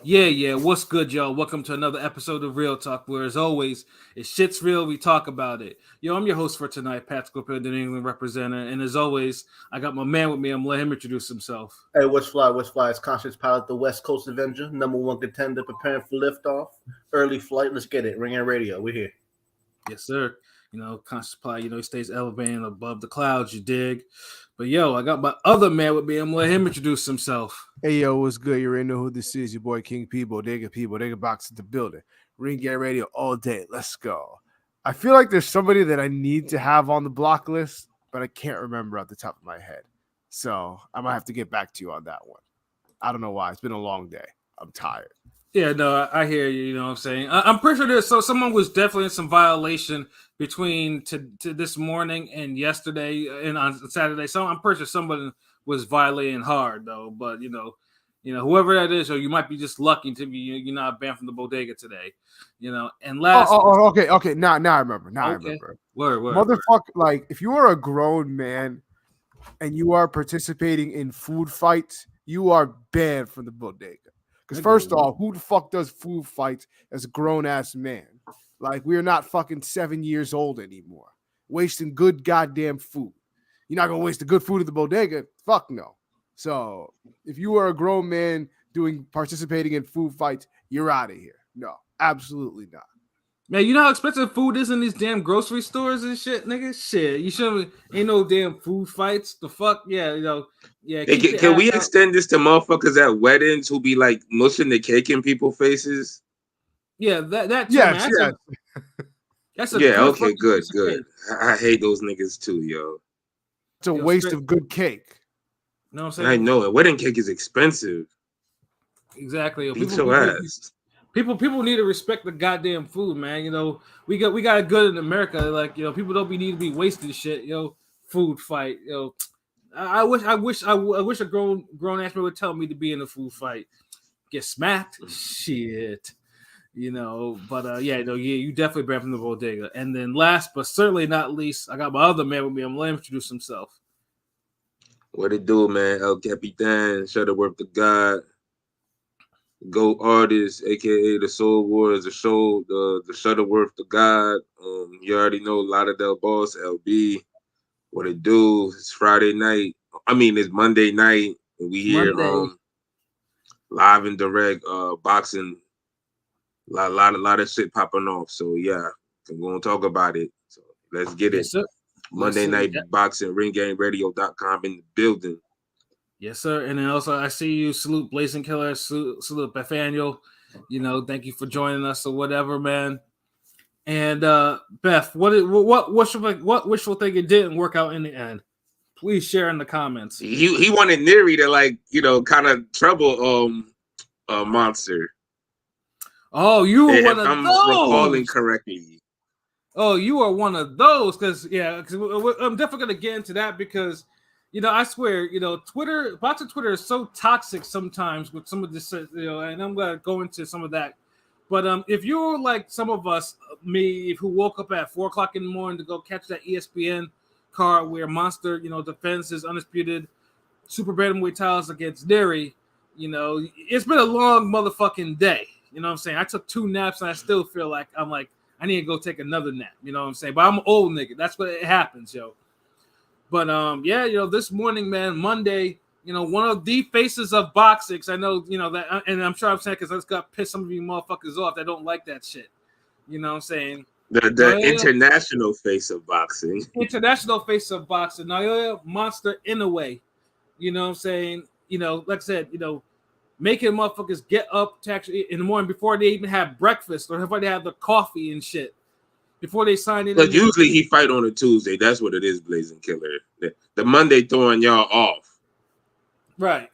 Yeah. What's good, y'all? Welcome to another episode of Real Talk, where, as always, if shit's real, we talk about it. Yo, I'm your host for tonight, Pat Scorpio, the New England representative. And as always, I got my man with me. I'm going to let him introduce himself. Hey, what's fly? What's fly? It's Conscious Pilot, the West Coast Avenger, number one contender, preparing for liftoff. Early flight. Let's get it. Ring and radio. We're here. Yes, sir. Conscious Supply, he stays elevating above the clouds, you dig? But yo, I got my other man with me. I'm going to let him introduce himself. Hey, yo, what's good? You already know who this is. Your boy King P, Bodega Box at the building. Ring Get Radio all day. Let's go. I feel like there's somebody that I need to have on the block list, but I can't remember at the top of my head. So I might have to get back to you on that one. I don't know why. It's been a long day. I'm tired. Yeah, no, I hear you. You know what I'm saying? I'm pretty sure someone was definitely in some violation between to this morning and yesterday and on Saturday. So I'm pretty sure somebody was violating hard though. But whoever that is, or you might be just lucky to be you're not banned from the bodega today. And last. Okay. Now I remember. I remember. Word. Motherfucker, like if you are a grown man and you are participating in food fights, you are banned from the bodega. Because first off, who the fuck does food fights as a grown-ass man? Like, we are not fucking 7 years old anymore. Wasting good goddamn food. You're not going to waste the good food at the bodega? Fuck no. So, if you are a grown man participating in food fights, you're out of here. No, absolutely not. Man, you know how expensive food is in these damn grocery stores and shit, nigga? Shit, you shouldn't. Ain't no damn food fights. The fuck, yeah, yeah. Hey, can we extend this to motherfuckers at weddings who be like mushing the cake in people's faces? Yeah, that. Yes. That's a okay, good. I hate those niggas too, yo. It's a waste of good cake. You know what I'm saying? I know it. Wedding cake is expensive. Exactly. Beat your ass. People need to respect the goddamn food, man. We got it good in America. Like, people don't need to be wasting shit. Food fight. I wish a grown ass man would tell me to be in a food fight. Get smacked, shit. But you definitely banned from the bodega. And then last but certainly not least, I got my other man with me. I'm gonna let him introduce himself. What it do, man? El Capitan, Shutterworth the God. Go artist, aka the Soul Wars, the show, the Shutterworth, the God. You already know Lauderdale Boss, LB. What it do? It's Friday night. It's Monday night, and we here live and direct boxing. A lot of shit popping off. So yeah, I'm gonna talk about it. So let's get it. Sir. Monday night boxing, ringgameradio.com in the building. Yes, sir. And then also I see you. Salute Blazing Killer. Salute Bethaniel. Thank you for joining us or whatever, man. And Beth, what wishful thinking didn't work out in the end? Please share in the comments. He wanted Nery to kind of trouble Monster. Oh, you were one of I'm those. recalling correctly. Oh, you are one of those because I'm definitely gonna get into that because. I swear, boxing Twitter is so toxic sometimes with some of this, and I'm going to go into some of that. But if you're like some of us, who woke up at 4 o'clock in the morning to go catch that ESPN card where Monster, defends his undisputed super bantamweight titles against Nery, it's been a long motherfucking day. You know what I'm saying? I took 2 naps and I still feel like I need to go take another nap. You know what I'm saying? But I'm an old nigga. That's what it happens, yo. But this morning, man, Monday, one of the faces of boxing. I know, that, and I'm sure I'm saying because that's got pissed some of you motherfuckers off that don't like that shit. You know what I'm saying? The international face of boxing. International face of boxing. Now, Monster in a way. You know what I'm saying? Like I said, making motherfuckers get up to actually in the morning before they even have breakfast or before they have the coffee and shit. Before they sign in. But usually he fight on a Tuesday. That's what it is, Blazing Killer. The Monday throwing y'all off. Right.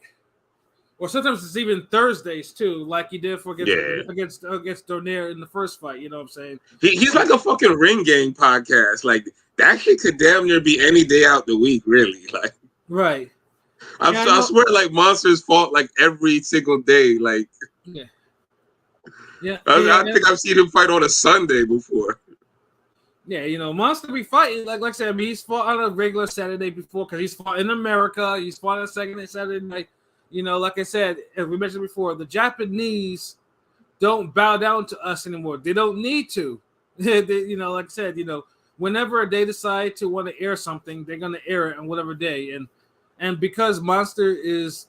Or sometimes it's even Thursdays too, like he did against Donaire in the first fight. You know what I'm saying? He's like a fucking ring game podcast. Like that shit could damn near be any day out the week, really. Like right. I swear, like Monsters fought like every single day. Like I think I've seen him fight on a Sunday before. Yeah, Monster be fighting. Like I said, he's fought on a regular Saturday before because he's fought in America. He's fought on a second Saturday night. You know, like I said, as we mentioned before, the Japanese don't bow down to us anymore. They don't need to. You know, like I said, you know, whenever they decide to want to air something, they're going to air it on whatever day. And because Monster is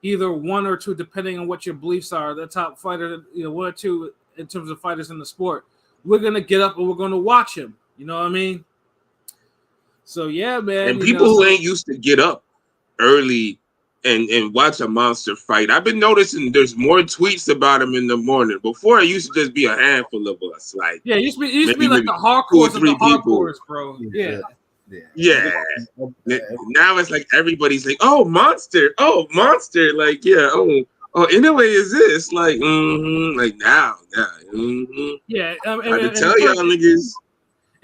either one or two, depending on what your beliefs are, the top fighter, you know, one or two in terms of fighters in the sport, we're going to get up and we're going to watch him. You know what I mean? So, yeah, man. And people who ain't used to get up early and watch a Monster fight, I've been noticing there's more tweets about him in the morning. Before, it used to just be a handful of us. Like, yeah, it used to be like the hardcores of the hardcores, bro. Yeah. Now it's like everybody's like, oh, Monster. Like, yeah, oh, anyway, is this like, like now, Yeah, I tell y'all niggas.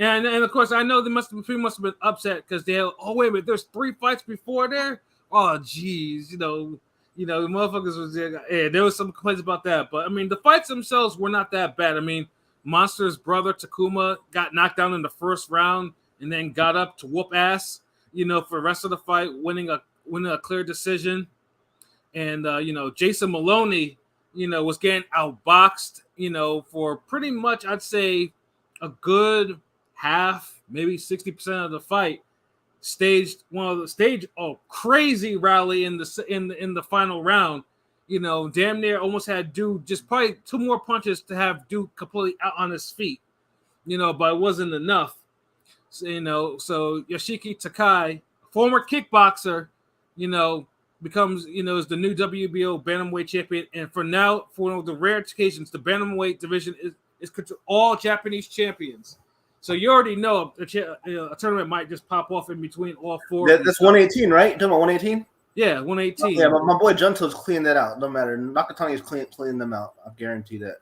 And of course, I know they must have been upset because they had, oh wait a minute, there's 3 fights before there. Oh geez, you know, the motherfuckers was there. Yeah, there was some complaints about that, but I mean, the fights themselves were not that bad. I mean, Monster's brother Takuma got knocked down in the first round and then got up to whoop ass, you know, for the rest of the fight, winning a clear decision. And you know, Jason Maloney, you know, was getting outboxed, you know, for pretty much, I'd say, a good half, maybe 60% of the fight. Staged crazy rally in the final round. You know, damn near almost had Dude just probably 2 more punches to have Dude completely out on his feet. You know, but it wasn't enough. So, you know, so Yoshiki Takai, former kickboxer, you know, becomes, you know, is the new WBO bantamweight champion, and for now, for one of the rare occasions, the bantamweight division is all Japanese champions. So you already know a tournament might just pop off in between all 4. That's 118, right? You talking about 118? Yeah, 118. Yeah, my boy Junto's cleaning that out. No matter, Nakatani is cleaning them out. I guarantee that.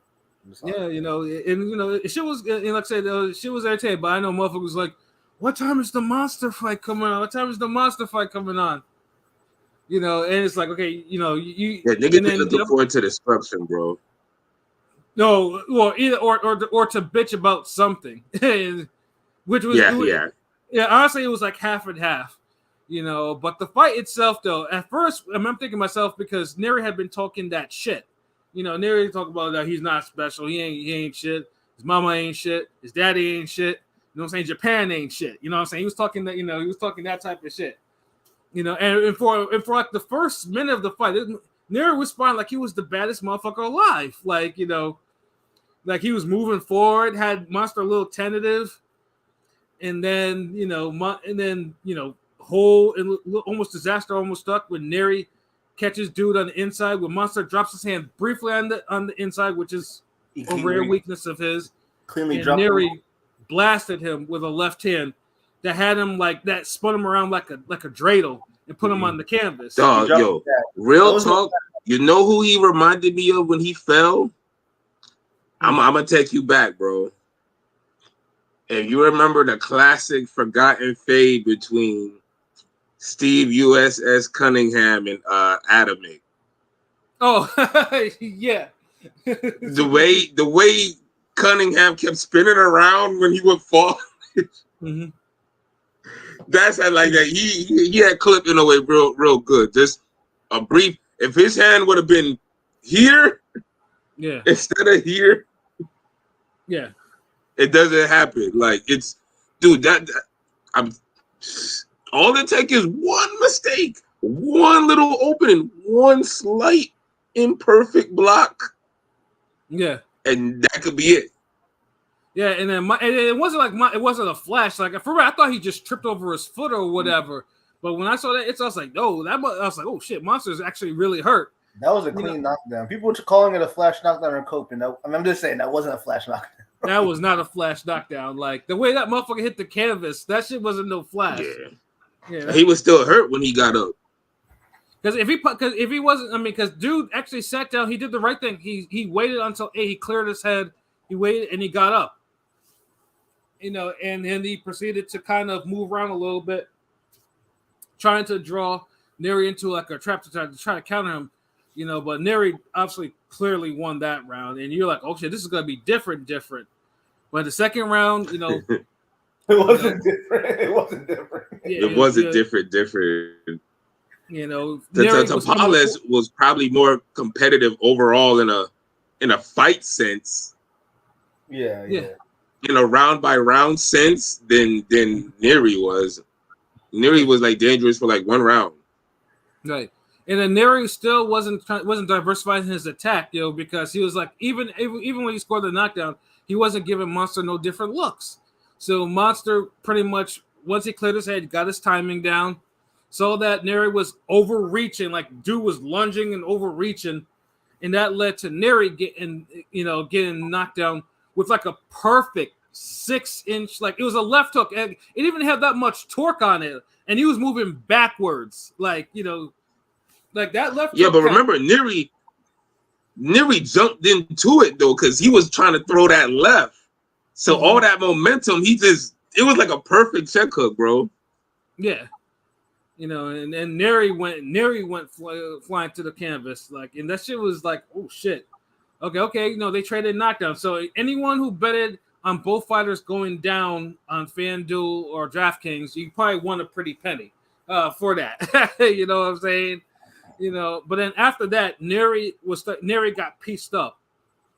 Yeah, you know, and you know, she was, like I said, she was entertained, but I know motherfuckers was like, "What time is the Monster fight coming on? What time is the Monster fight coming on?" You know, and it's like, okay, you know, niggas looking forward to destruction, bro. No, well, either or to bitch about something, which was honestly, it was like half and half, you know. But the fight itself, though, at first, I'm thinking to myself because Nery had been talking that shit, you know. Nery talking about that he's not special, he ain't shit, his mama ain't shit, his daddy ain't shit, you know what I'm saying? Japan ain't shit, you know what I'm saying? He was talking that, you know, he was talking that type of shit, you know. And for like the first minute of the fight, Nery was fine, like he was the baddest motherfucker alive, like, you know. Like he was moving forward, had Monster a little tentative, and then whole and almost disaster almost stuck when Nery catches Dude on the inside. When Monster drops his hand briefly on the inside, which is a rare weakness of his. Cleanly dropped Nery blasted him with a left hand that had him like that, spun him around like a dreidel and put him on the canvas. Dog, yo, real talk. You know who he reminded me of when he fell? I'm gonna take you back, bro. If you remember the classic forgotten fade between Steve USS Cunningham and Atomic. Oh, yeah. the way Cunningham kept spinning around when he would fall. Mm-hmm. That's how, like that. He had clipped in a way real good. Just a brief. If his hand would have been here, yeah, instead of here, yeah, it doesn't happen. Like it's, dude. I'm. All it takes is one mistake, one little opening, one slight imperfect block. Yeah, and that could be it. Yeah, and then it wasn't a flash. Like for me, I thought he just tripped over his foot or whatever. But when I saw that, I was like, no, I was like, oh shit, Monster's actually really hurt. That was a clean knockdown. People were calling it a flash knockdown or coping. I'm just saying that wasn't a flash knockdown. That was not a flash knockdown. Like the way that motherfucker hit the canvas, that shit wasn't no flash. Yeah, he was still hurt when he got up. Because if he wasn't, I mean, because dude actually sat down, he did the right thing. He waited until he cleared his head. He waited and he got up. You know, and then he proceeded to kind of move around a little bit, trying to draw Nery into like a trap to try to counter him. You know, but Nery obviously clearly won that round, and you're like, oh shit, this is gonna be different. But the second round, you know, it wasn't different. It wasn't different. Yeah, it wasn't different. You know, Tapales was probably more competitive overall in a fight sense. Yeah. In a round by round sense than Nery was. Nery was like dangerous for like one round. Right. And then Nery still wasn't diversifying his attack, because he was like even when he scored the knockdown, he wasn't giving Monster no different looks. So Monster pretty much once he cleared his head, got his timing down, saw that Nery was overreaching, like dude was lunging and overreaching, and that led to Nery getting knocked down with like a perfect 6-inch, like it was a left hook, and it didn't even have that much torque on it, and he was moving backwards, like that left. Yeah, but remember, Nery jumped into it though, because he was trying to throw that left. So all that momentum, it was like a perfect check hook, bro. Yeah, and Nery went flying to the canvas, like, and that shit was like, oh shit. Okay, they traded knockdown. So anyone who betted on both fighters going down on FanDuel or DraftKings, you probably won a pretty penny for that. You know what I'm saying? But then after that, Nery got pieced up.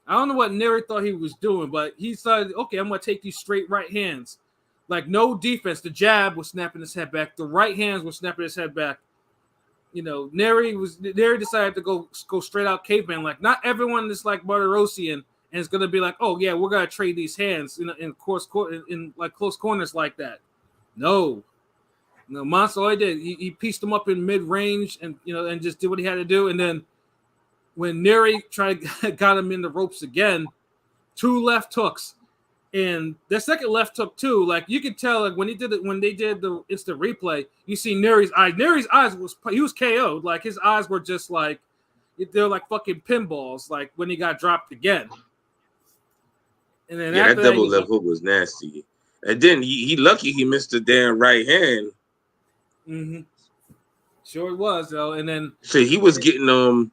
I don't know what Nery thought he was doing, but he said, okay, I'm going to take these straight right hands. Like, no defense. The jab was snapping his head back. The right hands were snapping his head back. Nery decided to go straight out caveman. Like, not everyone is like Martirosyan and it's going to be like, oh, yeah, we're going to trade these hands in close corners like that. No, Monster, all he did, he pieced him up in mid-range and just did what he had to do. And then when Nery got him in the ropes again, 2 left hooks. And the second left hook too, like you could tell, like when they did the instant replay, you see Nery's eyes. Nery's eyes he was KO'd. Like his eyes were just like they're like fucking pinballs. Like when he got dropped again. And then that double left hook was nasty. And then he lucky he missed the damn right hand. Mm-hmm. Sure it was though. And then so he was getting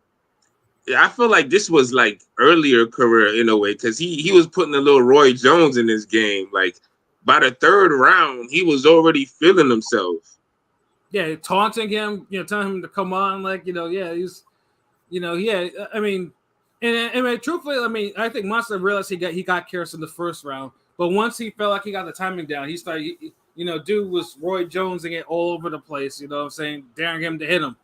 I feel like this was like earlier career in a way because he was putting a little Roy Jones in his game. Like by the 3rd round, he was already feeling himself. Yeah, taunting him, telling him to come on, like he's, I mean, and truthfully, I think Monster realized he got Karras in the 1st round, but once he felt like he got the timing down, he started, dude was Roy Jonesing it all over the place. You know what I'm saying, daring him to hit him.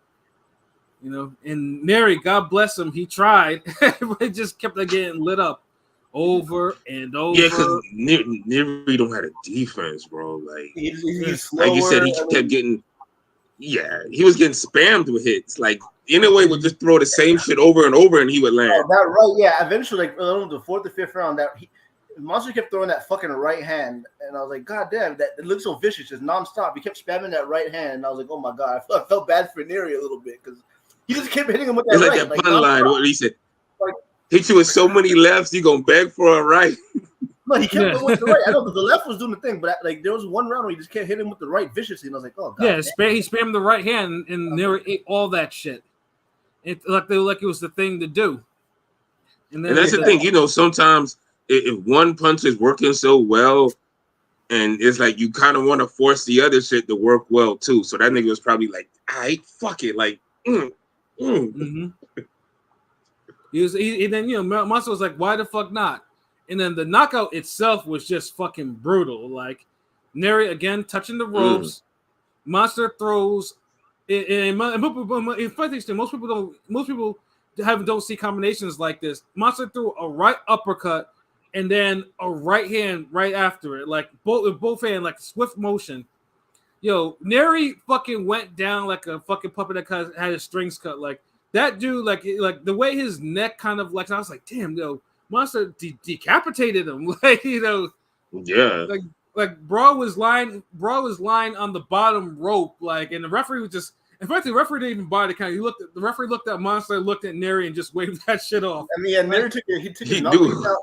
And Nery, God bless him, he tried, but it just kept getting lit up over and over. Yeah, because Nery don't have a defense, bro. Like, he's slower, like you said, he kept getting. Yeah, he was getting spammed with hits. Like, anyway, would just throw the same shit over and over, and he would land. Oh, that right, yeah. Eventually, like the 4th or 5th round, Monster kept throwing that fucking right hand, and I was like, God damn, that it looks so vicious, just nonstop. He kept spamming that right hand, and I was like, oh my God, I felt bad for Nery a little bit because. He just kept hitting him with that it's right. Like that pun line, what he said. Like, hit you with so many lefts, you gonna beg for a right. No, he kept going with the right. I know the left was doing the thing, but like there was one round where he just kept hitting him with the right viciously, and I was like, oh God. Yeah, he spammed the right hand, and Nery ate all that shit. It like it was the thing to do. And that's the thing, sometimes if one punch is working so well, and it's like you kind of want to force the other shit to work well too. So that nigga was probably like, all right, fuck it, like. Mm-hmm. Then Monster was like, why the fuck not? And then the knockout itself was just fucking brutal. Like Nery again touching the ropes. Monster throws. And most people don't see combinations like this. Monster threw a right uppercut and then a right hand right after it, like both hands, like swift motion. Nery fucking went down like a fucking puppet that had his strings cut. Like that dude, like the way his neck kind of like, I was like, damn, Monster decapitated him. Like, yeah, like bro was lying on the bottom rope, like, and the referee was just. In fact, the referee didn't even body count. The referee looked at Monster, looked at Nery, and just waved that shit off. I mean, yeah, Nery took his mouthpiece out.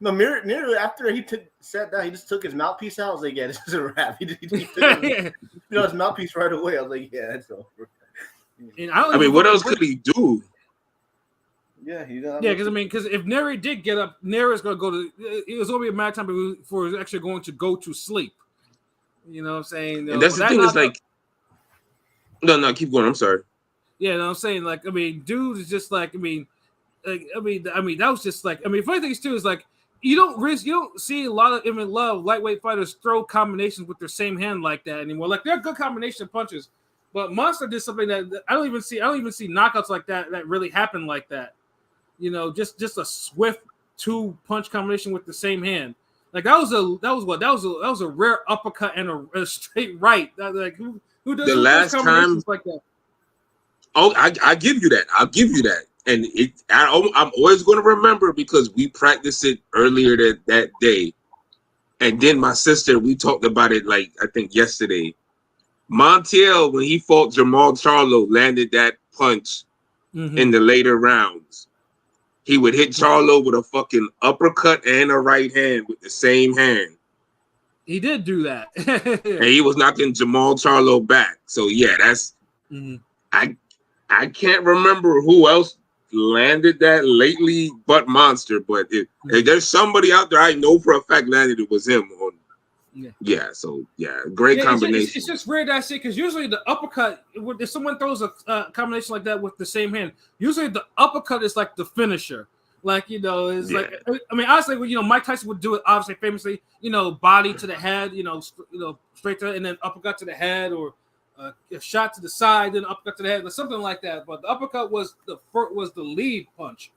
No, Nery after he sat down, he just took his mouthpiece out. I was like, yeah, this is a wrap. He took his mouthpiece right away. I was like, yeah, it's over. And I mean, what else could he do? Yeah, because if Nery did get up, Nery's gonna go to. It was gonna be a matter of time before he was actually going to go to sleep. You know what I'm saying? And that's the thing is like. No, keep going. I'm sorry. Yeah, you know what I'm saying? Like, I mean, dude is just like, that was just like, funny thing is too is like you don't see a lot of lightweight fighters throw combinations with their same hand like that anymore. Like they're good combination punches, but Monster did something that I don't even see knockouts like that really happen like that. You know, just a swift 2-punch combination with the same hand. Like that was a rare uppercut and a straight right. Like who does combinations like that? Oh, I give you that. I'll give you that. And I'm always going to remember because we practiced it earlier that day. And then my sister, we talked about it like I think yesterday. Montiel, when he fought Jamal Charlo, landed that punch in the later rounds. He would hit Charlo with a fucking uppercut and a right hand with the same hand. He did do that. And he was knocking Jamal Charlo back. So yeah, that's I can't remember who else landed that lately but Monster. But if there's somebody out there I know for a fact landed, it was him. Great combination. It's just weird that shit because usually the uppercut, if someone throws a combination like that with the same hand, usually the uppercut is like the finisher. Like, you know, it's like, I mean, honestly, you know, Mike Tyson would do it obviously famously, you know, body to the head, you know, straight to, and then uppercut to the head, or a shot to the side, then uppercut to the head, or something like that. But the uppercut was the lead punch.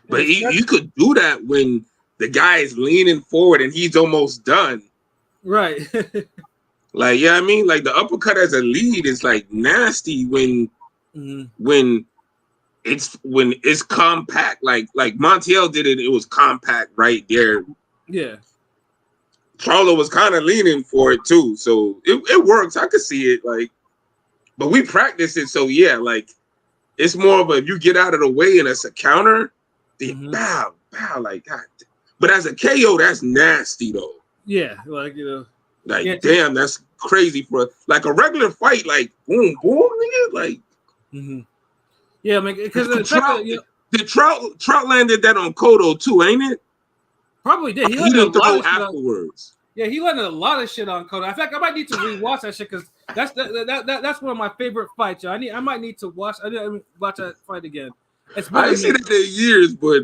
But you could do that when the guy is leaning forward and he's almost done. Right. Like, yeah, I mean, like the uppercut as a lead is like nasty when it's compact. Like Montiel did it was compact right there. Yeah. Charlo was kind of leaning for it too, so it works. I could see it, like, but we practice it, so yeah, like it's more of a if you get out of the way and it's a counter, then bow, like God. But as a KO, that's nasty though. Yeah, like, you know, like damn, that's crazy for like a regular fight, like boom, boom, nigga, like. Yeah, I mean, because Trout landed that on Cotto too, ain't it? Probably did. He didn't throw afterwards. Yeah, he landed a lot of shit on Cotto. In fact, I might need to rewatch that shit because that's one of my favorite fights. Yo. I might need to watch. I didn't watch that fight again. I ain't seen it in years, but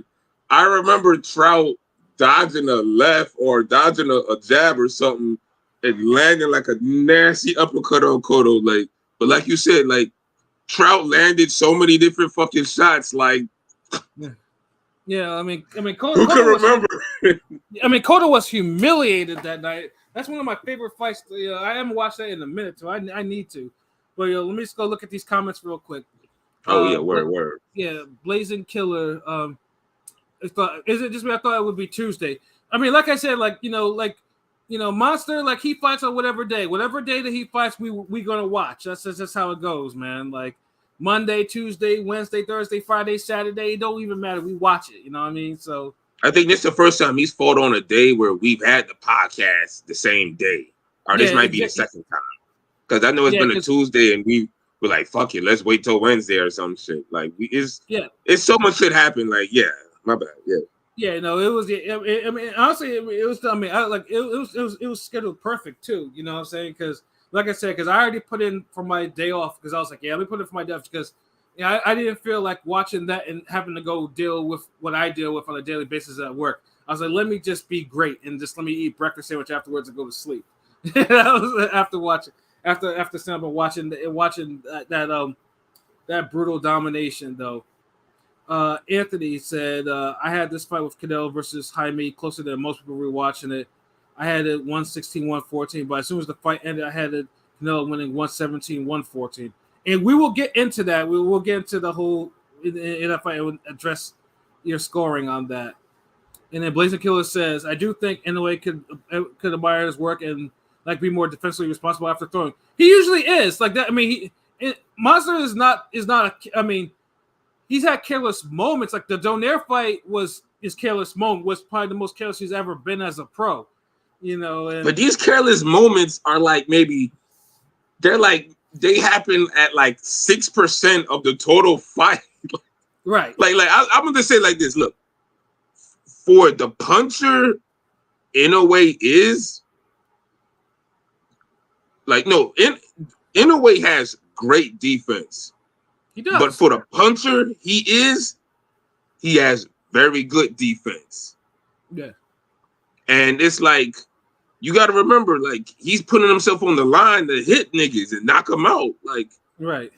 I remember Trout dodging a left or dodging a jab or something and landing like a nasty uppercut on Cotto. Like, but like you said, like Trout landed so many different fucking shots. Like, yeah, I mean, Cotto, who can remember? Cotto was humiliated that night. That's one of my favorite fights. I haven't watched that in a minute, so I need to. But let me just go look at these comments real quick. Oh yeah, word. Yeah, Blazing Killer. Is it just me? I thought it would be Tuesday. I mean, like I said, Monster, like he fights on whatever day that he fights, we gonna watch. That's just how it goes, man. Like Monday, Tuesday, Wednesday, Thursday, Friday, Saturday, it don't even matter. We watch it. You know what I mean? So I think this is the first time he's fought on a day where we've had the podcast the same day, or this might be the second time. Because I know it's been a Tuesday and we were like, fuck it, let's wait till Wednesday or some shit. Like it's so much shit happened. Like my bad. Yeah, no, it was. I mean, honestly, it was. I mean, it was scheduled perfect too. You know what I'm saying? Because, like I said, because I already put in for my day off. Because I was like, let me put in for my day off because, I didn't feel like watching that and having to go deal with what I deal with on a daily basis at work. I was like, let me just be great and just let me eat breakfast sandwich afterwards and go to sleep. That was after stand up and watching that brutal domination though. Anthony said, I had this fight with Canelo versus Jaime closer than most people rewatching it. I had it 116-114, but as soon as the fight ended, I had it Canelo winning 117-114. And we will get into that. We will get into the whole in that fight and address your scoring on that. And then Blazing Killer says, I do think Inoue could admire his work and like be more defensively responsible after throwing. He usually is like that. I mean, Monster is not. I mean, he's had careless moments. Like the Donaire fight his careless moment was probably the most careless he's ever been as a pro. You know, but these careless moments are like they happen at like 6% of the total fight. Right. Like I'm gonna say like this. Look, for the puncher, Inoue is like in a way has great defense. He does. But for the puncher, he has very good defense. Yeah. And it's like, you got to remember, like, he's putting himself on the line to hit niggas and knock them out. Like, right.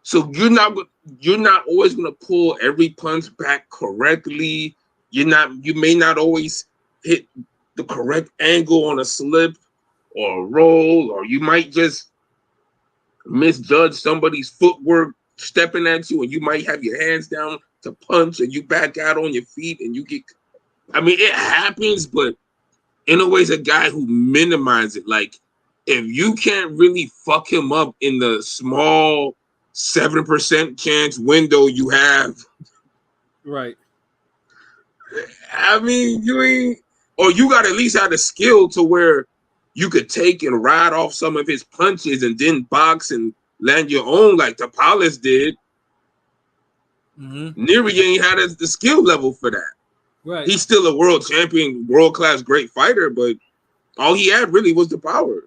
So you're not always gonna pull every punch back correctly. You may not always hit the correct angle on a slip or a roll, or you might just misjudge somebody's footwork stepping at you, and you might have your hands down to punch, and you back out on your feet, and you get. I mean, it happens, but in a way, it's a guy who minimizes it. Like, if you can't really fuck him up in the small 7% chance window you have, right? I mean, you ain't, or you got to at least have the skill to where you could take and ride off some of his punches and then box and land your own like Tapales did. Nery ain't had the skill level for that. Right. He's still a world champion, world-class great fighter, but all he had really was the power.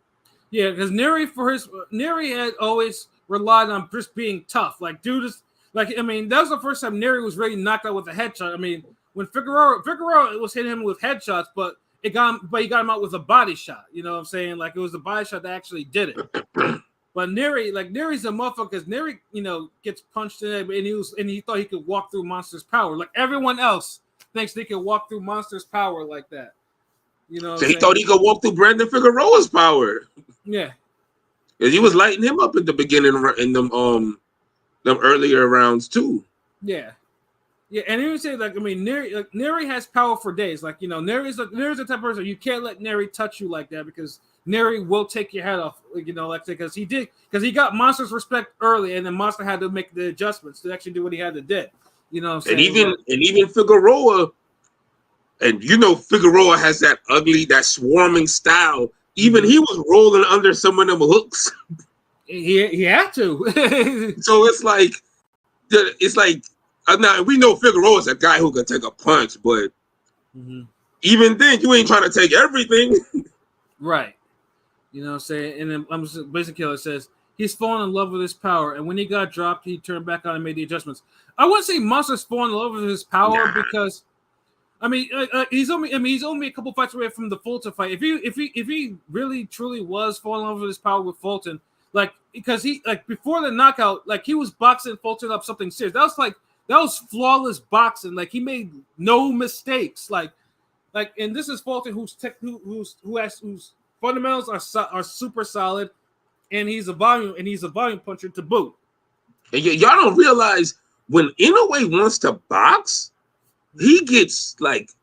Yeah, because Nery had always relied on just being tough. Like, dude is like, I mean, that was the first time Nery was really knocked out with a headshot. I mean, when Figueroa was hitting him with headshots, but he got him out with a body shot. You know what I'm saying? Like, it was the body shot that actually did it. But Nery's a motherfucker because Nery, gets punched in it, and he thought he could walk through Monster's power. Like everyone else thinks they can walk through Monster's power like that. You know, so he thought he could walk through Brandon Figueroa's power. Yeah. And he was lighting him up at the beginning in them earlier rounds too. Yeah. Yeah, and even say Nery has power for days. Like, Nery's the type of person you can't let Nery touch you like that because Nery will take your head off. Because he got Monster's respect early, and then Monster had to make the adjustments to actually do what he had to do. You know what I'm saying? And even Figueroa, and Figueroa has that swarming style. Even he was rolling under some of them hooks. He had to. So it's like now we know Figueroa's a guy who can take a punch, but even then, you ain't trying to take everything. Right. You know what I'm saying? And then Basic Killer says he's fallen in love with his power, and when he got dropped, he turned back on and made the adjustments. I wouldn't say Monster's fallen in love with his power because, he's only a couple fights away from the Fulton fight. If he really truly was falling in love with his power with Fulton, because he before the knockout, he was boxing Fulton up something serious. That was flawless boxing. Like, he made no mistakes. And this is Fulton whose fundamentals are super solid, and he's a volume puncher to boot. And y'all don't realize when Inoue wants to box, he gets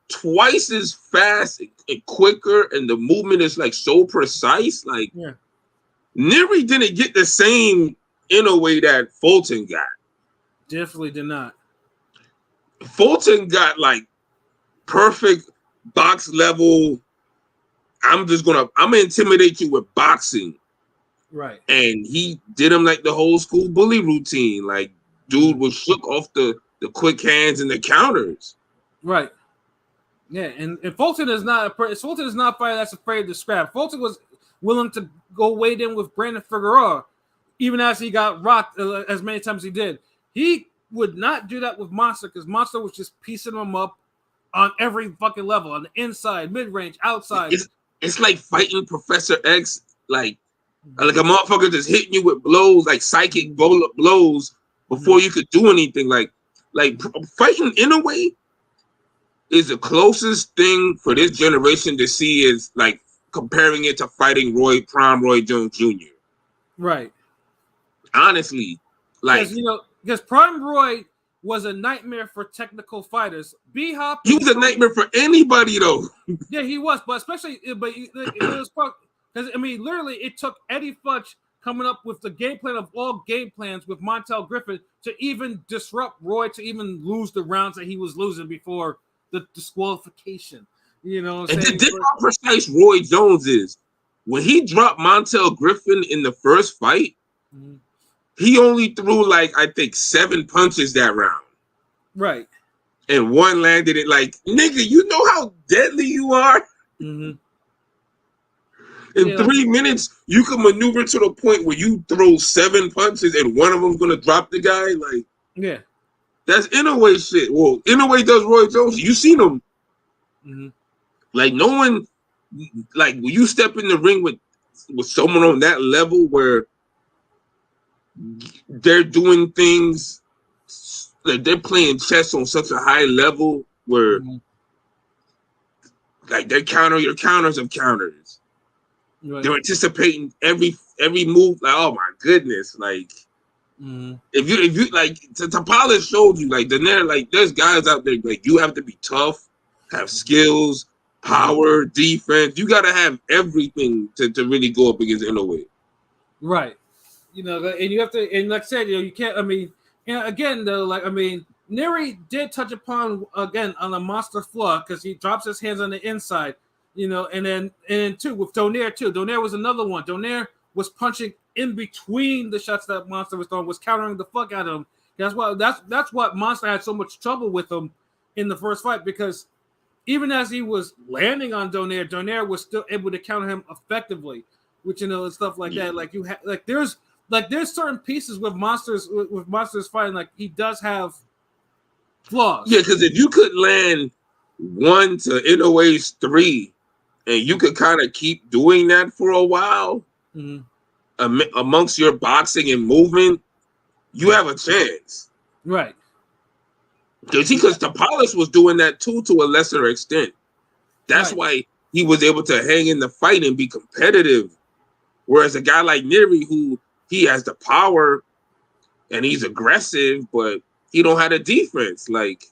twice as fast and quicker, and the movement is so precise. Nery didn't get the same Inoue that Fulton got. Definitely did not. Fulton got perfect box level. I'm gonna intimidate you with boxing. Right. And he did him the whole school bully routine. Dude was shook off the quick hands and the counters. Right. Yeah, and Fulton is not a fighter that's afraid to scrap. Fulton was willing to go wade in with Brandon Figueroa, even as he got rocked as many times as he did. He would not do that with Monster because Monster was just piecing him up on every fucking level, on the inside, mid-range, outside. It's like fighting Professor X, like a motherfucker just hitting you with blows, psychic blows before you could do anything. Like fighting Inoue is the closest thing for this generation to see is comparing it to fighting Prime Roy Jones Jr. Right. Honestly, because Prime Roy was a nightmare for technical fighters. B-Hop. He was a nightmare for anybody, though. Yeah, he was, but especially, it was because literally, it took Eddie Futch coming up with the game plan of all game plans with Montel Griffin to even disrupt Roy to even lose the rounds that he was losing before the disqualification. You know what I'm saying? And how precise Roy Jones is. When he dropped Montel Griffin in the first fight, he only threw I think 7 punches that round. Right. And one landed it nigga, you know how deadly you are? Mm-hmm. In 3 minutes, you can maneuver to the point where you throw 7 punches and one of them's gonna drop the guy. Like, yeah, that's Inoue shit. Well, Inoue does Roy Jones. You seen him? mm-hmm. Like, no one, like, when you step in the ring with someone on that level where they're doing things, like they're playing chess on such a high level where, like, they're countering your counters of counters. Right. They're anticipating every move. Like, oh my goodness! Like, if you like, Tapala showed you, like, there's guys out there, like, you have to be tough, have skills, power, defense. You got to have everything to really go up against Inoue. Right. You know, and you have to, and like I said, you can't. I mean, again though, like, I mean, Nery did touch upon again on a monster flaw because he drops his hands on the inside. You know, and then too with Donaire too. Donaire was another one. Donaire was punching in between the shots that Monster was throwing, was countering the fuck out of him. That's what Monster had so much trouble with him in the first fight, because even as he was landing on Donaire, Donaire was still able to counter him effectively, which, you know, and stuff like that. Like, you have there's certain pieces with Monsters fighting, like, he does have flaws. Yeah, because if you could land 1 to Inoue's 3, and you could kind of keep doing that for a while amongst your boxing and movement, you have a chance. Right. Because Tapales was doing that too, to a lesser extent. That's why he was able to hang in the fight and be competitive. Whereas a guy like Nery, who he has the power and he's aggressive, but he don't have the defense. Like,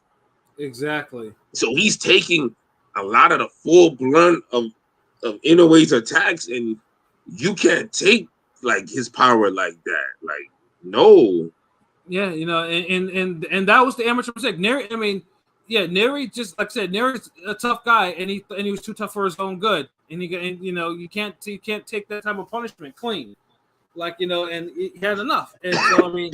exactly. So he's taking a lot of the full blunt of Inoue's attacks, and you can't take, like, his power like that. Like, no. Yeah, you know, and that was the amateur mistake. Nery, I mean, yeah, Nery, just like I said, Nery's a tough guy, and he was too tough for his own good. And you know, you can't take that type of punishment clean. Like, you know, and he had enough. And so, I mean,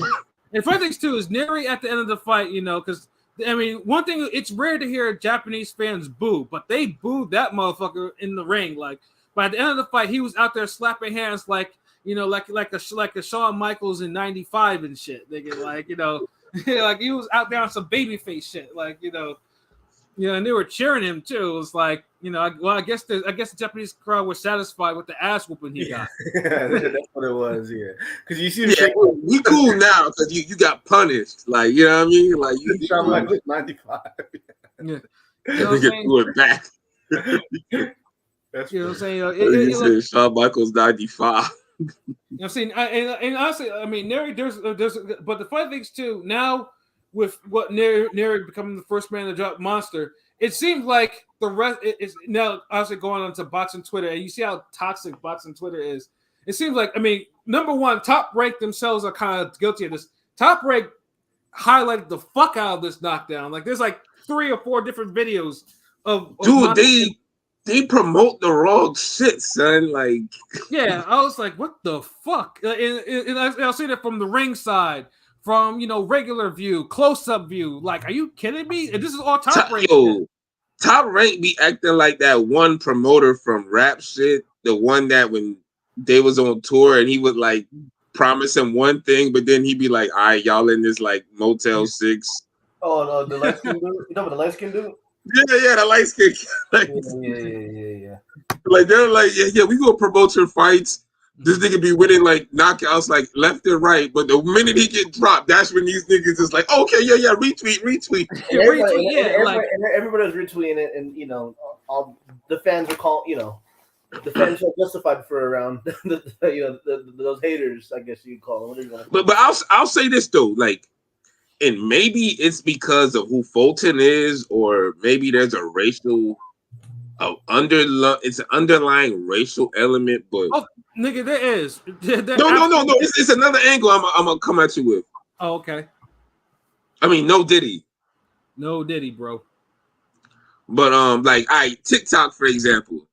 and funny things too is Nery at the end of the fight, you know, because I mean, one thing, it's rare to hear Japanese fans boo, but they booed that motherfucker in the ring. Like, by the end of the fight, he was out there slapping hands like, you know, like a Shawn Michaels in '95 and shit. They get, like, you know, like he was out there on some babyface shit, like, you know, and they were cheering him too. It was like, you know, I guess the Japanese crowd was satisfied with the ass whooping he got. That's what it was, yeah. Because you see, we cool now because you got punished, like, you know what I mean, like you sound like 95. Yeah, you know what threw it back. That's, you know what I'm saying? You said Shawn Michaels 95. You know what I'm saying? And honestly, I mean, Nery, there's, but the funny things too, now with what Nery becoming the first man to drop Monster, it seems like the rest is now obviously going on to boxing Twitter, and you see how toxic boxing Twitter is. It seems like, I mean, number one, Top Rank themselves are kind of guilty of this. Top Rank highlighted the fuck out of this knockdown. Like, there's like 3 or 4 different videos of dude, they promote the wrong shit, son. Like, yeah, I was like, what the fuck? And I'll see that from the ring side, from, you know, regular view, close up view. Like, are you kidding me? And this is all Top Rank. Yo, Top Rank be acting like that one promoter from rap shit, the one that when they was on tour and he would, like, promise him one thing, but then he'd be like, all right, y'all in this, like, Motel 6. Oh, no, the light skin dude? You know what the light skin dude? Yeah, the light skin. Like, yeah. Like, they're like, yeah, we gonna promote your fights. This nigga be winning, like, knockouts, like, left and right. But the minute he get dropped, that's when these niggas is like, okay, yeah, retweet. Everybody was retweeting it, and, you know, all the fans are called, you know, the fans are justified for around, those haters, I guess you'd call them. But I'll say this though, like, and maybe it's because of who Fulton is, or maybe there's a racial, it's an underlying racial element. But nigga, there is. No. It's another angle I'm gonna come at you with. Oh, okay. I mean, no Diddy, bro. But like, TikTok, for example.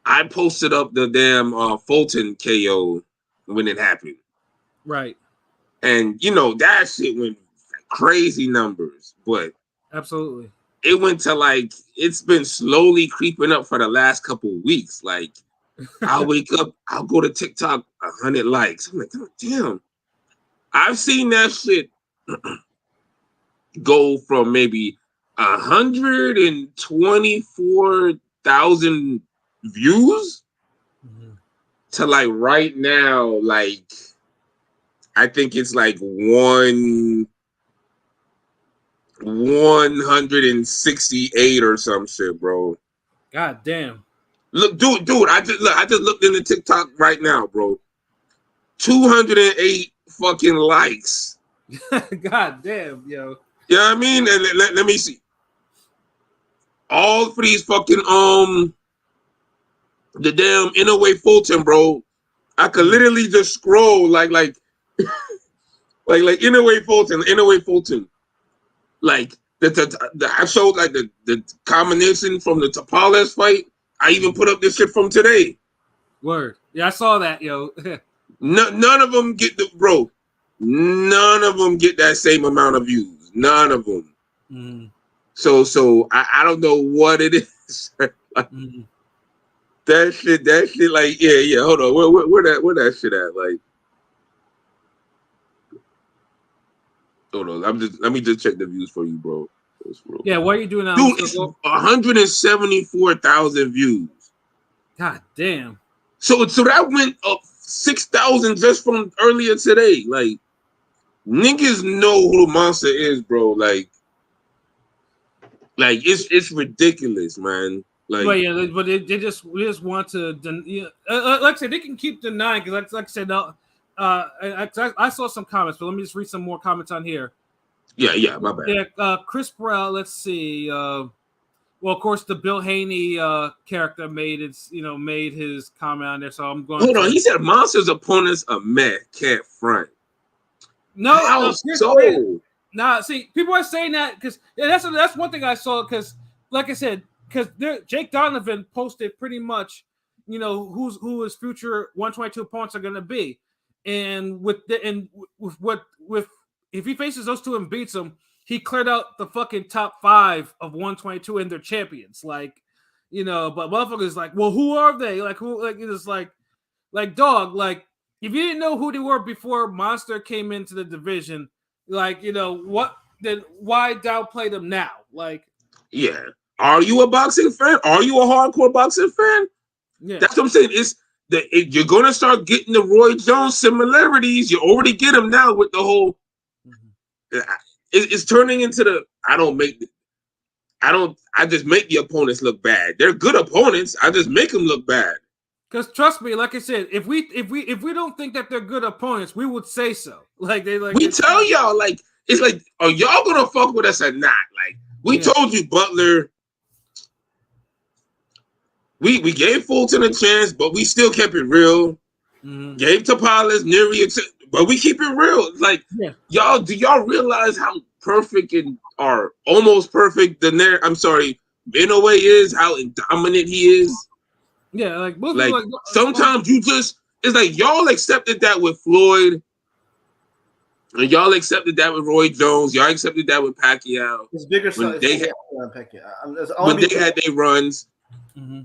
I posted up the damn Fulton KO when it happened. Right. And, you know, that shit went crazy numbers. But absolutely, it went to like it's been slowly creeping up for the last couple of weeks. Like I'll wake up, I'll go to TikTok, 100 likes. I'm like, God damn. I've seen that shit go from maybe 124,000 views to like right now, like I think it's like 168 or some shit, bro. God damn. Look, dude, I just looked into TikTok right now, bro. 208 fucking likes. God damn, yo. You know what I mean? And let me see. All for these fucking the damn Inouye Fulton, bro. I could literally just scroll like Inouye Fulton. Like I showed like the combination from the Tapales fight. I even put up this shit from today. Word. Yeah, I saw that, yo. None of them get none of them get that same amount of views. None of them. So I don't know what it is. That shit, like, yeah. Hold on, where that shit at? Like, hold on, let me just check the views for you, bro. Yeah, what are you doing now? Dude, it's 174,000 views. God damn. So that went up 6,000 just from earlier today. Like, niggas know who the monster is, bro. Like it's ridiculous, man. Like, but they just want to, like I said, they can keep denying because, like I said, I saw some comments, but let me just read some more comments on here. Yeah, my bad. Yeah, Chris Burrell. Let's see. Well, of course, the Bill Haney character made his comment on there. So I'm going. Hold on, he said Monster's opponents are meh, can't front. No, how so? Nah, see, people are saying that because that's one thing I saw because, like I said, because Jake Donovan posted pretty much, who his future 122 opponents are going to be, and with if he faces those two and beats them, he cleared out the fucking top 5 of 122 and they're champions. Like, but motherfuckers like, well, who are they? Like, who? Like, it's like dog. Like, if you didn't know who they were before Monster came into the division, like, what? Then why downplay them now? Like, yeah. Are you a boxing fan? Are you a hardcore boxing fan? Yeah, that's what I'm saying. You're gonna start getting the Roy Jones similarities. You already get them now with the whole. It's turning into the I just make the opponents look bad. They're good opponents. I just make them look bad. Because trust me, like I said, if we don't think that they're good opponents, we would say so. Like we tell y'all, like, it's like, are y'all gonna fuck with us or not? Like, we told you, Butler. We gave Fulton a chance, but we still kept it real. Gave Tapales, Nery, but we keep it real. Like, y'all, do y'all realize how perfect or almost perfect Inouye is? How dominant he is? Yeah, like sometimes it's like y'all accepted that with Floyd, and y'all accepted that with Roy Jones. Y'all accepted that with Pacquiao. It's bigger when they had their runs.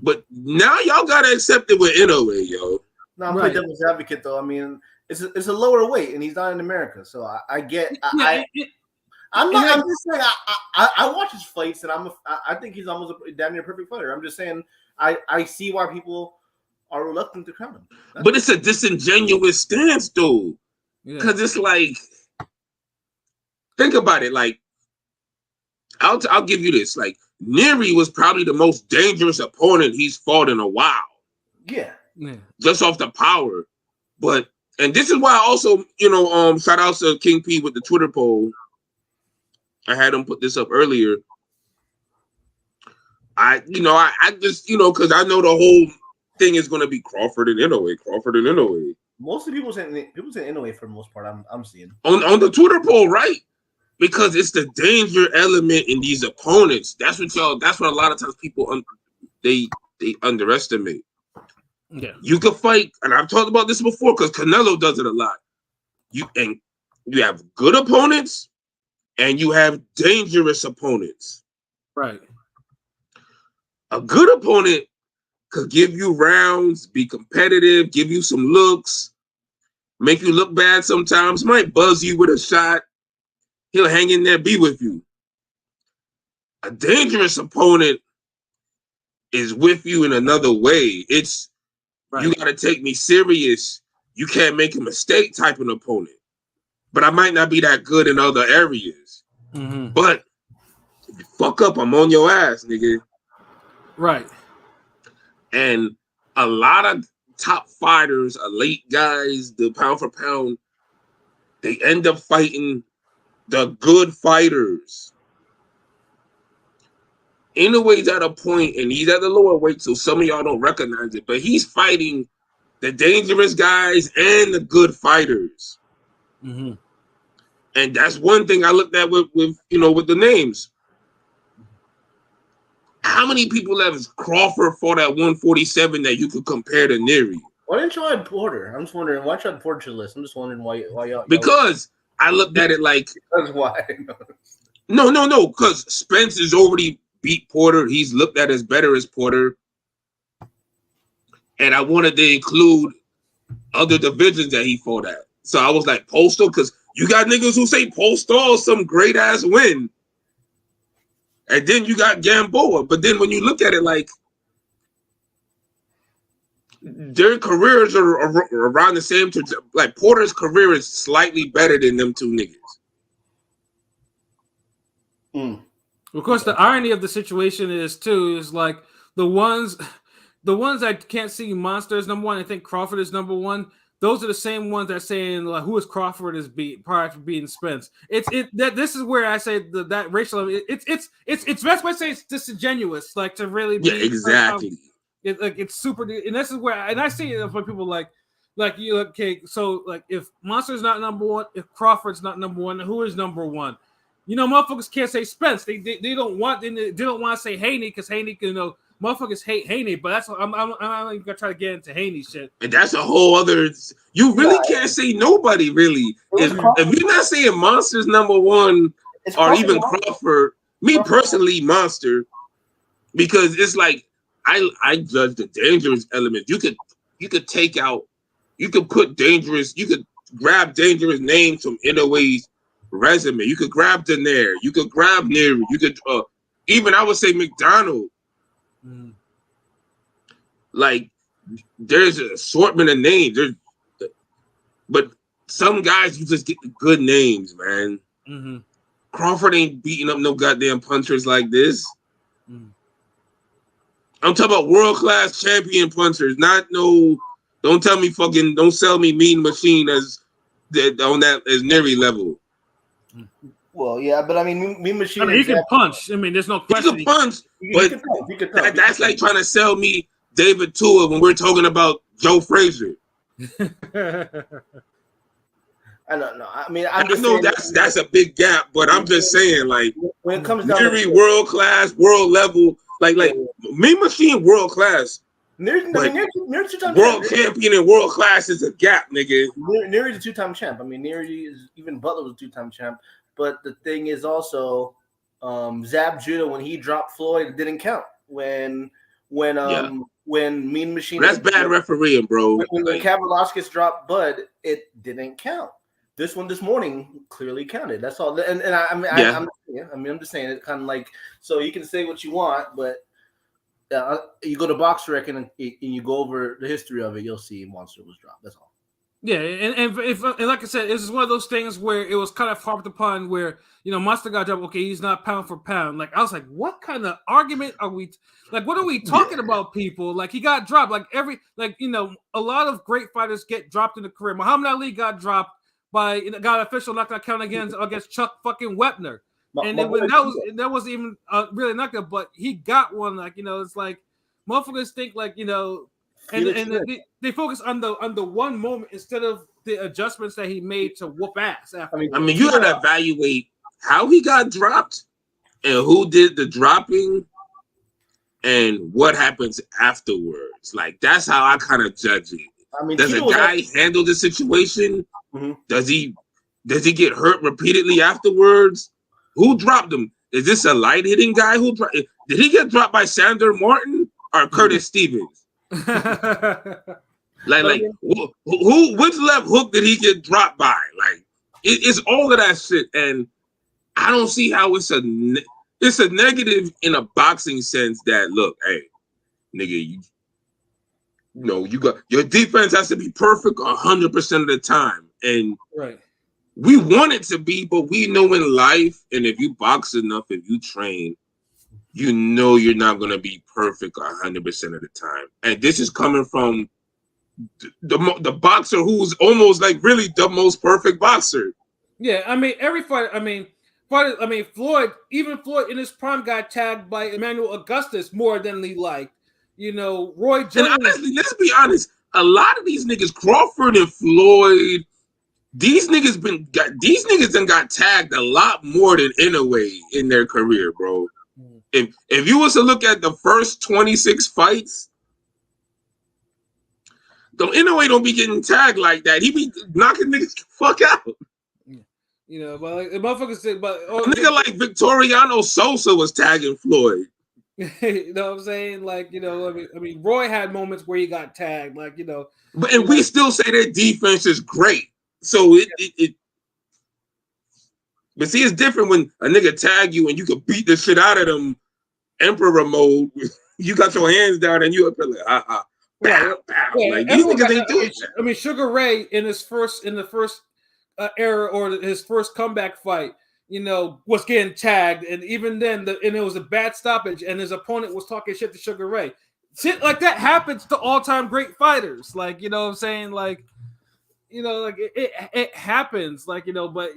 But now y'all gotta accept it with Inouye, yo. No, I'm playing devil's advocate though. I mean, it's a lower weight, and he's not in America, so I get. I'm just saying. I watch his fights, and I think he's almost a damn near perfect fighter. I'm just saying. I see why people are reluctant to crown him. But it's a disingenuous stance, though, because it's like, think about it. Like, I'll give you this. Like, Nery was probably the most dangerous opponent he's fought in a while. Yeah. Just off the power. And this is why I also, shout out to King P with the Twitter poll. I had him put this up earlier. I just, because I know the whole thing is going to be Crawford and Inouye. Most of the people saying Inouye for the most part. I'm seeing on the Twitter poll, right? Because it's the danger element in these opponents. That's what a lot of times people they underestimate. Yeah, you could fight, and I've talked about this before because Canelo does it a lot. You have good opponents, and you have dangerous opponents. Right. A good opponent could give you rounds, be competitive, give you some looks, make you look bad sometimes, might buzz you with a shot. He'll hang in there, be with you. A dangerous opponent is with you in another way. It's you got to take me serious. You can't make a mistake type of opponent. But I might not be that good in other areas. Mm-hmm. But if you fuck up, I'm on your ass, nigga. Right. And a lot of top fighters, elite guys, the pound for pound, they end up fighting the good fighters. Inouye's at a point, and he's at the lower weight, so some of y'all don't recognize it, but he's fighting the dangerous guys and the good fighters. Mm-hmm. And that's one thing I looked at with the names. How many people have Crawford fought at 147 that you could compare to Nery? Why didn't you add Porter? I'm just wondering. Why didn't you add Porter to the list? I'm just wondering why y'all. Because I looked at it like. That's why. No. Because Spence has already beat Porter. He's looked at as better as Porter. And I wanted to include other divisions that he fought at. So I was like, Postal, because you got niggas who say Postal is some great ass win. And then you got Gamboa. But then when you look at it, like, their careers are around the same. Like, Porter's career is slightly better than them two niggas. Of course, the irony of the situation is like the ones that can't see Monster is number one. I think Crawford is number one. Those are the same ones that saying like who is Crawford is beat prior to beating Spence. This is where I say that racial. It's best way to say it's disingenuous, like to really be exactly. It's super, and this is where I see it for people like you. Okay, so like if Monster's not number one, if Crawford's not number one, who is number one? Motherfuckers can't say Spence. They don't want to say Haney because Haney, motherfuckers hate Haney. But that's I'm gonna try to get into Haney shit. And that's a whole other. You really can't say nobody really. If you're not saying Monster's number one or even Crawford, me personally, Monster, because it's like I judge the dangerous element. You could take out, you could put dangerous, you could grab dangerous names from Inouye's resume. You could grab Daenerys, you could grab Nery, you could even I would say McDonald. Like there's an assortment of names. But some guys you just get the good names, man. Mm-hmm. Crawford ain't beating up no goddamn punchers like this. I'm talking about world-class champion punchers, not no. Don't tell me don't sell me Mean Machine as Nery level. Well, yeah, but I mean, Mean Machine. I mean, he can punch. I mean, there's no question. He can punch, but that's like trying to sell me David Tua when we're talking about Joe Frazier. I don't know. I mean, I know that's a big gap, but I'm just saying, like, when it comes down Nery to world class, world level, like Mean Machine world class. Nery's two-time world champ. champion and world class is a gap, nigga. Nery's a two-time champ. I mean, Nery is even Butler was a two-time champ. But the thing is also, Zab Judah when he dropped Floyd it didn't count. When Mean Machine that's bad refereeing, bro. When Kambosos dropped Bud, it didn't count. This one this morning clearly counted. That's all. And I'm just saying it kind of like so you can say what you want, but you go to Box Rec and you go over the history of it, you'll see Monster was dropped. That's all. Yeah, and like I said, this is one of those things where it was kind of harped upon where Monster got dropped. Okay, he's not pound for pound. Like I was like, what kind of argument are we? Like, what are we talking about, people? Like he got dropped. Like a lot of great fighters get dropped in the career. Muhammad Ali got dropped by got official knockout count against Chuck fucking Wepner, that wasn't even really knockout, but he got one. Like it's like motherfuckers think like and they focus on the one moment instead of the adjustments that he made to whoop ass. After. I mean, you gotta evaluate how he got dropped and who did the dropping and what happens afterwards. Like that's how I kind of judge it. I mean, does a guy handle the situation? Mm-hmm. Does he get hurt repeatedly afterwards? Who dropped him? is this a light hitting guy who did he get dropped by Sander Martin or Curtis Stevens? Like who which left hook did he get dropped by? Like it's all of that shit, and I don't see how it's a negative in a boxing sense. That look, hey, nigga, you got your defense has to be perfect 100% of the time, and right. We want it to be, but we know in life, and if you box enough, if you train, you know you're not gonna be perfect 100% of the time. And this is coming from the boxer who's almost like really the most perfect boxer. Yeah, I mean every fight. Floyd, even Floyd in his prime got tagged by Emmanuel Augustus more than he liked. Roy Jones. And honestly, let's be honest. A lot of these niggas, Crawford and Floyd, these niggas done got tagged a lot more than Inoue in their career, bro. If you was to look at the first 26 fights, Inoue don't be getting tagged like that. He be knocking niggas the fuck out. But like the motherfuckers say, but a nigga like Victoriano Sosa was tagging Floyd. You know what I'm saying? Like, Roy had moments where he got tagged, like, But we still say their defense is great. So but see, it's different when a nigga tag you and you can beat the shit out of them. Emperor mode, you got your hands down and you up there like, bow, bow. Yeah, like these niggas ain't doing shit. Sugar Ray in the first era or his first comeback fight, was getting tagged, and even then, and it was a bad stoppage, and his opponent was talking shit to Sugar Ray. Shit like that happens to all-time great fighters. Like, you know what I'm saying? Like, like it happens. Like, but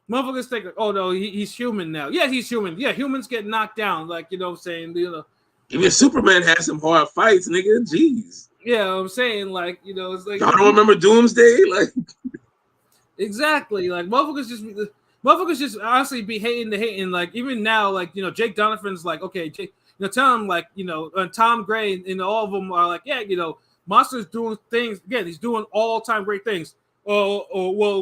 motherfuckers think, like, oh no, he's human now. Yeah, he's human. Yeah, humans get knocked down. Like, you know what I'm saying? Even Superman has some hard fights, nigga. Jeez. Yeah, I'm saying, like, it's like y'all don't remember Doomsday? Like exactly. Like motherfuckers just honestly be hating. Like even now, like, Jake Donovan's like, okay, Jake, tell him, like, and Tom Gray and all of them are like, yeah, Monster's doing things again. He's doing all-time great things. Well,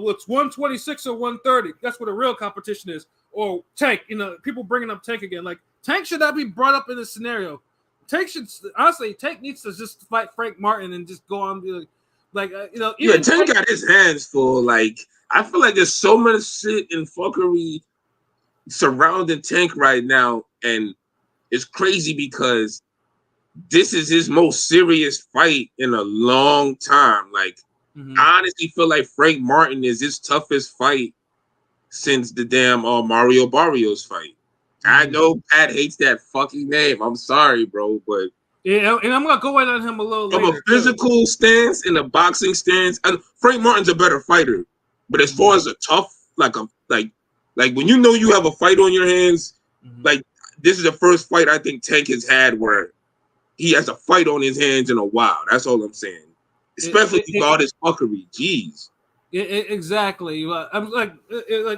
it's 126 or 130. That's what a real competition is. Or Tank, people bringing up Tank again. Like, Tank should not be brought up in this scenario. Tank needs to just fight Frank Martin and just go on. Yeah, Tank got his hands full. Like, I feel like there's so much shit and fuckery surrounding Tank right now, and it's crazy because this is his most serious fight in a long time. Like, I honestly feel like Frank Martin is his toughest fight since the damn Mario Barrios fight. I know Pat hates that fucking name. I'm sorry, bro, but yeah, and I'm gonna go in on him a little from later. A physical stance and a boxing stance, and Frank Martin's a better fighter. But as far as a tough, like when you have a fight on your hands, like this is the first fight I think Tank has had where he has a fight on his hands in a while. That's all I'm saying. Especially with all this fuckery. Jeez. Exactly. I'm like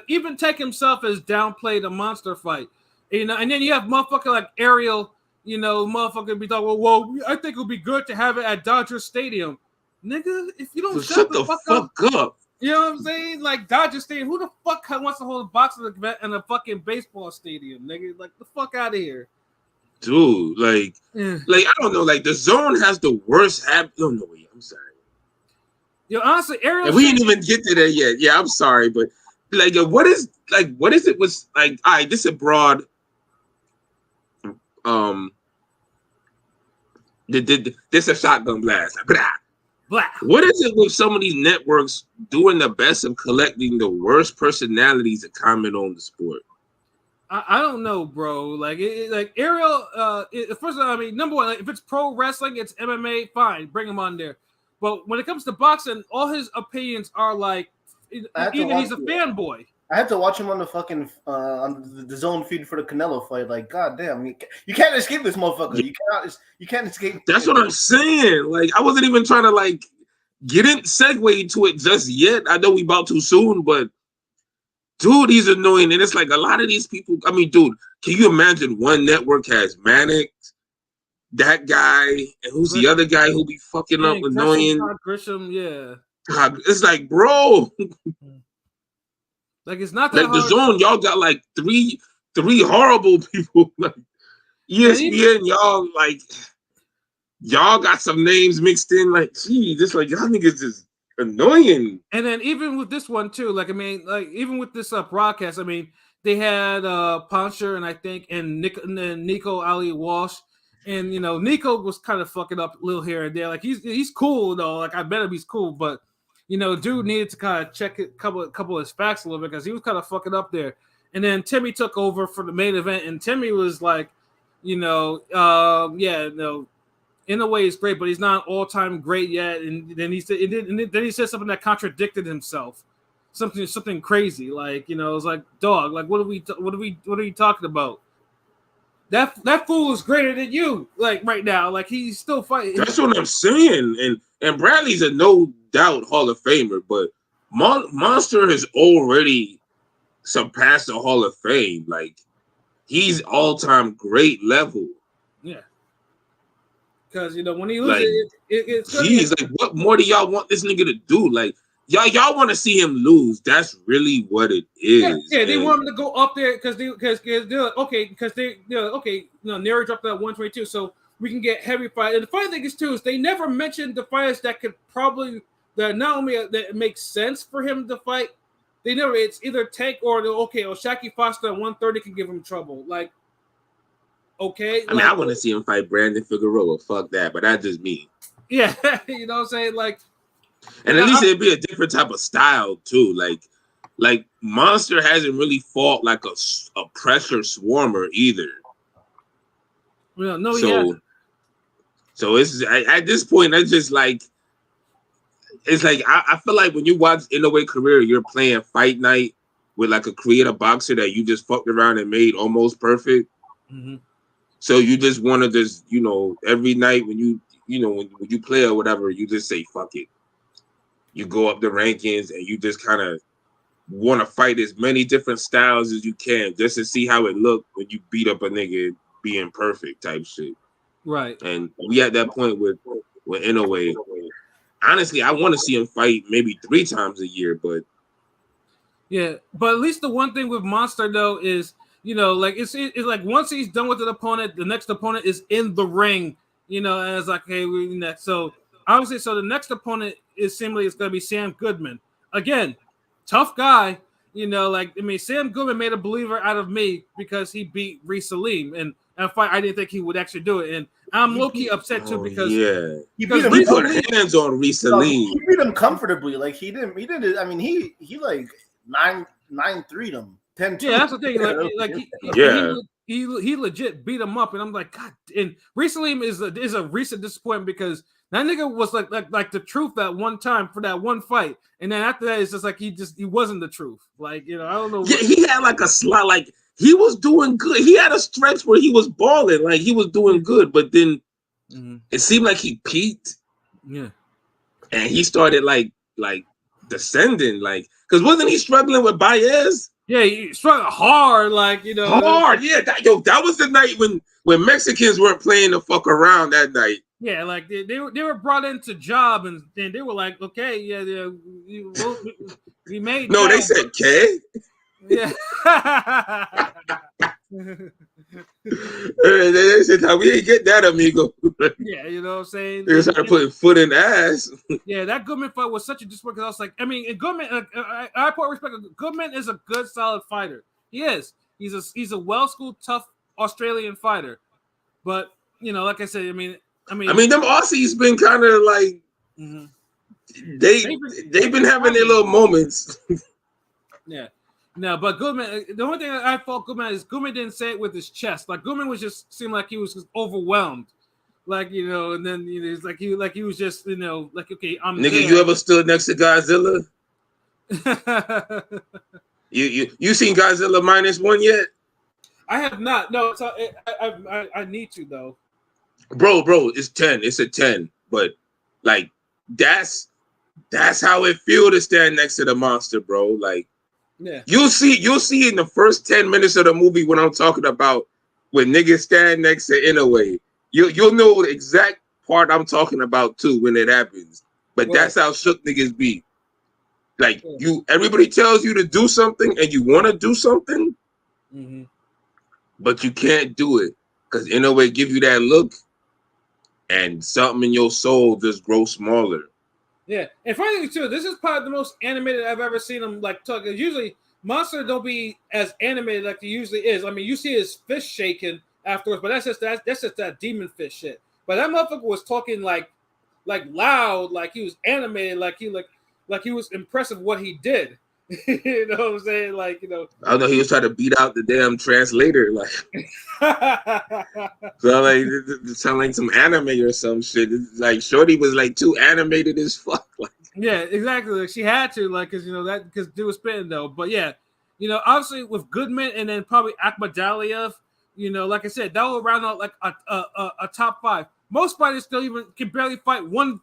even Tank himself has downplayed a monster fight. And then you have motherfucker like Ariel, motherfucker be talking, well, I think it would be good to have it at Dodger Stadium. Nigga, if you don't shut the fuck up. You know what I'm saying? Like Dodger Stadium, who the fuck wants to hold a boxing event in a fucking baseball stadium, nigga? Like the fuck out of here. Dude, like I don't know, like the zone has the worst habit. Oh no, wait, I'm sorry. Honestly, Ariel. And we didn't even get to that yet. Yeah, I'm sorry, but like, what is it? Was like, all right, this is a broad. This a shotgun blast. Blah. What is it with some of these networks doing the best of collecting the worst personalities to comment on the sport? I don't know, bro. Like Ariel. First of all, I mean, number one, like, if it's pro wrestling, it's MMA, fine, bring him on there. But when it comes to boxing, all his opinions are like either he's a fanboy. I had to watch him on the fucking on the zone feed for the Canelo fight. Like, goddamn, you can't escape this motherfucker. You can't escape. That's what I'm saying. Like, I wasn't even trying to like get in segue to it just yet. I know we about too soon, but dude, he's annoying. And it's like a lot of these people. I mean, dude, can you imagine one network has Manic, that guy, and who's the other guy who be fucking up, annoying? Grisham, yeah. It's like, bro. Like it's not that like the zone, y'all got like three three horrible people. Like ESPN, y'all got some names mixed in. Like, gee, this like y'all niggas is annoying. And then even with this one too, like I mean, like even with this broadcast, I mean, they had Poncher and I think and Nico Ali Walsh, and you know Nico was kind of fucking up a little here and there. Like he's cool though. Like I bet him he's cool, but you know, dude needed to kind of check a couple of his facts a little bit because he was kind of fucking up there. And then Timmy took over for the main event, and Timmy was like, you know, in a way he's great, but he's not an all-time great yet. And then he said, then he said something that contradicted himself, something crazy. Like, you know, it was like, dog, like what are you talking about? That fool is greater than you, like right now. Like he's still fighting. That's what I'm saying. And Bradley's a no doubt Hall of Famer, but Monster has already surpassed the Hall of Fame. Like he's all-time great level. Yeah. Because you know when he loses, like, it's like what more do y'all want this nigga to do? Like y'all want to see him lose. That's really what it is. Yeah, they want him to go up there because they're like, okay, you know, Nery dropped that 122, so we can get heavy fight. And the funny thing is too is they never mentioned the fighters that could probably that not only that it makes sense for him to fight. They never. It's either Tank or Shaki Foster at 130 can give him trouble. Like, okay, I mean, I want to see him fight Brandon Figueroa. Fuck that, but that's just me. Yeah, you know what I'm saying? Like, and at least it'd be a different type of style too. Like Monster hasn't really fought like a pressure swarmer either. Well, no, so it's at this point, that's just like it's like I feel like when you watch Inoue career, you're playing Fight Night with like a creative boxer that you just fucked around and made almost perfect. Mm-hmm. So you just want to just, you know, every night when you play or whatever, you just say fuck it. You go up the rankings and you just kind of want to fight as many different styles as you can just to see how it look when you beat up a nigga being perfect type shit. Right. And we at that point with Inoue. Honestly, I want to see him fight maybe 3 times a year, but yeah. But at least the one thing with Monster though is, you know, like it's like once he's done with an opponent, the next opponent is in the ring. You know, and it's like, hey, we next. So obviously, the next opponent is seemingly it's going to be Sam Goodman. Again, tough guy. You know, like I mean, Sam Goodman made a believer out of me because he beat Reece Salim, and a fight I didn't think he would actually do it. And I'm low-key upset too because he put hands on Reece Salim. He beat him comfortably. Like he didn't. I mean, he like 9-3'd him. 10-2. Yeah, that's the thing. He legit beat him up, and I'm like, God. And recently is a recent disappointment because that nigga was like the truth that one time for that one fight, and then after that, it's just like he wasn't the truth. Like, you know, I don't know. Yeah, he had like a slot, like he was doing good. He had a stretch where he was balling, like he was doing good, but then it seemed like he peaked. Yeah, and he started like descending, like because wasn't he struggling with Baez? Yeah, he struck hard, like, you know. Hard, yeah. That was the night when Mexicans weren't playing the fuck around that night. Yeah, like they were brought into job, and then they were like, okay, yeah, we made. No, job. They said K. Yeah. They said, we ain't get that, amigo. Yeah, you know what I'm saying? They started putting foot in ass. Yeah, that Goodman fight was such a disappointment because I was like, I mean, Goodman, I put respect. Goodman is a good, solid fighter. He is. He's a well-schooled, tough Australian fighter. But, you know, like I said, I mean, them Aussies been kind of like, they've been having their little moments. Yeah. No, but Goodman, the only thing I fault Goodman is Goodman didn't say it with his chest. Like Goodman was just seemed like he was just overwhelmed. Like, you know, and then you know, it's like he was just, you know, like, okay, I'm nigga, there. you ever stood next to Godzilla? you seen Godzilla -1 yet? I have not. No, so I need to though. Bro, it's 10. It's a 10. But like that's how it feel to stand next to the monster, bro. Like, yeah, you'll see in the first 10 minutes of the movie when I'm talking about when niggas stand next to Inoue. You'll know the exact part I'm talking about too when it happens. But that's how shook niggas be. Like everybody tells you to do something and you want to do something, but you can't do it because in a way give you that look, and something in your soul just grows smaller. Yeah, and funny thing too, this is probably the most animated I've ever seen him like talk. Usually, Monster don't be as animated like he usually is. I mean, you see his fist shaking afterwards, but that's just that demon fist shit. But that motherfucker was talking like loud, like he was animated, like he was impressive what he did. You know what I'm saying? Like, you know. I know he was trying to beat out the damn translator, like so like it sound like some anime or some shit. It's like Shorty was like too animated as fuck. Like, yeah, exactly. Like she had to, like, because you know that because dude was spitting though. But yeah, you know, obviously with Goodman and then probably Akhmadaliev, you know, like I said, that will round out like a top 5. Most fighters still even can barely fight one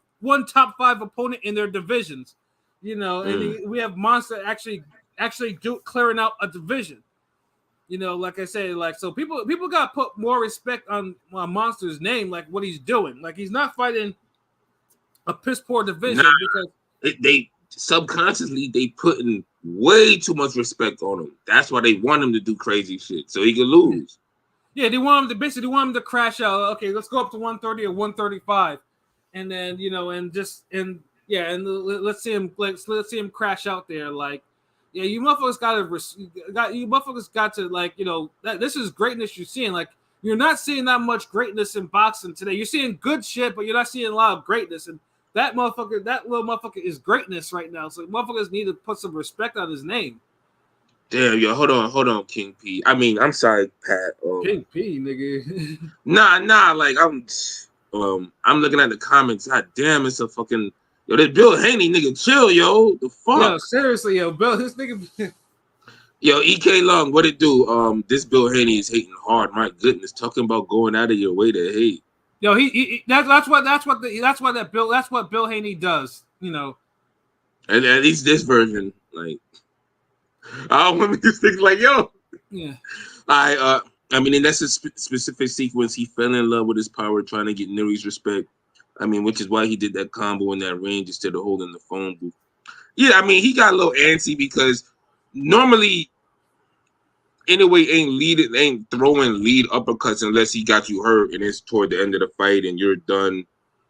top 5 opponent in their divisions. You know, and we have Monster actually clearing out a division. You know, like I said, like so people got to put more respect on Monster's name, like what he's doing. Like he's not fighting a piss poor division because they subconsciously they putting way too much respect on him. That's why they want him to do crazy shit so he can lose. Yeah, they want him to crash out. Okay, let's go up to 130 or 135, and then you know, and let's see him crash out there. Like, yeah, you motherfuckers got to like, you know, this is greatness you're seeing. Like, you're not seeing that much greatness in boxing today. You're seeing good shit, but you're not seeing a lot of greatness. And that little motherfucker is greatness right now. So motherfuckers need to put some respect on his name. Damn, yo, hold on, King P. I mean, I'm sorry, Pat. King P, nigga. Nah, like I'm looking at the comments. God damn, it's a fucking yo. This Bill Haney nigga, chill, yo. The fuck? Yo, seriously, yo, Bill, this nigga. Yo, EK Long, what it do? This Bill Haney is hating hard. My goodness, talking about going out of your way to hate. Yo, that's what Bill Haney does. You know, And at least this version, like, I don't want me to think like, yo. Yeah. I mean, in that specific sequence, he fell in love with his power, trying to get Nery's respect. I mean, which is why he did that combo in that range instead of holding the phone booth. Yeah, I mean, he got a little antsy because normally, anyway, ain't throwing lead uppercuts unless he got you hurt and it's toward the end of the fight and you're done.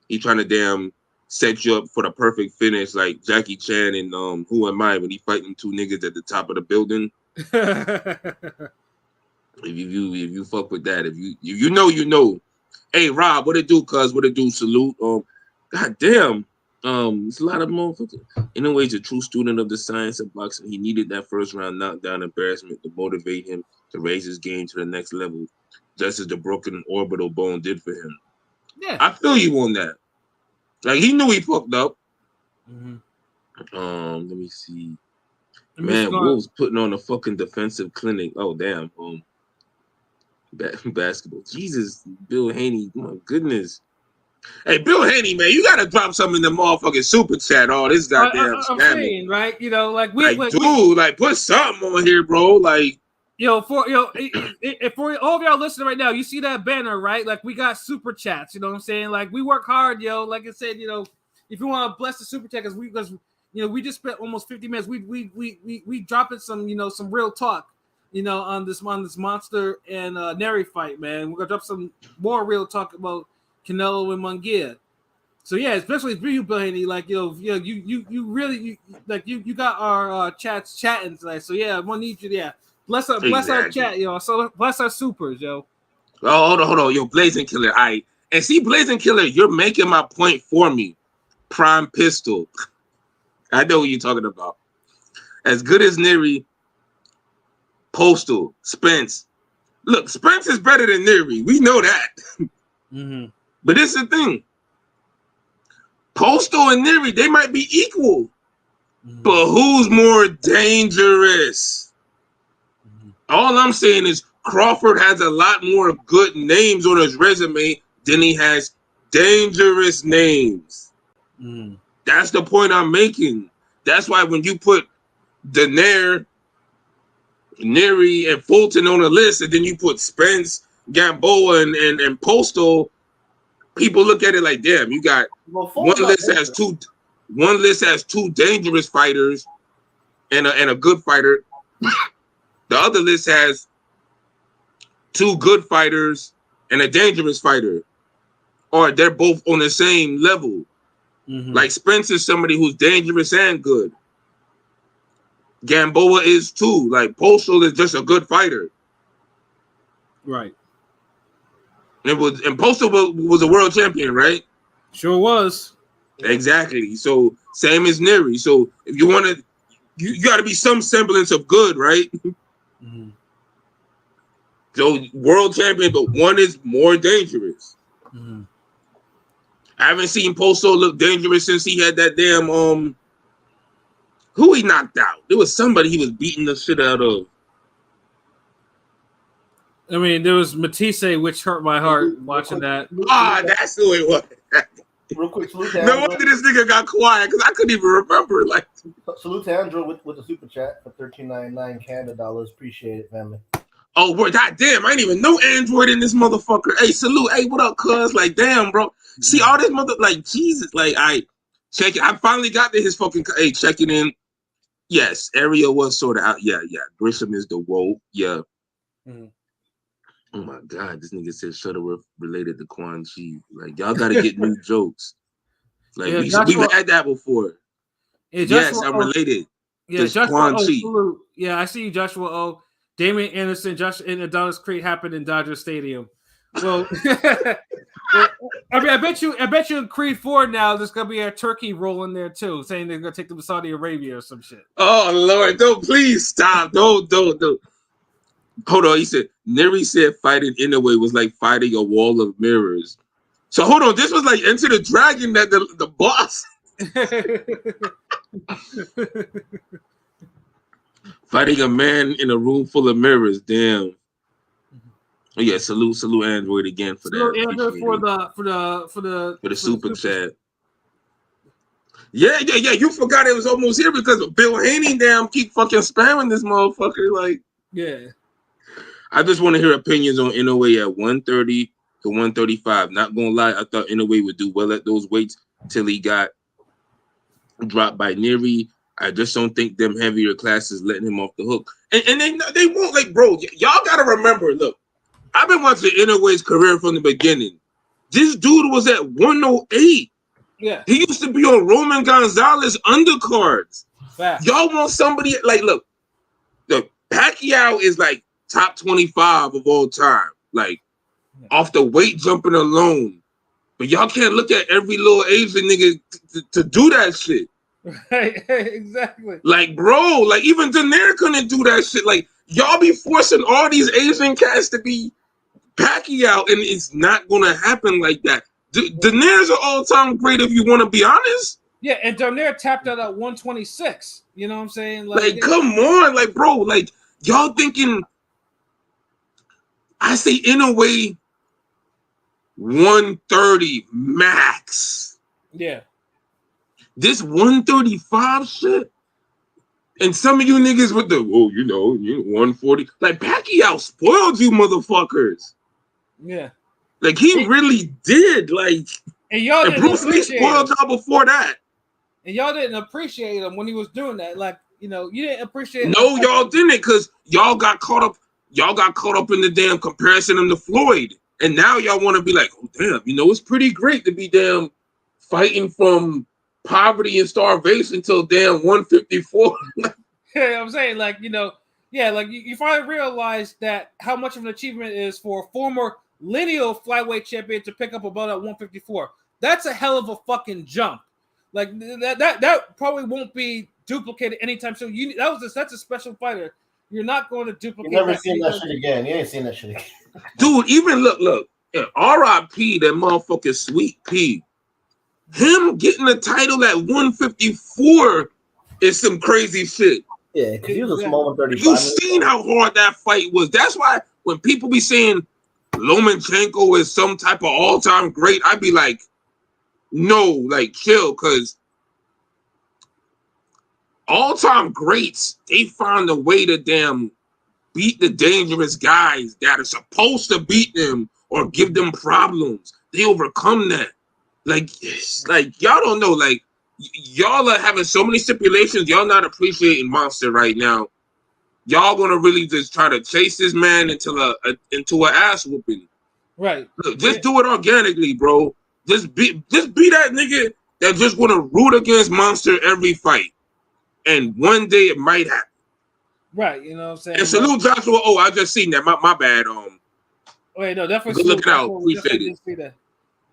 He trying to damn set you up for the perfect finish, like Jackie Chan and Who Am I when he fighting 2 niggas at the top of the building. If you fuck with that, if you know, you know. Hey Rob, what it do? Cuz what it do? Salute. God damn. It's a lot of motherfuckers. Anyway, he's a true student of the science of boxing. He needed that first round knockdown embarrassment to motivate him to raise his game to the next level, just as the broken orbital bone did for him. Yeah, I feel you on that. Like he knew he fucked up. Mm-hmm. Let me see. Man, Wolves putting on a fucking defensive clinic. Oh damn. Basketball. Jesus, Bill Haney. My goodness. Hey, Bill Haney, man, you gotta drop something in the motherfucking super chat. All this goddamn I'm saying, right? You know, like put something on here, bro. Like, for all of y'all listening right now, you see that banner, right? Like, we got super chats. You know what I'm saying? Like, we work hard, yo. Like I said, you know, if you want to bless the super chat, because you know, we just spent almost 50 minutes. We dropping some, you know, some real talk, you know, on this Monster and Nery fight, man. We're gonna drop some more real talk about Canelo and Munguia. So yeah, especially for you, Bill Haney, like you really got our chats chatting tonight. So yeah, I'm gonna need you. Yeah, bless our chat, yo. So bless our supers, yo. Oh, hold on, yo, Blazing Killer. And see, Blazing Killer, you're making my point for me. Prime Pistol. I know what you're talking about. As good as Nery, Postal, Spence. Look, Spence is better than Nery. We know that. Mm-hmm. But this is the thing. Postal and Nery, they might be equal. Mm-hmm. But who's more dangerous? Mm-hmm. All I'm saying is Crawford has a lot more good names on his resume than he has dangerous names. Mm-hmm. That's the point I'm making. That's why when you put Nery, and Fulton on the list, and then you put Spence, Gamboa, and Postal, people look at it like, damn, you got one list has two dangerous fighters and a good fighter. The other list has two good fighters and a dangerous fighter, or they're both on the same level. Mm-hmm. Like Spence is somebody who's dangerous and good. Gamboa is too. Like Postal is just a good fighter. Right. And Postal was a world champion, right? Sure was. Exactly. So same as Nery. So if you want to, you got to be some semblance of good, right? Mm-hmm. So world champion, but one is more dangerous. Mm-hmm. I haven't seen Postal look dangerous since he had that damn who he knocked out. There was somebody he was beating the shit out of. I mean, there was Matisse, which hurt my heart watching that. That's who it was. Real quick, salute to No Andrew. wonder this nigga got quiet because I couldn't even remember. Like, Salute to Andrew with the super chat for $13.99 Canada dollars. Appreciate it, family. oh, boy, goddamn, I didn't even know Android in this motherfucker. Hey, salute. Hey, what up, cuz? Like, damn, bro. See all this like, Jesus. Like, I check it. I finally got to his fucking, hey, checking in. Yes, area was sort of out. Yeah. Grisham is the woe. Yeah. Mm-hmm. Oh my God, this nigga said Shuttleworth related to Quan Chi. Like, y'all got to get new jokes. Like, Yeah, we've had that before. Yeah, yes, I'm related. Yeah, to Joshua Quan O. Chi. Salute. Yeah, I see you, Joshua O. Damian Anderson, Josh, and Adonis Creed happened in Dodger Stadium. Well, I mean, I bet you in Creed 4 now there's gonna be a turkey roll in there too, saying they're gonna take them to Saudi Arabia or some shit. Oh Lord, don't please stop. Don't. Hold on, he said Nery said fighting Inoue was like fighting a wall of mirrors. So hold on, this was like Enter the Dragon that the boss. Fighting a man in a room full of mirrors. Damn. Oh yeah, salute Android again for that. Android for the super chat. Yeah. You forgot it was almost here because Bill Haney damn keep fucking spamming this motherfucker. Like, yeah. I just want to hear opinions on Inoue at 130 to 135. Not gonna lie, I thought Inoue would do well at those weights till he got dropped by Nery. I just don't think them heavier classes letting him off the hook. And they won't, like, bro, y'all gotta remember, look, I've been watching Inoue's career from the beginning. This dude was at 108. Yeah. He used to be on Roman Gonzalez undercards. Fact. Y'all want somebody like, look, Pacquiao is like top 25 of all time, like off the weight jumping alone. But y'all can't look at every little Asian nigga to do that shit. Right, exactly. Like, bro, like even Daenerys couldn't do that shit. Like, y'all be forcing all these Asian cats to be Pacquiao, and it's not gonna happen like that. Daenerys are all-time great if you want to be honest. Yeah, and Daenerys tapped out at 126. You know what I'm saying? Like come on, like, bro, like y'all thinking. I say in a way 130 max. Yeah. This 135 shit. And some of you niggas with the 140. Like Pacquiao spoiled you motherfuckers. Yeah. Like he really did. Like and Bruce Lee spoiled y'all before that. And y'all didn't appreciate him when he was doing that. Like, you didn't appreciate No, y'all didn't, because y'all got caught up. Y'all got caught up in the damn comparison of the Floyd. And now y'all want to be like, oh, damn, it's pretty great to be damn fighting from poverty and starvation till damn 154. Yeah, I'm saying, like, you finally realize that how much of an achievement it is for a former lineal flyweight champion to pick up a belt at 154. That's a hell of a fucking jump. Like, that probably won't be duplicated anytime soon. That's a special fighter. You're not going to duplicate. You never seen that shit again. You ain't seen that shit again. Dude, even look, R.I.P. that motherfucking Sweet P. Him getting the title at 154 is some crazy shit. Yeah, because he was a small 135. You seen how hard that fight was. That's why when people be saying Lomachenko is some type of all-time great, I'd be like, no, like chill, because all-time greats, they find a way to damn beat the dangerous guys that are supposed to beat them or give them problems. They overcome that. Like y'all don't know. Like y'all are having so many stipulations. Y'all not appreciating Monster right now. y'all gonna really just try to chase this man into an ass whooping. Right. Look, just do it organically, bro. Just be that nigga that just gonna root against Monster every fight. And one day it might happen. Right, you know what I'm saying? And salute Joshua. Oh, I just seen that. My bad. Wait, no, definitely good looking out. Appreciate it. See that.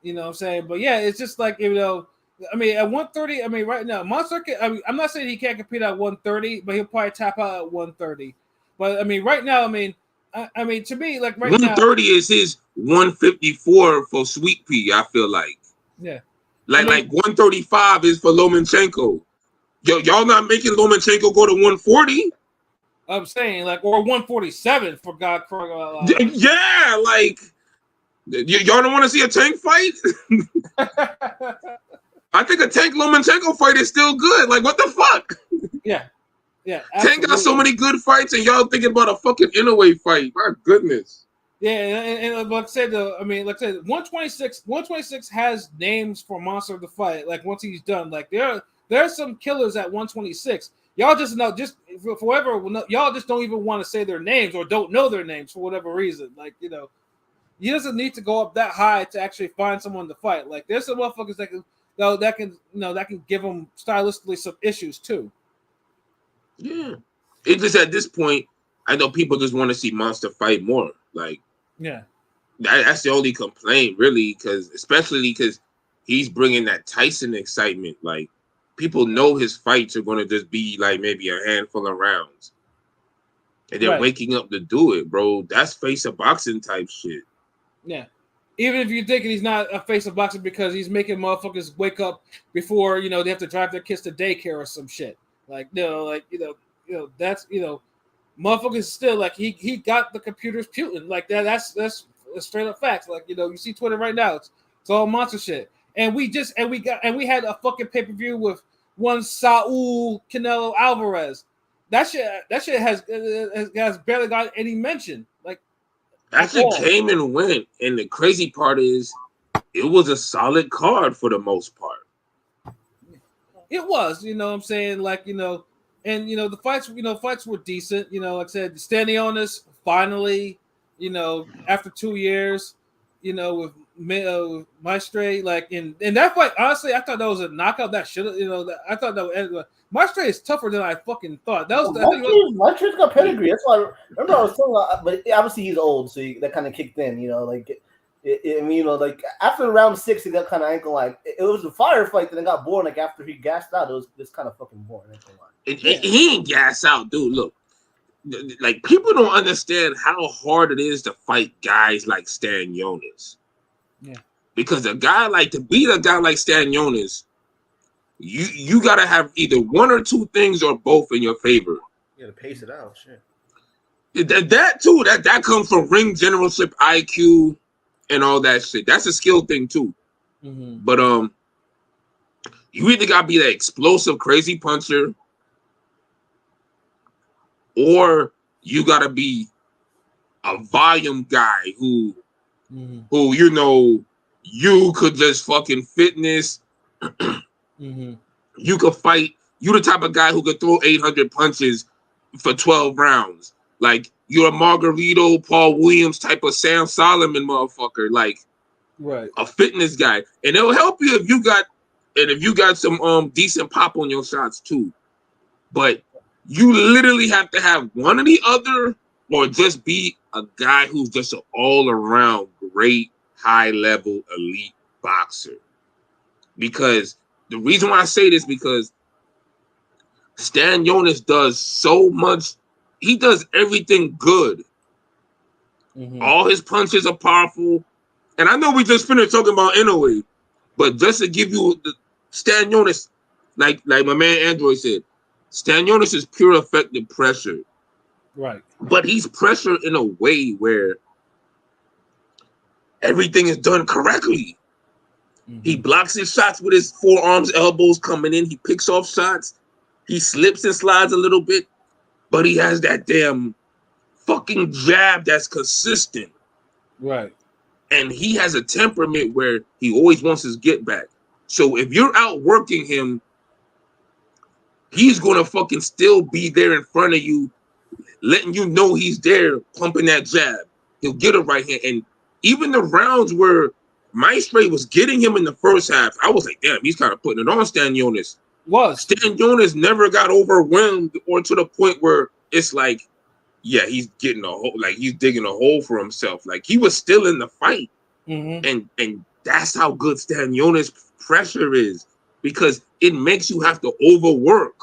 You know what I'm saying? But yeah, it's just like, you know, I mean, at 130, I mean, right now, Monster can, I mean, I'm not saying he can't compete at 130, but he'll probably tap out at 130. But I mean, right now, I mean, to me, like right 130 is his 154 for Sweet Pea, I feel like. Yeah. Like 135 is for Lomachenko. Y'all not making Lomachenko go to 140? I'm saying, like, or 147 for God crying. Yeah, like, y'all don't want to see a Tank fight? I think a Tank Lomachenko fight is still good. Like, what the fuck? Yeah. Yeah. Tank got so many good fights, and y'all thinking about a fucking Inoue fight. My goodness. Yeah, and like I said, I mean, like I said, 126 has names for Monster to fight. Like once he's done, like there's some killers at 126. Y'all just know, just for whatever, y'all just don't even want to say their names or don't know their names for whatever reason. Like, you know, he doesn't need to go up that high to actually find someone to fight. Like there's some motherfuckers that can give them stylistically some issues too. Yeah, it's just at this point, I know people just want to see Monster fight more. Like, yeah, that's the only complaint, really, especially because he's bringing that Tyson excitement. Like, people know his fights are going to just be like maybe a handful of rounds, and they're waking up to do it, bro. That's face of boxing type shit. Yeah. Even if you're thinking he's not a face of boxing because he's making motherfuckers wake up before, you know, they have to drive their kids to daycare or some shit. Like, that's, motherfuckers still like he got the computers putin like that. That's straight up facts. Like, you know, you see Twitter right now, it's all Monster shit. And we had a fucking pay-per-view with one Saul Canelo Alvarez. That shit has barely got any mention. Like, that shit came and went, and the crazy part is it was a solid card for the most part. It was, you know what I'm saying? Like, you know, and, you know, the fights were decent. You know, like I said, Stanionis finally, you know, after 2 years, you know, with Maestre, like, in that fight, honestly, I thought that was a knockout. That should have, you know, I thought that Maestre is tougher than I fucking thought. That was Maestre's got pedigree. That's why I was telling you, but obviously he's old, so that kind of kicked in, you know, like. I mean, you know, like after round 6, he got kind of ankle like it was a fire fight. Then it got boring. Like after he gassed out, it was just kind of fucking boring. He ain't gas out, dude. Look, like people don't understand how hard it is to fight guys like Stanionis. Yeah, because to beat a guy like Stanionis, you gotta have either one or two things or both in your favor. You gotta pace it out, shit. That comes from ring generalship, IQ. And all that shit. That's a skill thing too. Mm-hmm. But you either gotta be that explosive, crazy puncher, or you gotta be a volume guy who you know, you could just fucking fitness. Mm-hmm. You could fight. You the type of guy who could throw 800 punches for 12 rounds. Like, you're a Margarito, Paul Williams type of Sam Solomon motherfucker, like a fitness guy. And it'll help you if you got some decent pop on your shots too. But you literally have to have one or the other, or just be a guy who's just an all-around great, high-level, elite boxer. Because the reason why I say this, because Stanionis does so much. He does everything good. Mm-hmm. All his punches are powerful. And I know we just finished talking about Inoue, but just to give you the Stanionis, like my man Android said, Stanionis is pure effective pressure. Right. But he's pressure in a way where everything is done correctly. Mm-hmm. He blocks his shots with his forearms, elbows coming in. He picks off shots. He slips and slides a little bit. But he has that damn fucking jab that's consistent. Right. And he has a temperament where he always wants his get back. So if you're outworking him, he's going to fucking still be there in front of you letting you know he's there, pumping that jab. He'll get a right hand. And even the rounds where Maestre was getting him in the first half, I was like, damn, he's kind of putting it on Stanionis. Stanionis never got overwhelmed or to the point where it's like, yeah, he's getting a hole, like he's digging a hole for himself. Like he was still in the fight. And that's how good Stanionis pressure is, because it makes you have to overwork.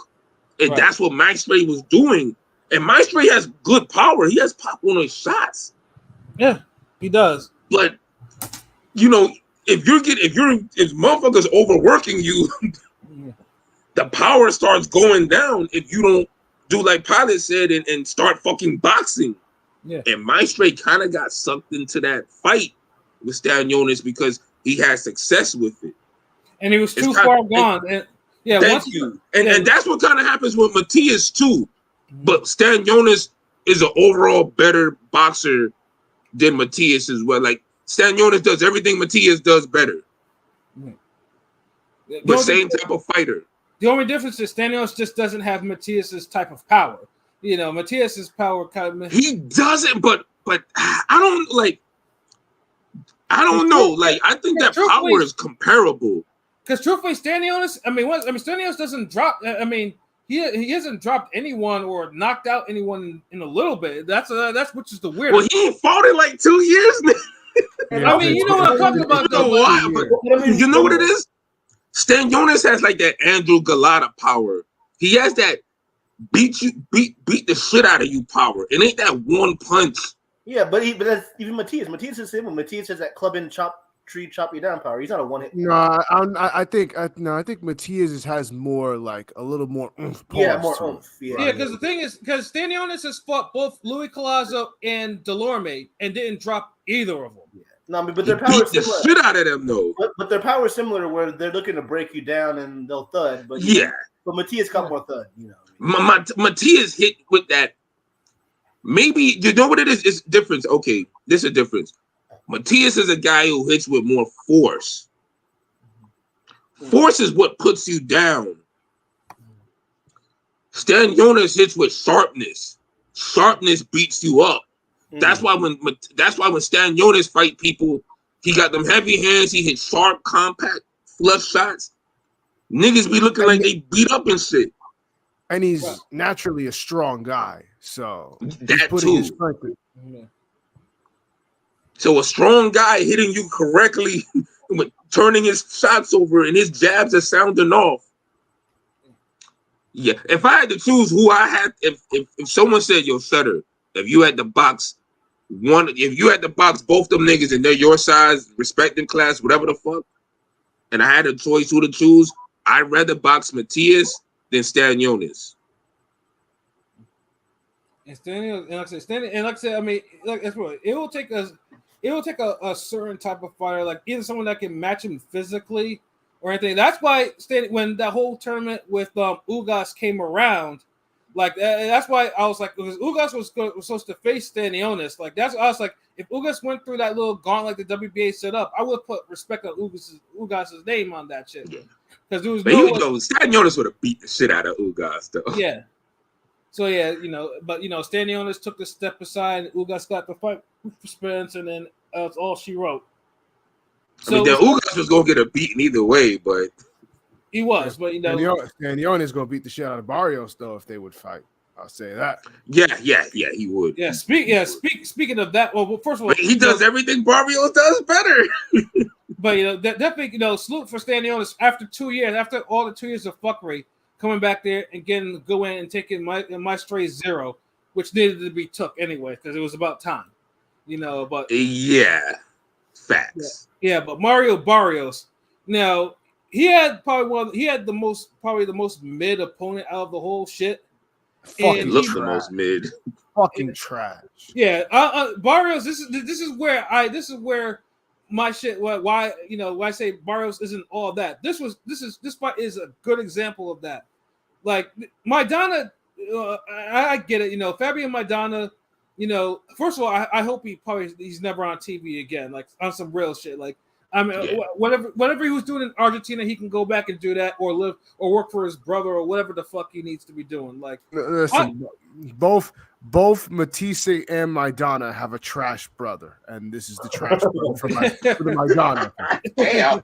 And that's what Maestre was doing. And Maestre has good power. He has pop on his shots. Yeah, he does. But you know, if motherfuckers overworking you, the power starts going down if you don't do like Pilot said and start fucking boxing. Yeah. And Maestre kind of got sucked into that fight with Stanionis because he had success with it. And he was too far gone. And thank you. And that's what kind of happens with Matias too. But Stanionis is an overall better boxer than Matias as well. Like Stanionis does everything Matias does better. But same type of fighter. The only difference is Stanionis just doesn't have Matias's type of power. You know, Matias's power kind of he doesn't, but I don't know. Like I think that power is comparable. Because truthfully, Stanionis, Stanionis doesn't drop. I mean, he hasn't dropped anyone or knocked out anyone in a little bit. That's which is the weird. Well, he ain't fought in like 2 years now. I mean, you know what I'm talking about. You know why? But you know what it is? Stanionis has like that Andrew Galata power. He has that beat the shit out of you power. It ain't that one punch. Yeah, but that's even Matias. Matias is similar. Matias has that club and chop you down power. He's not a one hit. No, I think Matias has more like a little more oomph. Yeah, more oomph. Yeah, because the thing is, because Stanionis has fought both Louis Collazo and Delorme and didn't drop either of them. Yeah. No, but their power is similar. The shit out of them though. But their power is similar, where they're looking to break you down and they'll thud. But but Matias got more thud. You know, Matias hit with that. Maybe you know what it is. It's difference. Okay, this is a difference. Matias is a guy who hits with more force. Force is what puts you down. Stanionis hits with sharpness. Sharpness beats you up. That's why when Stanionis fight people, he got them heavy hands. He hits sharp, compact, flush shots. Niggas be looking like they beat up and shit. And he's naturally a strong guy, so that too. So a strong guy hitting you correctly, turning his shots over, and his jabs are sounding off. Yeah, if I had to choose who I had, if someone said, "Yo, Sutter, if you had to box both them niggas and they're your size, respecting class, whatever the fuck," and I had a choice who to choose, I'd rather box Matias than Stanionis. And like I said, I mean, like that's what it will take us. It will take a certain type of fighter, like either someone that can match him physically or anything. That's why when that whole tournament with Ugas came around, like that's why I was like, because Ugas was supposed to face Stanionis. Like I was like, if Ugas went through that little gauntlet the WBA set up, I would put respect on Ugas's name on that shit. Because there was Stanionis would have beat the shit out of Ugas though. Yeah. So yeah, but Stanionis took the step aside. And Ugas got the fight for Spence, and then that's all she wrote. So Ugas was gonna get a beaten either way, but he was. But Stanionis gonna beat the shit out of Barrios though if they would fight. I'll say that. Yeah, he would. Yeah, speaking of that, well, first of all, but he does everything Barrios does better. But definitely, salute for Stanionis after 2 years, after all the 2 years of fuckery, coming back there and getting the go in and taking my straight 0, which needed to be took anyway because it was about time, But facts. Yeah, but Mario Barrios, now he had the most mid opponent out of the whole shit. Fucking looks the most mid. Fucking trash. Yeah, Barrios. This is where my shit. Why I say Barrios isn't all that. This fight is a good example of that. Like Maidana, I get it. Fabian Maidana. First of all, I hope he's never on TV again. Like on some real shit. Like whatever he was doing in Argentina, he can go back and do that, or live or work for his brother, or whatever the fuck he needs to be doing. Like listen, both both Matisse and Maidana have a trash brother, and this is the trash brother for the Maidana. Damn.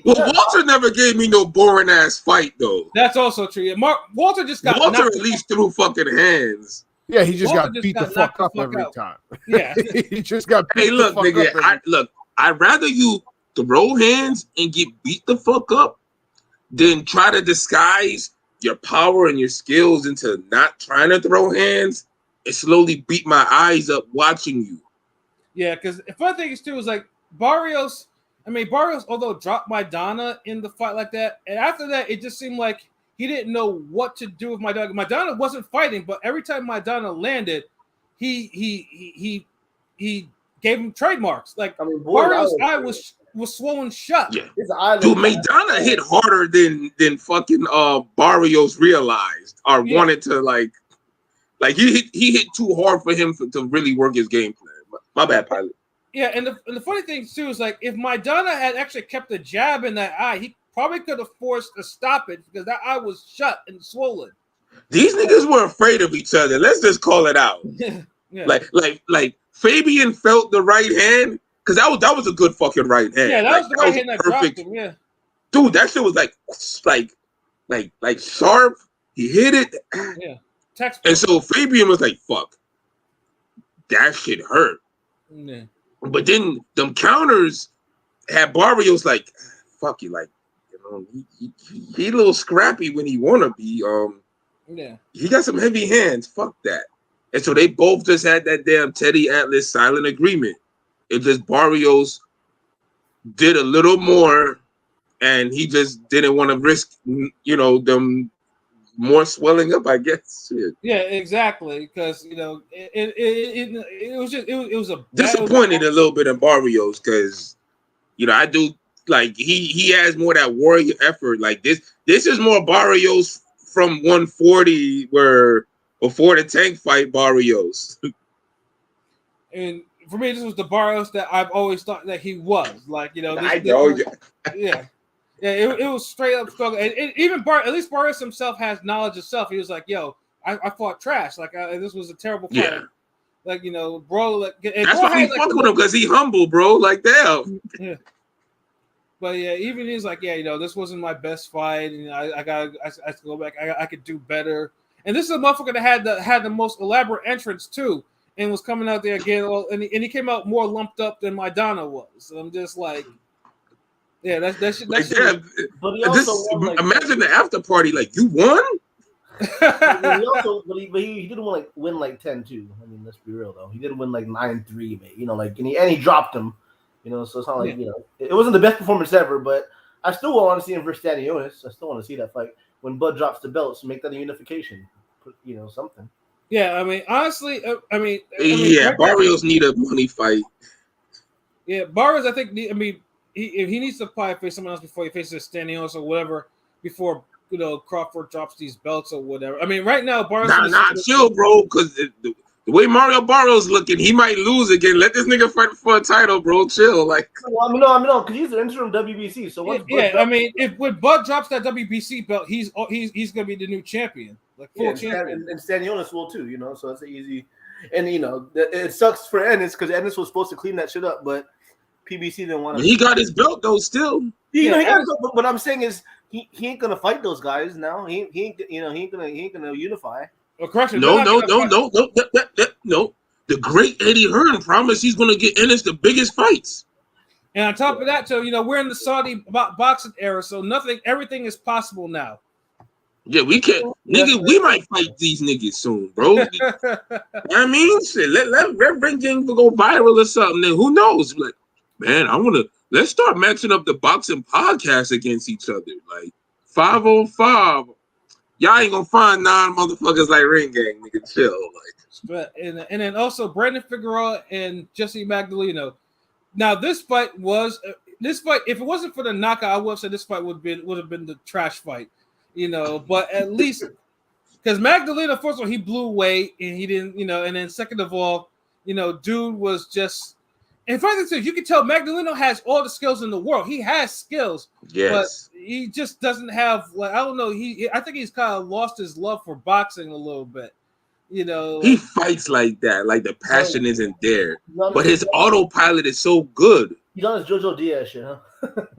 Well, Walter never gave me no boring ass fight though. That's also true. Yeah, Walter just got Walter at least threw fucking hands. Yeah, he just Walter got beat the fuck up every time. Yeah, he just got beat Hey, look, the fuck nigga. up. I'd rather you throw hands and get beat the fuck up than try to disguise your power and your skills into not trying to throw hands and slowly beat my eyes up watching you. Yeah, because the fun thing is too is like Barrios, although dropped Maidana in the fight like that, and after that it just seemed like he didn't know what to do with Maidana. Maidana wasn't fighting, but every time Maidana landed, he gave him trademarks. Like Barrios' eye was swollen shut. Yeah. Dude, Maidana hit harder than fucking Barrios realized or wanted to like he hit too hard for him to really work his game plan. My bad, pilot. Yeah, and the funny thing too is like if Maidana had actually kept the jab in that eye, he probably could have forced a stoppage because that eye was shut and swollen. These niggas were afraid of each other. Let's just call it out. Yeah. Like Fabian felt the right hand because that was a good fucking right hand. Yeah, that was the right hand that dropped him. Yeah, dude, that shit was like sharp. He hit it. Yeah, and so Fabian was like, "Fuck, that shit hurt." Yeah. But then them counters had Barrios like, "Fuck you," like he a little scrappy when he wanna be. Yeah, he got some heavy hands. Fuck that. And so they both just had that damn Teddy Atlas silent agreement. It just Barrios did a little more, and he just didn't want to risk, them more swelling up. I guess. Shit. Yeah, exactly. Because it was a disappointed a little bit in Barrios because I do like he has more that warrior effort. Like this is more Barrios from 140 where before the Tank fight Barrios. And for me, this was the Barrios that I've always thought that he was. Like, Yeah. It was straight up struggle. And even at least Barrios himself has knowledge of self. He was like, yo, I fought trash. Like, this was a terrible fight. Yeah. Like, bro. Like, that's why we fuck with him because he humble, bro. Like, damn. Yeah. But yeah, even he's like, this wasn't my best fight, and I have to go back. I could do better. And this is a motherfucker that had the most elaborate entrance too, and was coming out there again. And he came out more lumped up than Maidana was. So I'm just like, yeah, that's But he also won, imagine the after party. Like, you won. he didn't win 10-2. I mean, let's be real though. He didn't win 9-3, and he dropped him. So it's not like it wasn't the best performance ever, but I still want to see him versus Stanionis. I still want to see that fight when Bud drops the belts, make that a unification. Something. Yeah, I mean, honestly, Barrios need a money fight. Yeah, Barrios, I think. He needs to probably face someone else before he faces Stanionis or whatever. Before Crawford drops these belts or whatever. I mean, right now, Barrios. Chill, bro, because the way Mario Barrios looking, he might lose again. Let this nigga fight for a title, bro. Chill, like. No, because he's the interim WBC. So when Bud drops that WBC belt, he's gonna be the new champion, like full champion. And Stanionis will too, So it's easy. And it sucks for Ennis because Ennis was supposed to clean that shit up, but PBC didn't want to. He got his belt though, still. What I'm saying is he ain't gonna fight those guys now. He ain't gonna unify. No. The great Eddie Hearn promised he's going to get Ennis the biggest fights. And on top of that, too, we're in the Saudi boxing era, so everything is possible now. Yeah, we can, nigga. We might fight these niggas soon, bro. I mean, shit. Let Red Gang go viral or something. Then who knows? Like, man, let's start matching up the boxing podcasts against each other, like 5-on-5. Y'all ain't gonna find 9 motherfuckers like Ring Gang, nigga. Chill, like. And then also Brandon Figueroa and Jesse Magdaleno. Now this fight, if it wasn't for the knockout, I would have said this fight would have been the trash fight, But at least because Magdaleno, first of all, he blew away and he didn't, And then second of all, dude was just. And finally, you can tell Magdaleno has all the skills in the world. He has skills, yes, but he just doesn't have. Like, I don't know. I think he's kind of lost his love for boxing a little bit. You know, He fights like that, like the passion isn't there, but his He's autopilot is so good. on his JoJo Diaz shit, huh?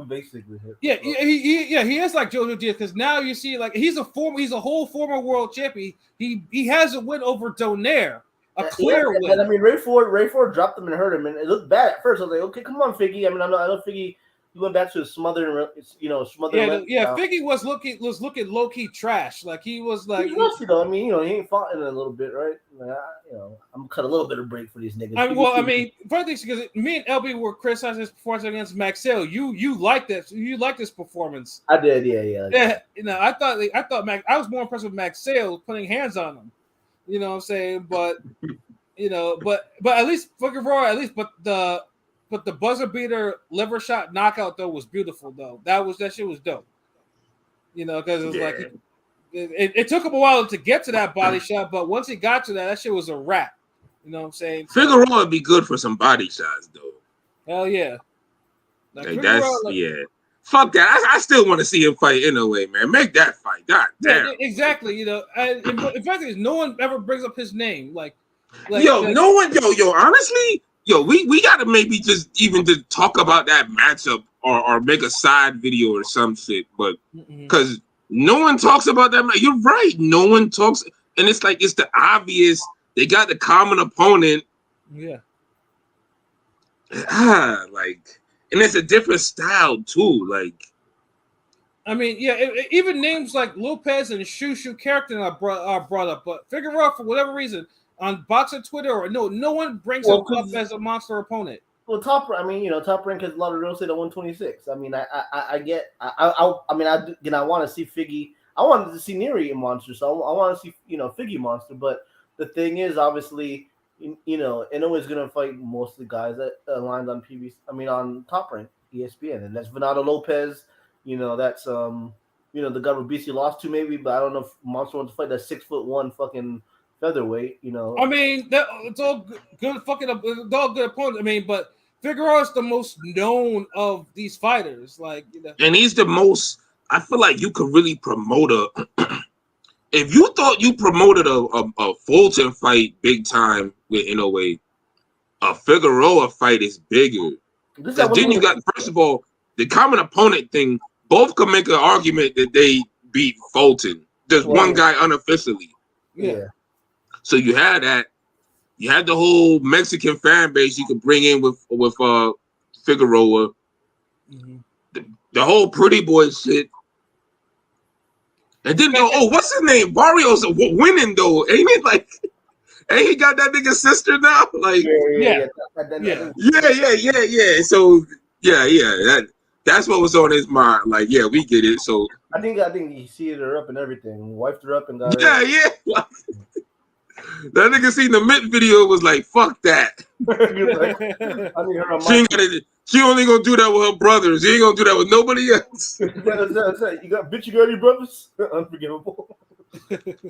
Basically. yeah, he is like JoJo Diaz because now you see like he's a whole former world champion. He has a win over Donaire, a clear win. And I mean, Ray Ford dropped him and hurt him, and it looked bad at first. I was like, okay, come on, Figgy. I mean, I know Figgy. He went back to his smothering. Figgy was looking low key trash. Like he was like he's rusty though. I mean, he ain't fought in a little bit, right? Like, I'm cut a little bit of break for these niggas. Funny thing is because me and LB were criticizing his performance against Maxell. You like this? You like this performance? I did, yeah. You know, I was more impressed with Maxell putting hands on him. You know what I'm saying? But you know, but at least Figueroa, but the buzzer beater liver shot knockout though was beautiful though. That shit was dope. You know, because it was like it took him a while to get to that body shot, but once he got to that shit was a wrap. You know what I'm saying? Figueroa would be good for some body shots though. Hell yeah. Like Fuck that. I still want to see him fight Inoue, man. Make that fight. God damn. Yeah, exactly. You know, and in fact, no one ever brings up his name. No one. Honestly. We gotta maybe just talk about that matchup or make a side video or some shit, but because no one talks about that. You're right, no one talks, and it's like it's the obvious. They got the common opponent. Yeah. And it's a different style too. Like, I mean, even names like Lopez and Shushu character are brought up, but Figueroa for whatever reason. On boxing Twitter or no one brings him up as a monster opponent. Well, Top Rank has a lot of real estate at 126. I mean, I want to see Figgy. I wanted to see Nery in monster, so I want to see Figgy monster. But the thing is, obviously, Inoue is gonna fight most of the guys that aligned on PBC. I mean, on Top Rank, ESPN, and that's Venado Lopez. That's the guy BC lost to maybe, but I don't know if Monster wants to fight that 6'1" fucking featherweight, I mean, it's all good. It's all good opponent. I mean, but Figueroa is the most known of these fighters, and he's the most. I feel like you could really promote if you thought you promoted a Fulton fight big time with Inoue, a Figueroa fight is bigger. Then you got, first of all, the common opponent thing. Both can make an argument that they beat Fulton. There's one guy unofficially. Yeah. So you had that. You had the whole Mexican fan base you could bring in with Figueroa. Mm-hmm. The whole pretty boy shit. And then what's his name? Barrios winning though, ain't it? Like, ain't he got that nigga's sister now? Like, yeah. So that's what was on his mind. Like, yeah, we get it. So I think he seated her up and everything, wiped her up and got her. Yeah. That nigga seen the Mint video was like, fuck that. She only gonna do that with her brothers. She ain't gonna do that with nobody else. You got any brothers? Unforgivable.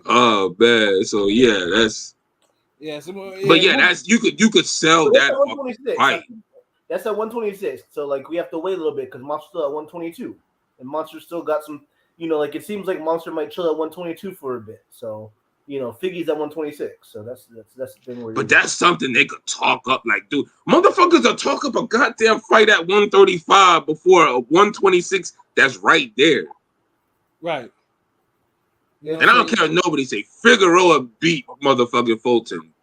Oh man. So yeah, that's that's you could sell that fight. That's at 126. So we have to wait a little bit because Monster's still at 122. And Monster still got some, it seems like Monster might chill at 122 for a bit. So Figgy's at 126, so that's the thing. But that's something they could talk up, dude. Motherfuckers will talk up a goddamn fight at 135 before a 126 that's right there. Right. And I don't care if nobody say Figueroa beat motherfucking Fulton.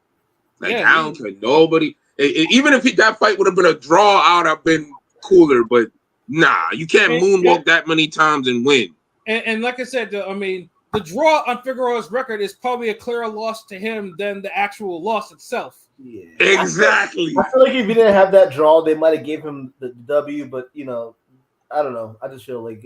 I don't care nobody. Even if that fight would have been a draw out, I've been cooler. But nah, you can't moonwalk that many times and win. And like I said, I mean. The draw on Figueroa's record is probably a clearer loss to him than the actual loss itself. Yeah, exactly. I feel like if he didn't have that draw, they might have gave him the W. But I don't know. I just feel like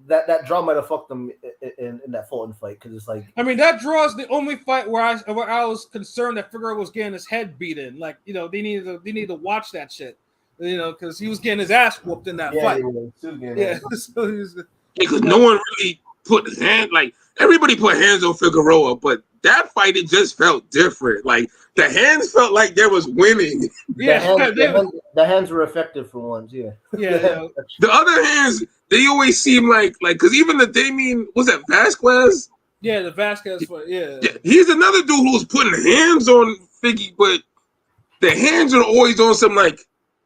that draw might have fucked them in that Fulton fight because it's like. I mean, that draw is the only fight where I was concerned that Figueroa was getting his head beaten. Like they needed to watch that shit. Because he was getting his ass whooped in that fight. Because no one really put everybody put hands on Figueroa, but that fight it just felt different. Like the hands felt like there was winning. Yeah, the hands were effective for once. Yeah. The other hands they always seem like because even the Damien was that Vasquez Yeah, the Vasquez fight. Yeah. He's another dude who's putting hands on Figgy, but the hands are always on some like,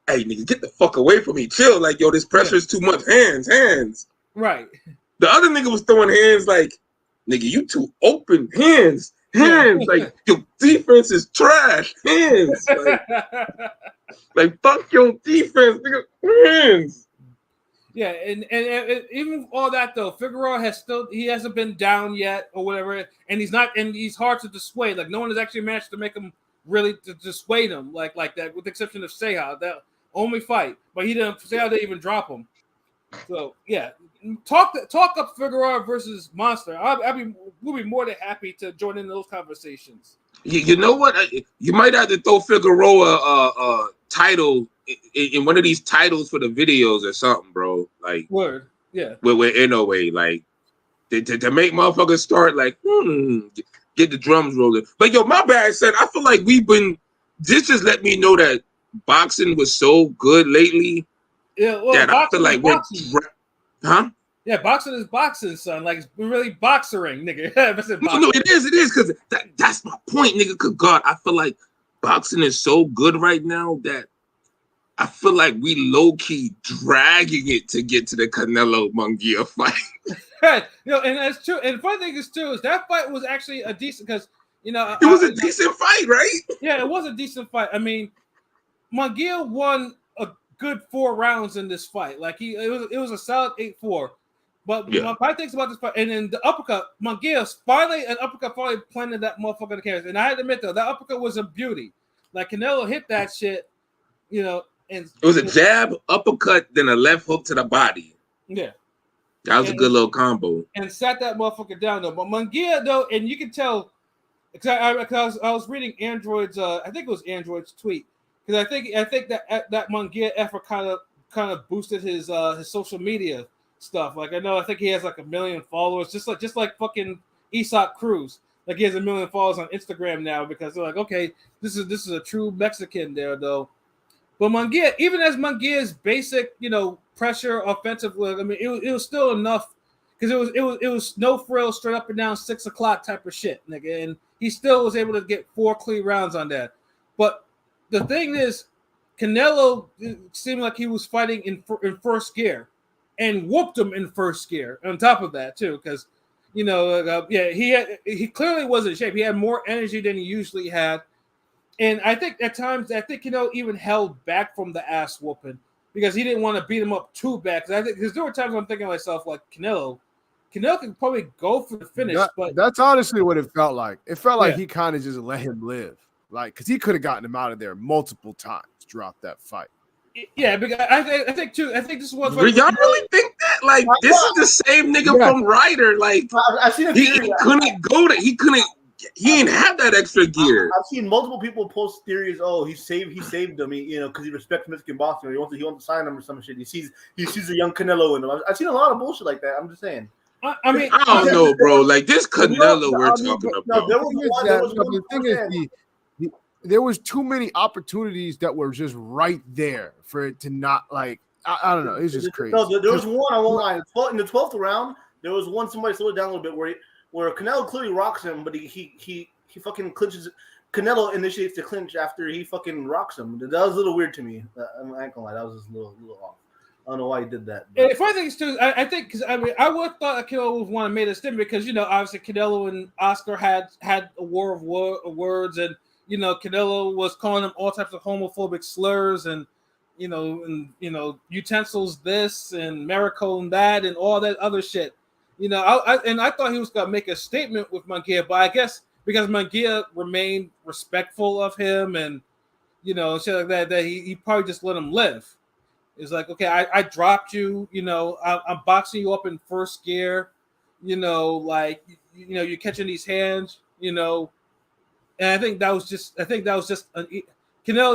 hey, nigga, get the fuck away from me. Chill. Like, yo, this pressure is too much. Hands. Right. The other nigga was throwing hands like, nigga, you too open. Hands. Like, your defense is trash. Hands. Like fuck your defense, nigga. Hands. Yeah, and even with all that though, Figueroa hasn't been down yet or whatever, and he's hard to dissuade. Like no one has actually managed to make him really to dissuade him like that, with the exception of Seha, that only fight. But Seha didn't even drop him. So yeah, talk up Figueroa versus Monster. We'll be more than happy to join in those conversations. You know what? You might have to throw Figueroa a title in one of these titles for the videos or something, bro. Like word, yeah. With Inoue, like to make motherfuckers start like get the drums rolling. But yo, my bad, son. I feel like this just let me know that boxing was so good lately. Yeah, well, that I feel like huh? Yeah, boxing is boxing, son. Like it's really boxering, nigga. No, it is because that's my point, nigga. Cause God, I feel like boxing is so good right now that I feel like we low key dragging it to get to the Canelo Munguia fight. And that's true. And the funny thing is that fight was actually a decent because it was a decent fight, right? Yeah, it was a decent fight. I mean, Munguia won a good 4 rounds in this fight. Like it was a solid 8-4. But my things about this fight, and then the uppercut, Munguia finally planted that motherfucker in the canvas. And I had to admit though, that uppercut was a beauty. Like Canelo hit that shit, and it was a jab, uppercut, then a left hook to the body. Yeah. That was a good little combo. And sat that motherfucker down though. But Munguia though, and you can tell because I was reading Android's I think it was Android's tweet. Because I think that Munguia effort kind of boosted his social media stuff. Like I think he has like 1 million followers, just like fucking Isak Cruz. Like he has 1 million followers on Instagram now because they're like, okay, this is a true Mexican there though. But Munguia, even as Munguia's basic, pressure offensive, I mean, it was still enough because it was no frills, straight up and down 6 o'clock type of shit, nigga, and he still was able to get 4 clean rounds on that. But the thing is, Canelo seemed like he was fighting in first gear, and whooped him in first gear. On top of that, too, because he clearly was in shape. He had more energy than he usually had, and I think at times Canelo even held back from the ass whooping because he didn't want to beat him up too bad. Because there were times I'm thinking to myself like Canelo could probably go for the finish, but that's honestly what it felt like. It felt like he kind of just let him live. Like, because he could have gotten him out of there multiple times throughout that fight. Yeah, because I think too. I think this was. Y'all really think that? Like, this is the same nigga from Ryder. Like, I've seen he couldn't go to. He didn't have that extra gear. I've seen multiple people post theories. Oh, he saved them. Because he respects Mexican boxing. He wants to sign him or some shit. He sees a young Canelo in him. I've seen a lot of bullshit like that. I'm just saying. I mean, I don't know, bro. Like this Canelo we're talking about. There was too many opportunities that were just right there for it to not like. I don't know. It's just crazy. No, there was one. I won't lie. In the 12th round, there was one. Somebody slowed it down a little bit where Canelo clearly rocks him, but he fucking clinches. Canelo initiates the clinch after he fucking rocks him. That was a little weird to me. I ain't gonna lie. That was just a little off. I don't know why he did that. If I think it's too, I think because I would have thought Canelo would want to make a statement because obviously Canelo and Oscar had a war of words and. Canelo was calling him all types of homophobic slurs and utensils this and Maricone that and all that other shit. I thought he was gonna make a statement with Munguia, but I guess because Munguia remained respectful of him and shit like that he probably just let him live. It's like, okay, I dropped you, I'm boxing you up in first gear, you're catching these hands, And I think that was just Canelo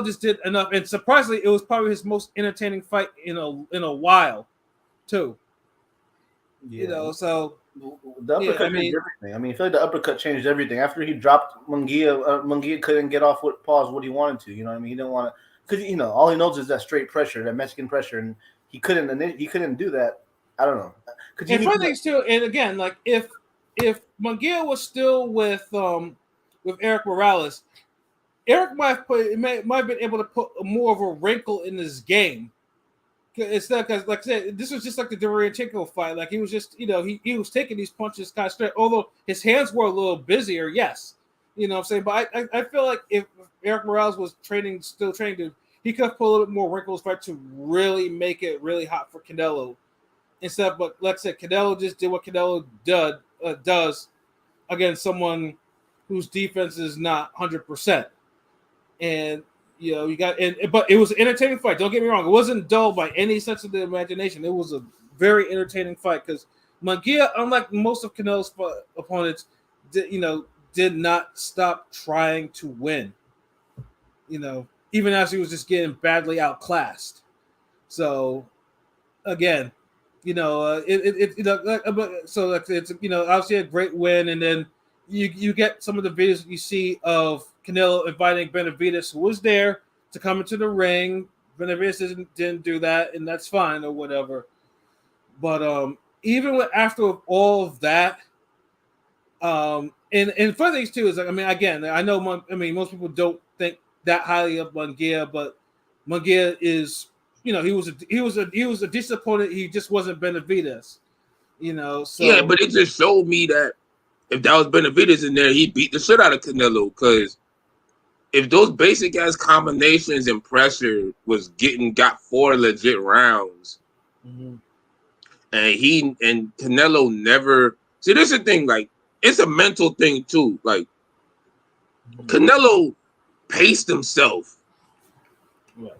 just did enough, and surprisingly, it was probably his most entertaining fight in a while, too. Yeah. So the uppercut changed everything. I feel like the uppercut changed everything. After he dropped Munguia, Munguia couldn't get off with what he wanted to. He didn't want to because all he knows is that straight pressure, that Mexican pressure, and he couldn't do that. I don't know. And for things too, and again, like if if Munguia was still with Eric Morales, Eric might have been able to put more of a wrinkle in his game. It's not because, like I said, this was just like the Lomachenko fight. Like he was just, he was taking these punches kind of straight. Although his hands were a little busier, yes, you know what I'm saying. But I feel like if Eric Morales was still training, he could have put a little bit more wrinkles fight to really make it really hot for Canelo. Instead, but like I said, Canelo just did what Canelo does against someone whose defense is not 100%. And but it was an entertaining fight. Don't get me wrong; it wasn't dull by any sense of the imagination. It was a very entertaining fight because Munguia, unlike most of Canelo's opponents, did not stop trying to win. Even as he was just getting badly outclassed. So, again, so it's obviously a great win, and then you get some of the videos you see of Canelo inviting Benavidez, who was there, to come into the ring. Benavidez didn't do that, and that's fine or whatever. But even after all of that, and further things too is, again, I know, most people don't think that highly of Munguia, but Munguia is, he was a decent opponent. He just wasn't Benavidez, So yeah, but it just showed me that if that was Benavidez in there, he beat the shit out of Canelo. Because if those basic ass combinations and pressure got 4 legit rounds, and Canelo never see. This is the thing, like it's a mental thing too. Like Canelo paced himself, right.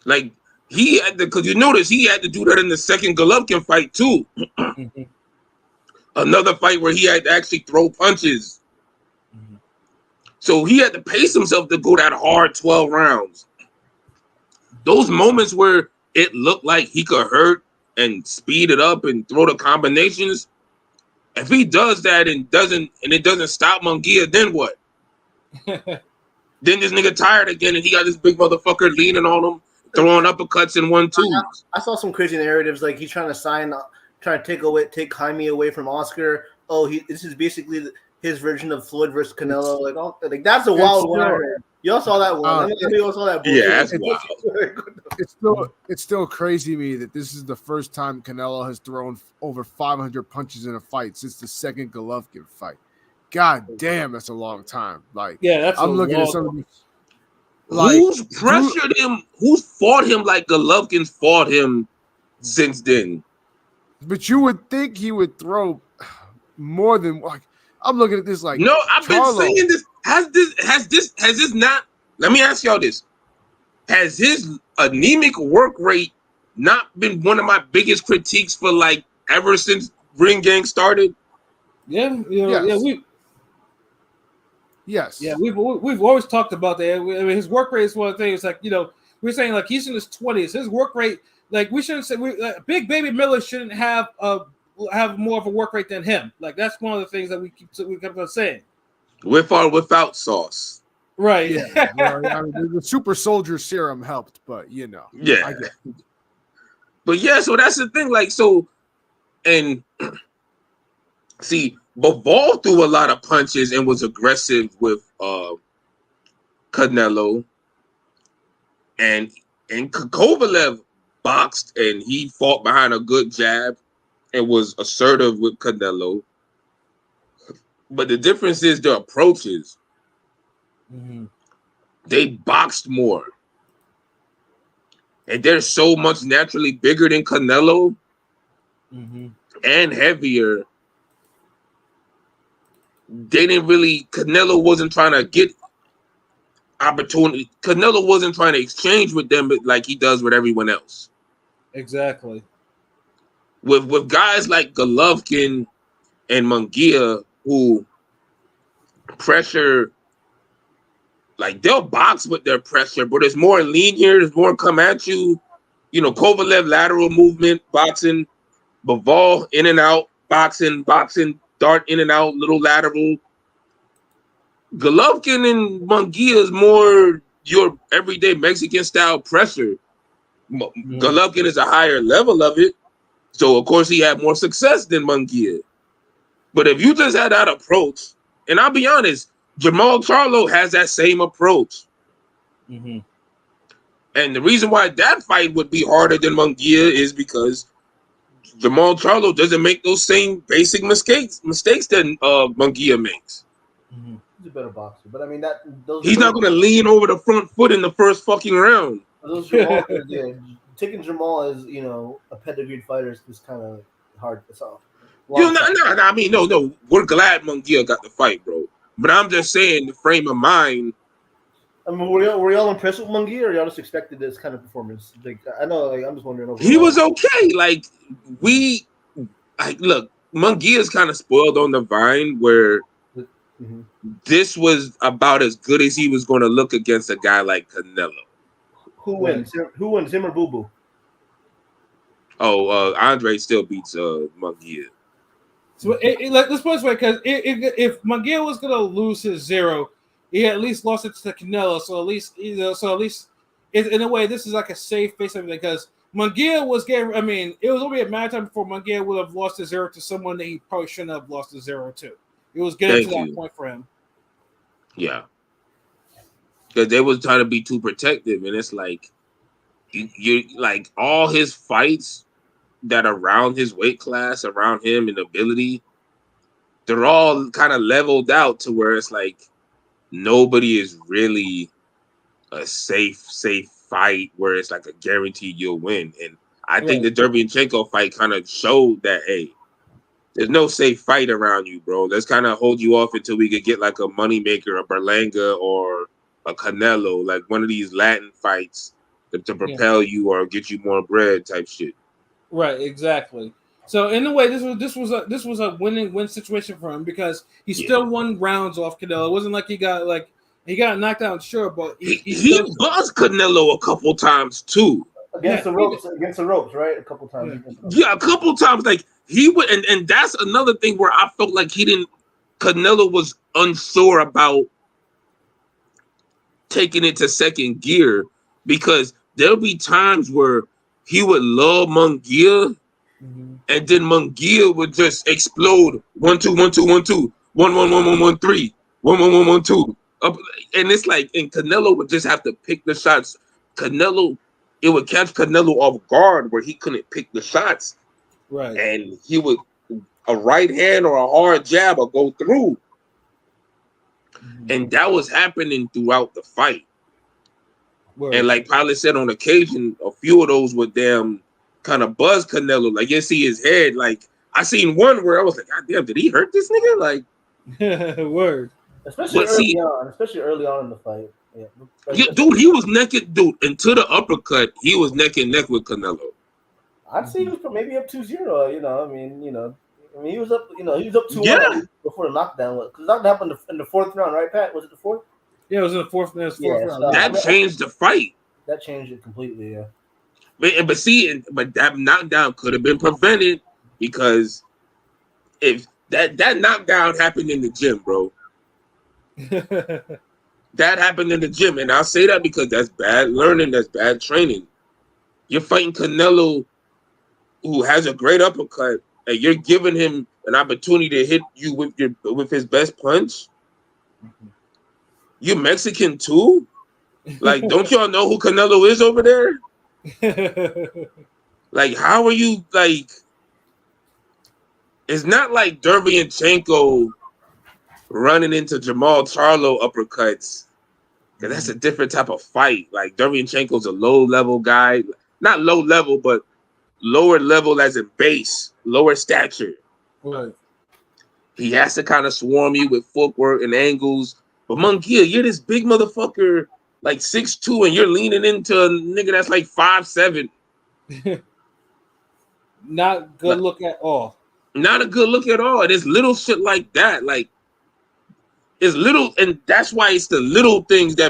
Like he had to, because you notice he had to do that in the second Golovkin fight too. Another fight where he had to actually throw punches. So he had to pace himself to go that hard 12 rounds. Those moments where it looked like he could hurt and speed it up and throw the combinations, if he does that and it doesn't stop Munguia, then what? Then this nigga tired again and he got this big motherfucker leaning on him, throwing uppercuts and 1-2s. I saw some crazy narratives like he's trying to take Jaime away from Oscar. Oh, this is basically his version of Floyd versus Canelo. Like that's a wild one. Y'all saw that one. Y'all saw that. Yeah, that's wild. It's still crazy to me that this is the first time Canelo has thrown over 500 punches in a fight since the second Golovkin fight. God damn, that's a long time. Like, yeah, that's. I'm looking at some of these. Who's pressured him? Who's fought him like Golovkin's fought him since then? But you would think he would throw more than like. I'm looking at this like. No, I've been saying this. Has this not? Let me ask y'all this: has his anemic work rate not been one of my biggest critiques for like ever since Ring Gang started? Yeah, yes. Yeah, we've always talked about that. His work rate is one of the things. Like we're saying like he's in his 20s. His work rate, like we shouldn't say Big Baby Miller shouldn't have more of a work rate than him. Like that's one of the things that we kept on saying. With or without sauce, right? Yeah, the super soldier serum helped, but yeah. I get it. But yeah, so that's the thing. Like and see. Bivol threw a lot of punches and was aggressive with Canelo, and Kovalev boxed and he fought behind a good jab and was assertive with Canelo. But the difference is the approaches. They boxed more, and they're so much naturally bigger than Canelo and heavier. Canelo wasn't trying to get opportunity. Canelo wasn't trying to exchange with them like he does with everyone else. Exactly. With guys like Golovkin and Munguia who pressure, like they'll box with their pressure, but there's more lean here, there's more come at you. Kovalev lateral movement, boxing, Bivol in and out, boxing, dart in and out, little lateral. Golovkin and Munguia is more your everyday Mexican style pressure. Golovkin is a higher level of it, so of course he had more success than Munguia. But if you just had that approach, and I'll be honest, Jamal Charlo has that same approach. Mm-hmm. And the reason why that fight would be harder than Munguia is because Jamal Charlo doesn't make those same basic mistakes that Munguia makes. Mm-hmm. He's a better boxer, but I mean He's not going to lean over the front foot in the first fucking round. Those Jamal, yeah, taking Jamal as a pedigreed fighter is kind of hard. It's all. No. I mean, no. We're glad Munguia got the fight, bro. But I'm just saying the frame of mind. I mean, were y'all impressed with Munguia, or y'all just expected this kind of performance? Like, I know, I'm just wondering. Overall. He was okay. Look, Munguia's kind of spoiled on the vine where this was about as good as he was going to look against a guy like Canelo. Who wins? Who wins, him or Boo Boo? Oh, Andre still beats Munguia. So let's put it this way, because if Munguia was gonna lose his 0, he at least lost it to Canelo. So at least in a way, this is like a safe face of it, because Munguia was getting. I mean, it was only a matter of time before Munguia would have lost his 0 to someone that he probably shouldn't have lost his 0 to. It was getting to that point for him. Yeah, because they was trying to be too protective, and it's like you like all his fights that around his weight class, around him and ability, they're all kind of leveled out to where it's like nobody is really a safe fight where it's like a guarantee you'll win. And I think the Derevyanchenko fight kind of showed that, hey, there's no safe fight around you, bro. Let's kind of hold you off until we could get like a moneymaker, a Berlanga or a Canelo, like one of these Latin fights to propel you or get you more bread type shit. Right, exactly. So in a way, this was a win situation for him, because he still won rounds off Canelo. It wasn't like he got knocked out, sure, but he buzzed Canelo a couple times too. Against the ropes, right? A couple times. Yeah, a couple times. Like he would, and that's another thing where I felt like Canelo was unsure about taking it to second gear, because there'll be times where he would love Munguia, and then Munguia would just explode 1 2 1 2 1 2 1 1 1 1 1 3 1 1 1 1 2 up, and it's like, and Canelo would just have to pick the shots. It would catch Canelo off guard where he couldn't pick the shots, right? And he would a right hand or a hard jab would go through, and that was happening throughout the fight. Word. And like Pilot said, on occasion, a few of those would damn kind of buzz Canelo. Like you see his head. Like I seen one where I was like, God damn, did he hurt this nigga? Like, word. Especially early on in the fight. Yeah, dude, he was naked, dude. Into the uppercut, he was neck and neck with Canelo. I'd say he was maybe up 2-0. He was up. He was up 2-1 before the knockdown. Because the knockdown happened in the 4th round, right, Pat? Was it the 4th? Yeah, it was in the 4th round. That changed the fight. That changed it completely, yeah. But that knockdown could have been prevented, because if that knockdown happened in the gym, bro. That happened in the gym, and I'll say that because that's bad learning, that's bad training. You're fighting Canelo, who has a great uppercut, and you're giving him an opportunity to hit you with his best punch. You Mexican too? Like, don't y'all know who Canelo is over there? Like, how are you, like, it's not like Derevyanchenko running into Jamal Charlo uppercuts, because that's a different type of fight. Like, Derevyanchenko's a low-level guy. Not low-level, but lower level as in base, lower stature. Right. He has to kind of swarm you with footwork and angles. But Munguia, you're this big motherfucker, like 6'2", and you're leaning into a nigga that's like 5'7". Not good look at all. Not a good look at all. And it's little shit like that. Like, it's little, and that's why it's the little things that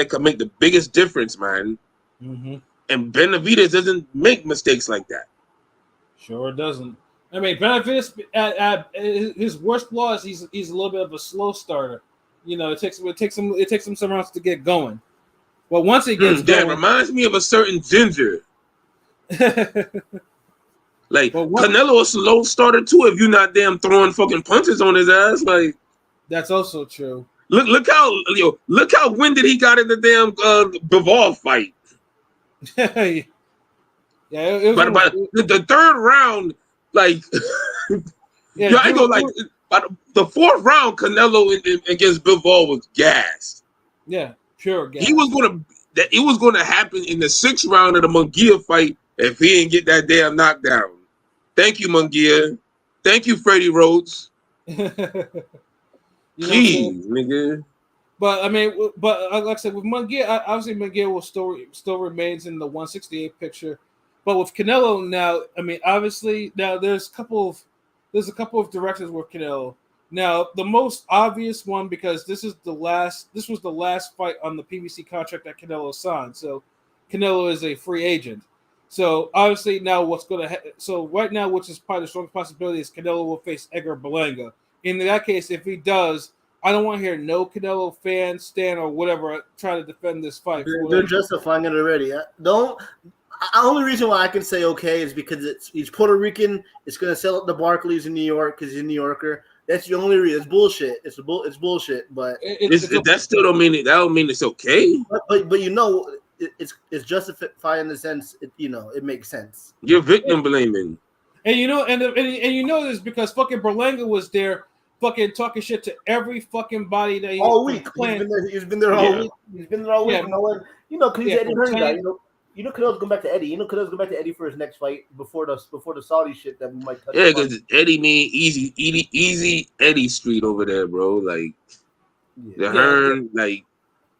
can make the biggest difference, man. Mm-hmm. And Benavidez doesn't make mistakes like that. Sure doesn't. I mean, Benavidez at his worst flaw is he's a little bit of a slow starter. It takes him some rounds to get going. But once he gets going, that reminds me of a certain ginger. Like Canelo a slow starter too. If you're not damn throwing fucking punches on his ass, like that's also true. Look how winded he got in the damn Bivol fight. Yeah, it was but the third round, like, yeah, I go like, the fourth round, Canelo against Bivol was gassed. Yeah, pure gas. It was gonna happen in the 6th round of the Munguia fight if he didn't get that damn knockdown. Thank you, Munguia. Thank you, Freddie Rhodes. Jeez, nigga. But I mean, like I said, with Munguia, obviously Munguia will still remains in the 168 picture. But with Canelo now, I mean, obviously now there's a couple of directions with Canelo. Now the most obvious one, because this was the last fight on the PBC contract that Canelo signed. So Canelo is a free agent. So obviously now right now, which is probably the strongest possibility, is Canelo will face Edgar Berlanga. In that case, if he does, I don't want to hear no Canelo fan, Stan, or whatever try to defend this fight. They're justifying it already. The only reason why I can say okay is because he's Puerto Rican. It's going to sell at the Barclays in New York because he's a New Yorker. That's the only reason. It's bullshit. It's bullshit. But that still don't mean it. That don't mean it's okay. But you know, it's justified in the sense it makes sense. You're victim blaming. And you know, and you know this because fucking Berlanga was there, fucking talking shit to every fucking body that he all week. He's been there all week. He's been there all week. Yeah. Because he's Eddie Hearn guy. Canelo's going back to Eddie. Canelo's going back to Eddie for his next fight before the Saudi shit that we might touch. Yeah, because Eddie mean easy Eddie Street over there, bro. Like Hearn, like.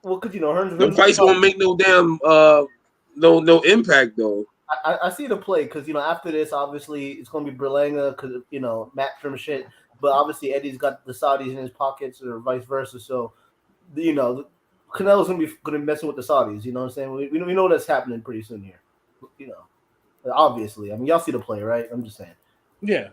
Well, because Hearn's the fights won't make no damn no impact though. I see the play because after this, obviously it's gonna be Berlanga because Matchroom shit. But obviously Eddie's got the Saudis in his pockets or vice versa. So Canelo's gonna be messing with the Saudis. You know what I'm saying? We know that's happening pretty soon here. Obviously. I mean, y'all see the play, right? I'm just saying. Yeah.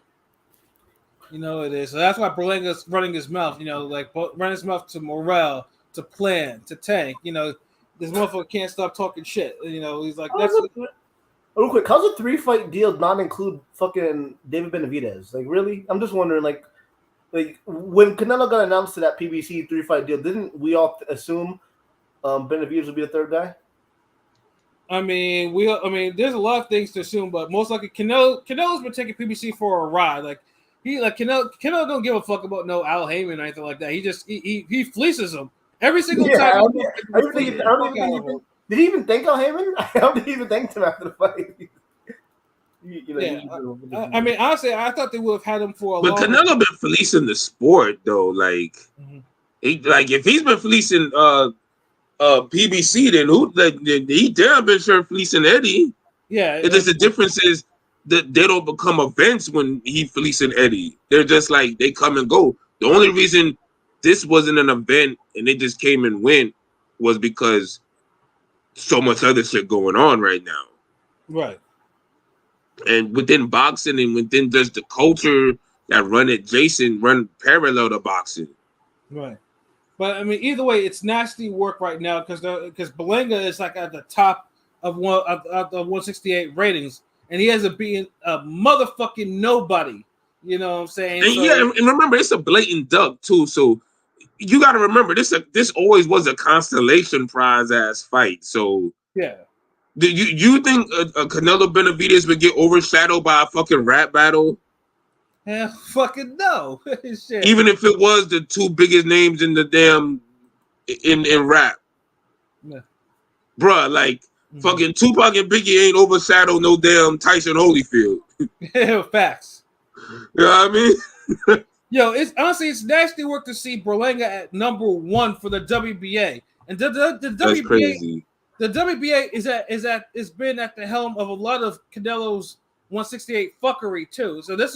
It is. So that's why Berlanga's running his mouth. Running his mouth to Morrell, to Plan, to Tank. This motherfucker can't stop talking shit. He's like, that's. Real quick, how's a 3-fight deal not include fucking David Benavidez? Like, really? I'm just wondering, like when Canelo got announced to that PBC 3-fight deal, didn't we all assume Benavidez would be the third guy? I mean, there's a lot of things to assume, but most likely Canelo's been taking PBC for a ride. Like Canelo don't give a fuck about no Al Heyman or anything like that. He just he fleeces him every single time. Did he even thank Al Heyman? I don't even thank him after the fight. I mean, honestly, I thought they would have had him for a long time. But Canelo been fleecing the sport though. Like, if he's been fleecing PBC, then he damn been sure fleecing Eddie. Yeah. It's just the difference is that they don't become events when he fleecing Eddie. They're just like they come and go. The only reason this wasn't an event and it just came and went was because so much other shit going on right now. Right. And within boxing and within just the culture that run parallel to boxing. Right. But I mean, either way, it's nasty work right now because Berlanga is like at the top of 168 ratings, and he hasn't beaten a motherfucking nobody. You know what I'm saying? And and remember, it's a blatant duck too. So you got to remember this always was a constellation prize ass fight. So yeah. Do you think a Canelo Benavidez would get overshadowed by a fucking rap battle? Hell, fucking no. Shit. Even if it was the two biggest names in the damn in rap, yeah. Bruh, like fucking Tupac and Biggie ain't overshadowed no damn Tyson Holyfield. Facts. You know what I mean? Yo, it's nasty work to see Berlanga at number 1 for the WBA, and the WBA. That's crazy. The WBA is been at the helm of a lot of Canelo's 168 fuckery too. So it's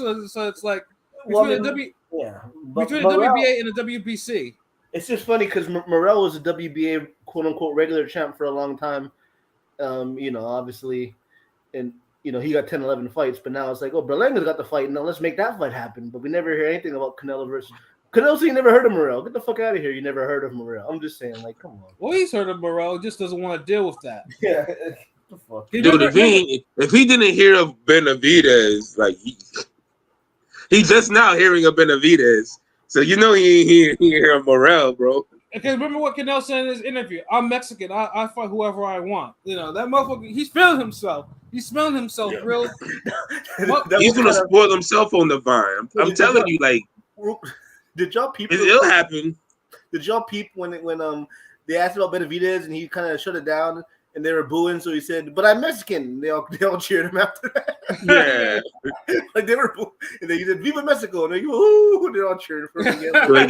like between the WBA and the WBC. It's just funny because Morrell was a WBA quote unquote regular champ for a long time. Obviously, and he got 10-11 fights, but now it's like, oh, Berlanga's got the fight. Now let's make that fight happen. But we never hear anything about Canelo versus. Canelo, so you never heard of Morrell. Get the fuck out of here. You never heard of Morrell. I'm just saying, like, come on. Well, he's heard of Morrell. Just doesn't want to deal with that. Yeah. The fuck? Dude, if he didn't hear of Benavidez, like he just now hearing of Benavidez, so you know he hear of Morel, bro. Because remember what Canelo said in his interview: "I'm Mexican. I fight whoever I want." You know that motherfucker. He's feeling himself. He's smelling himself real. He's gonna spoil himself on the vine. I'm telling you, like, did y'all peep? It'll happen. Did y'all peep when they asked about Benavidez and he kind of shut it down and they were booing? So he said, "But I'm Mexican." They all cheered him after that. Yeah, like they were booing, and then he said, "Viva Mexico!" And they're all cheering for him again. Like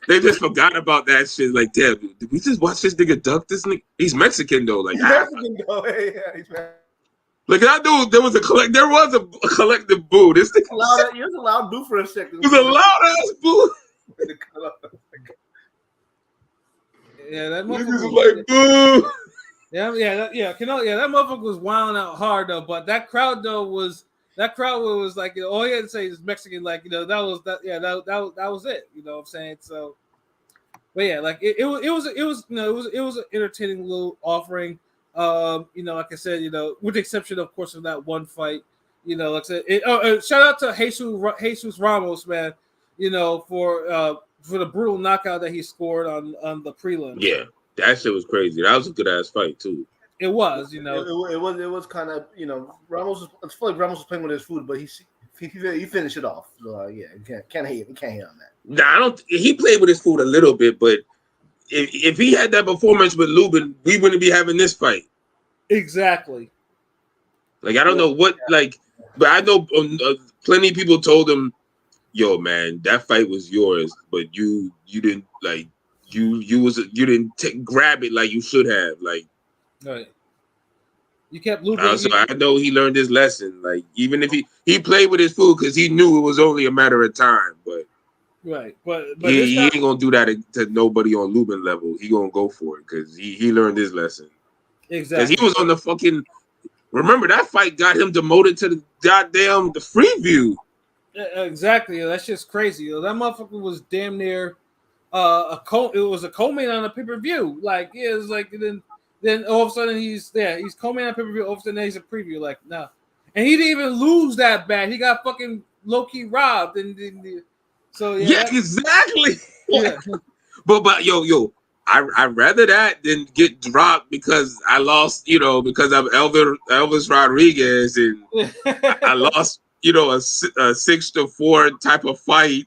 they just forgot about that shit. Like, damn, did we just watch this nigga duck this nigga? He's Mexican though. Like, he's Mexican though. Yeah, he's Mexican. Like I knew there was a collective boo. This thing It was a loud boo for a second. It was a loud ass boo. Yeah, that niggas was like boo. Yeah. Canelo, that motherfucker was wilding out hard though. But that crowd was like, you know, all he had to say is Mexican. Like, you know, that was it. You know what I'm saying? So, but yeah, like it was an entertaining little offering. You know, like I said, you know, with the exception, of course, of that one fight, you know, like I said, shout out to Jesus Ramos, man, you know, for the brutal knockout that he scored on the prelims. Yeah, that shit was crazy. That was a good ass fight too. It was, you know, it was kind of, you know, I feel like Ramos was playing with his food, but he finished it off. So yeah, you can't hate on that. Nah, he played with his food a little bit, but if he had that performance with Lubin, we wouldn't be having this fight. Exactly. Like, I don't know what, like, but I know plenty of people told him, yo, man, that fight was yours, but you didn't, like, you didn't grab it like you should have. Like, right. You kept Lubin. So I know he learned his lesson. Like, even if he played with his food because he knew it was only a matter of time, but right, but he ain't gonna do that to nobody on Lubin level. He gonna go for it because he learned his lesson. Exactly, because he was on the fucking. Remember that fight got him demoted to the goddamn the Freeview. Exactly, that's just crazy. That motherfucker was damn near it was a co-main on a pay-per-view. Like, yeah, it was like then all of a sudden he's co-main on pay-per-view. All of a sudden he's a preview. Like, no, and he didn't even lose that bad. He got fucking low-key robbed and. So yeah, exactly. Yeah, but yo, I'd rather that than get dropped because I lost, you know, because I'm Elvis Rodriguez and I lost, you know, a 6-4 type of fight.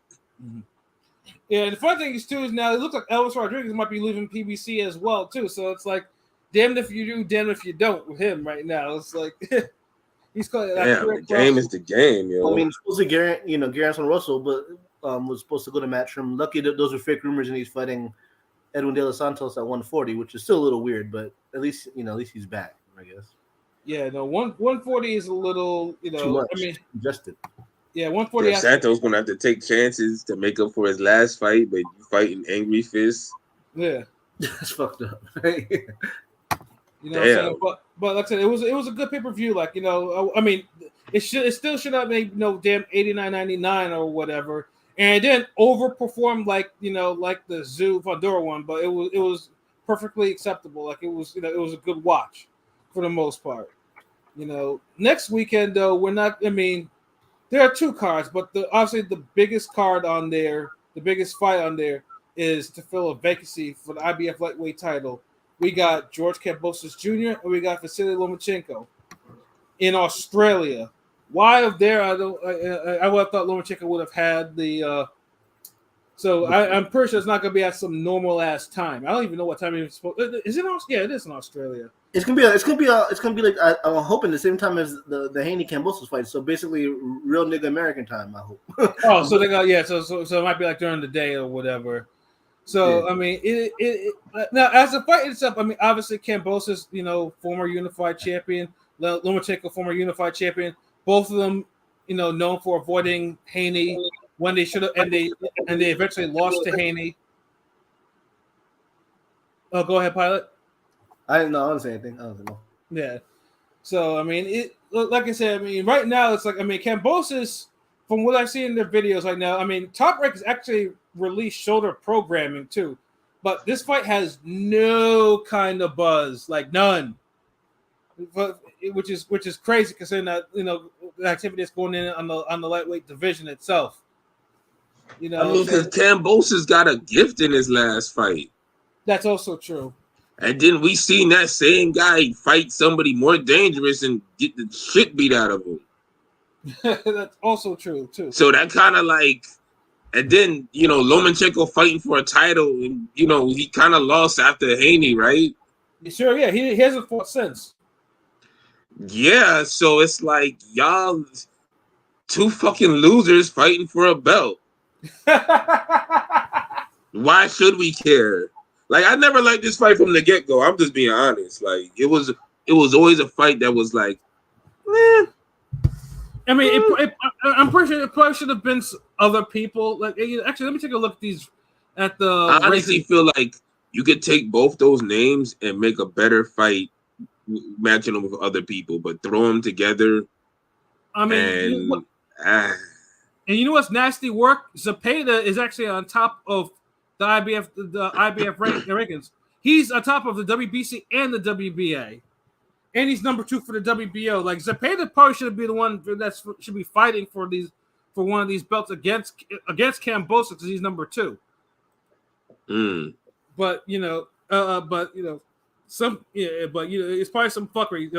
Yeah, and the funny thing is too is now it looks like Elvis Rodriguez might be leaving PBC as well too. So it's like, damned if you do, damned if you don't with him right now. It's like he's called. The game is the game, yo. I mean, supposedly Garrison Russell, but. Was supposed to go to Matchroom. Lucky that those were fake rumors, and he's fighting Edwin De Los Santos at 140, which is still a little weird, but at least he's back, I guess. Yeah, no, 140 is a little, you know, too much. I mean, congested. Yeah, 140. Yeah, Santos gonna have to take chances to make up for his last fight, but you fighting angry fists. Yeah, that's fucked up. You know, what I'm saying? But like I said, it was a good pay-per-view. Like, you know, I mean, it still should have made no damn $89.99 or whatever. And it didn't overperform like, you know, like the Zoo Fondora one, but it was perfectly acceptable. Like, it was, you know, it was a good watch for the most part. You know, next weekend though, we're not. I mean, there are two cards, but obviously the biggest card on there, the biggest fight on there is to fill a vacancy for the IBF lightweight title. We got George Kambosos Jr. and we got Vasily Lomachenko in Australia. Why up there? I would have thought Lomachenko would have had the. So I'm pretty sure it's not going to be at some normal ass time. I don't even know what time it's supposed. Is it? Yeah, it is in Australia. It's gonna be like I'm hoping the same time as the Haney Kambosos fight. So basically, real nigga American time. I hope. Oh, so they got So it might be like during the day or whatever. So yeah. I mean, it now as a fight itself. I mean, obviously Kambosos, you know, former unified champion, Lomachenko, former unified champion. Both of them, you know, known for avoiding Haney when they should have, and they eventually lost to Haney. Oh, go ahead, Pilot. I didn't know. I didn't say anything. I don't know. Yeah. So I mean, like I said, I mean, right now it's like, I mean, Kambosos, from what I see in their videos right now, I mean, Top Rank has actually released shoulder programming too, but this fight has no kind of buzz, like none. but which is crazy considering that the activity that's going in on the lightweight division itself. You know, I mean, because Kambosos got a gift in his last fight. That's also true. And then we seen that same guy fight somebody more dangerous and get the shit beat out of him. That's also true too. So that kind of like, and then Lomachenko fighting for a title, and he kind of lost after Haney, right? Sure, yeah, he hasn't fought since. Yeah, so it's like y'all two fucking losers fighting for a belt. Why should we care? Like, I never liked this fight from the get-go. I'm just being honest. Like, it was always a fight that was like, I mean, I'm pretty sure it probably should have been other people. Like, actually, let me take a look at the. I honestly feel like you could take both those names and make a better fight matching them with other people, but throw them together. I mean, and you know what's nasty work? Zepeda is actually on top of the IBF rankings. He's on top of the WBC and the WBA, and he's number 2 for the WBO. Like, Zepeda probably should be the one that should be fighting for one of these belts against Kambosos because he's number 2. But it's probably some fuckery.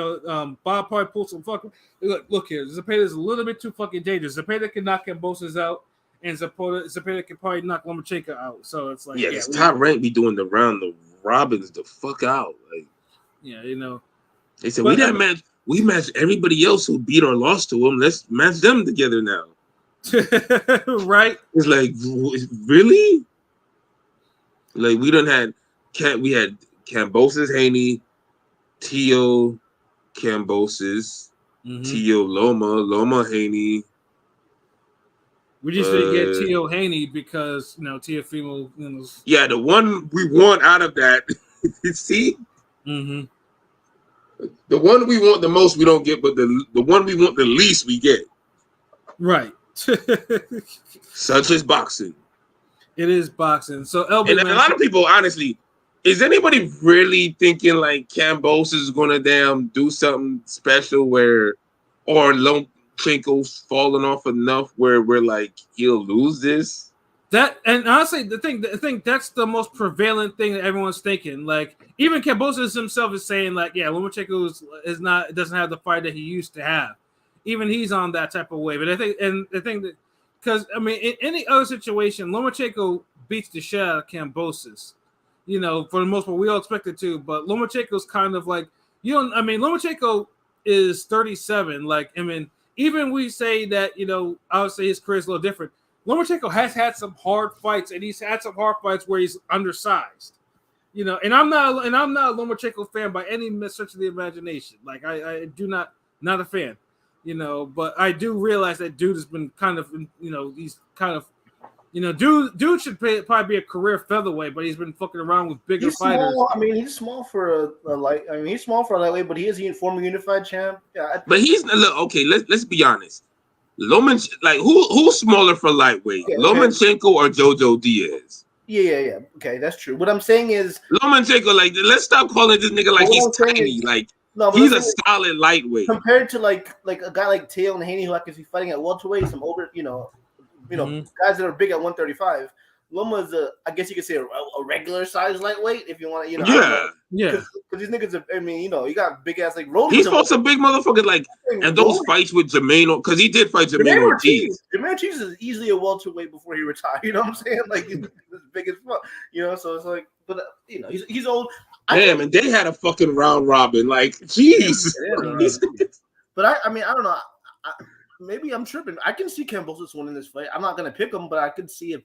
Bob probably pulled some fuckery. Look here, Zepeda is a little bit too fucking dangerous. Zepeda can knock Kambosos out, and Zepeda can probably knock Lomachenko out. So it's like, this top rank be doing the round the robins the fuck out. Like, they said we match everybody else who beat or lost to them. Let's match them together now. Right? It's like, really? Like, we had Kambosos, Haney, Tio, Kambosos, Tio, Loma, Haney. We just didn't get Tio Haney because Teofimo. Yeah, the one we want out of that. See, the one we want the most we don't get, but the one we want the least we get. Right. Such as boxing. It is boxing. So and a lot of people, honestly, is anybody really thinking like Kambosos is gonna do something special or Lomachenko's falling off enough where we're like he'll lose this? And honestly, the thing that's the most prevalent thing that everyone's thinking. Like, even Kambosos himself is saying like, yeah, Lomachenko doesn't have the fight that he used to have. Even he's on that type of wave. And I think that because I mean, in any other situation, Lomachenko beats the shit out of Kambosos. For the most part, we all expect it to. But Lomachenko's kind of like, Lomachenko is 37. Like, I mean, even we say that, obviously his career is a little different. Lomachenko has had some hard fights, and he's had some hard fights where he's undersized. And I'm not a Lomachenko fan by any stretch of the imagination. Like, I do not a fan. But I do realize that dude has been kind of, he's kind of, dude should probably be a career featherweight, but he's been fucking around with bigger fighters. Small. I mean, he's small for a light. I mean, he's small for a lightweight, but he is a former unified champ. Yeah, but he's okay. Let's be honest. Who's smaller for lightweight, Lomachenko or Jojo Diaz? Yeah. Okay, that's true. What I'm saying is Lomachenko. Like, let's stop calling this nigga like he's tiny. He's a solid lightweight compared to like a guy like Teo and Haney, who I can see fighting at welterweight, some older, guys that are big at 135. Loma's I guess you could say a regular size lightweight if you want to, Yeah. Because these niggas, you got big ass like Rolling. He's fought some big motherfuckers and those fights with Jermaine, because he did fight Jermaine Ortiz. Jermaine Ortiz is easily a welterweight before he retired. You know what I'm saying? Like, he's big as fuck. So it's like, but he's old. Damn, and they had a fucking round robin. Like, jeez. But I don't know. Maybe I'm tripping. I can see Kambosos winning this fight. I'm not gonna pick him, but I could see if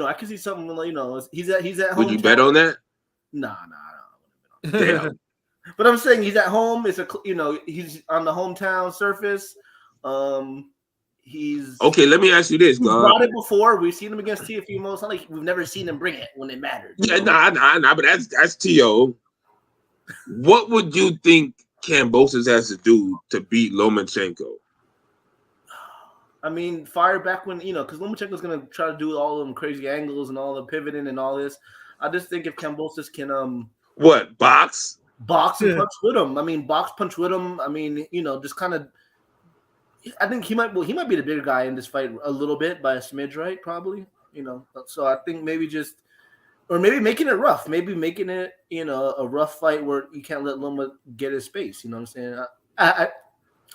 I can see something like he's at home. Would you bet on that? Nah, I don't. Damn. But I'm saying he's at home. It's he's on the hometown surface. He's okay. Let me ask you this, God. He's brought it before. We've seen him against Teofimo. It's not like we've never seen him bring it when it mattered. Yeah, nah. But that's Tio. What would you think Kambosos has to do to beat Lomachenko? I mean, fire back when because Lomachenko's gonna try to do all of them crazy angles and all the pivoting and all this. I just think if Kambosos can what box? box and punch with him. I mean, box punch with him. I mean, just kind of. I think he might be the bigger guy in this fight a little bit by a smidge, right? Probably, So I think maybe maybe making it rough, maybe making it a rough fight where you can't let Loma get his space. You know what I'm saying?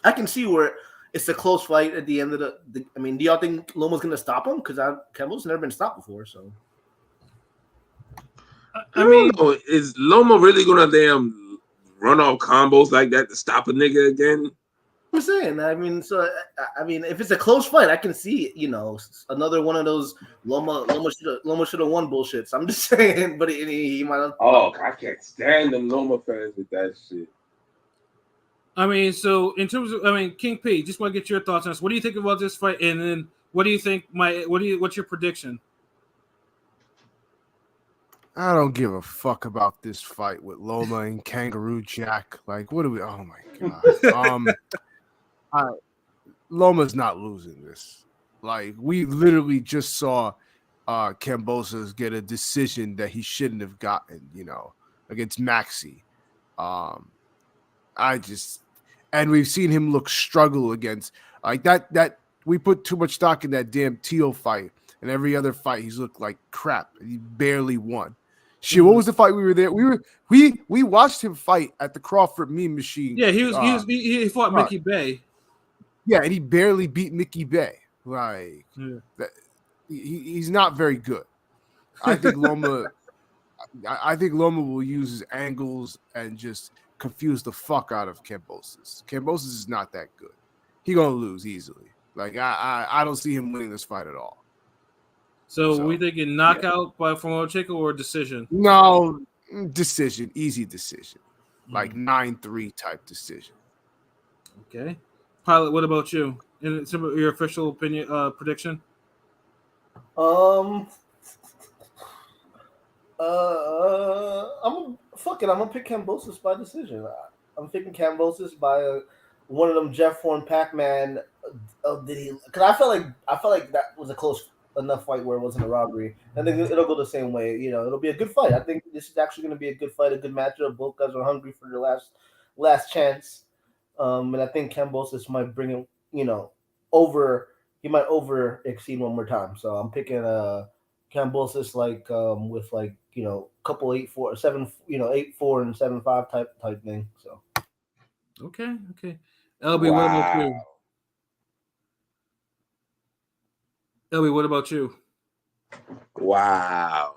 I can see where it's a close fight at the end of the. I mean, do y'all think Loma's gonna stop him? Because Campbell's never been stopped before, so. I mean, is Loma really gonna damn run off combos like that to stop a nigga again? I'm saying. I mean, if it's a close fight, I can see, another one of those Loma should have won bullshits. I'm just saying, but he might have. Oh, I can't stand them Loma fans with that shit. I mean, so in terms of, King P, just want to get your thoughts on this. What do you think about this fight? And then what do you think what's your prediction? I don't give a fuck about this fight with Loma and Kangaroo Jack. Like, what do we? Oh my god. Loma's not losing this. Like, we literally just saw Kambosos get a decision that he shouldn't have gotten, against Maxi. And we've seen him struggle against like that. We put too much stock in that damn Teal fight, and every other fight he's looked like crap. He barely won. Shit, what was the fight we were there? We watched him fight at the Crawford Meme Machine. Yeah, he fought Mickey Bay. Yeah, and he barely beat Mickey Bay. Like he's not very good. I think Loma. I think Loma will use his angles and just confuse the fuck out of Kambosos. Kambosos is not that good. He gonna lose easily. Like I don't see him winning this fight at all. So we thinking knockout from Lomachenko or decision? No, decision, easy decision, like 9-3 type decision. Okay, Pilot. What about you? In your official opinion, prediction? I'm gonna pick Kambosos by decision. I'm picking Kambosos by one of them Jeff Horn Pac-Man. Because I felt like that was a close enough fight where it wasn't a robbery. I think it'll go the same way. It'll be a good fight. I think this is actually going to be a good fight, a good matchup. Both guys are hungry for their last chance. And I think Kambosos might bring him, over. He might over exceed one more time. So I'm picking Kambosos with couple 8-4, 7, 8-4 and 7-5 type thing. So okay. LB, what about you? LB, what about you? Wow.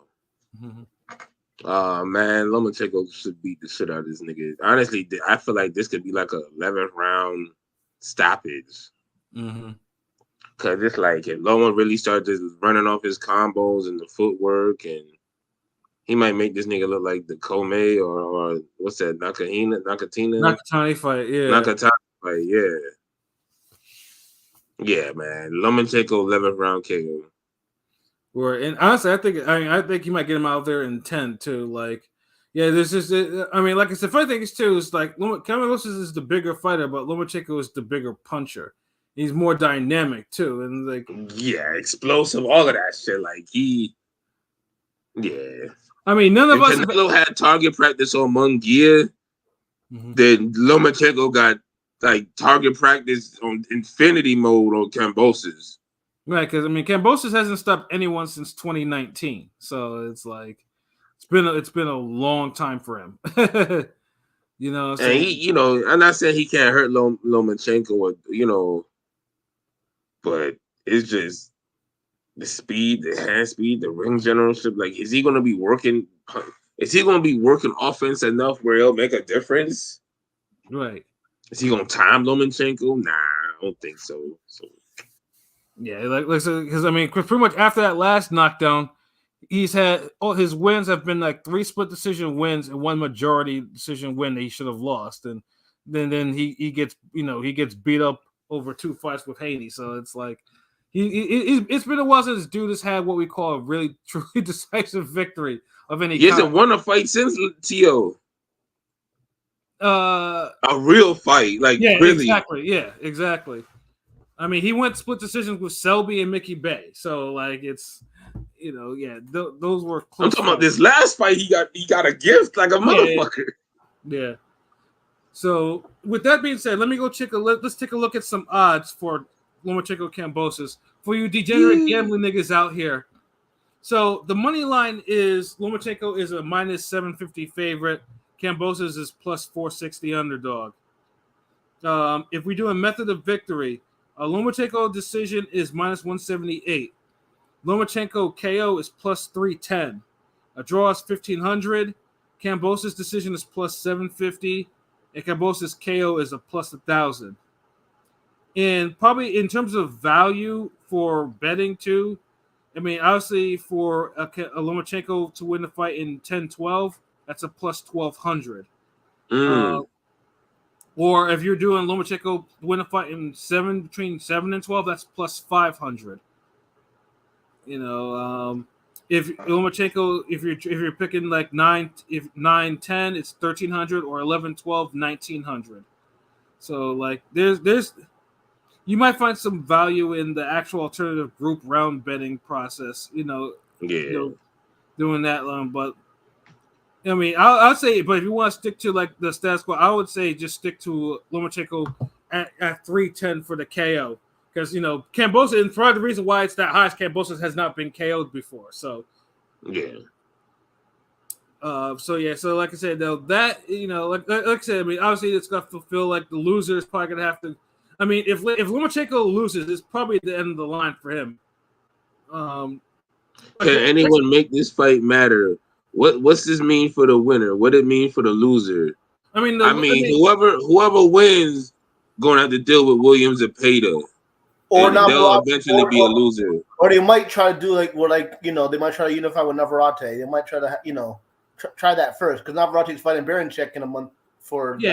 Man, Lomachenko should beat the shit out of this nigga. Honestly, I feel like this could be like a 11th round stoppage. Cause it's like if Loma really starts just running off his combos and the footwork, and he might make this nigga look like the Kome or what's that Nakatani fight, yeah. Nakatani fight, yeah. Yeah, man. Lomachenko 11th round KO. And honestly, I think you might get him out there in 10 too. Like, yeah, this is. Like I said, funny thing is too is like Kambosos is the bigger fighter, but Lomachenko is the bigger puncher. He's more dynamic too, and like explosive, all of that shit. Like I mean, none of us. Canelo had target practice on Munguia. Then Lomachenko got like target practice on infinity mode on Kambosos. Right, because Kambosos hasn't stopped anyone since 2019, so it's like it's been a long time for him. So, and he, I'm not saying he can't hurt Lomachenko, or but it's just the speed, the hand speed, the ring generalship. Like, is he going to be working? Is he going to be working offense enough where he'll make a difference? Right. Is he going to time Lomachenko? Nah, I don't think so. Yeah, because pretty much after that last knockdown, he's had all his wins have been like 3 split decision wins and 1 majority decision win that he should have lost, and then he gets beat up over 2 fights with Haney. So it's like it's been a while since this dude has had what we call a really truly decisive victory of any. He hasn't won a fight since T.O. A real fight, like really. Exactly. I mean, he went split decisions with Selby and Mickey Bay. So like it's those were close. I'm talking about this last fight. He got a gift like a motherfucker. Yeah. So with that being said, let me go let's take a look at some odds for Lomachenko Kambosos for you degenerate gambling niggas out here. So the money line is Lomachenko is a minus 750 favorite. Kambosos is plus 460 underdog. If we do a method of victory, a Lomachenko decision is minus 178. Lomachenko KO is plus 310. A draw is 1500. Kambosos decision is plus 750. And Kambosos KO is a plus 1000. And probably in terms of value for betting too, I mean, obviously for a Lomachenko to win the fight in 10-12, that's a plus 1200. Or if you're doing Lomachenko win a fight in between 7 and 12, that's plus 500. You know, if Lomachenko, if you're picking like 9-10, it's 1300, or 11-12, 1900. So like there's you might find some value in the actual alternative group round betting process. Doing that, but. I mean, I'll say, but if you want to stick to like the status quo, I would say just stick to Lomachenko at 310 for the KO, because Kambosos, and part of the reason why it's that high is Kambosos has not been KO'd before. So yeah. So like I said, though, that like I said, I mean, obviously it's gonna fulfill like the loser is probably gonna have to. I mean, if Lomachenko loses, it's probably the end of the line for him. Can anyone make this fight matter? What's this mean for the winner? What it mean for the loser? I mean, whoever wins going to have to deal with Williams and Payton, or they'll eventually be a loser. Or they might try to do they might try to unify with Navarrete. They might try to try that first, because Navarrete's fighting Baranchyk in a month for the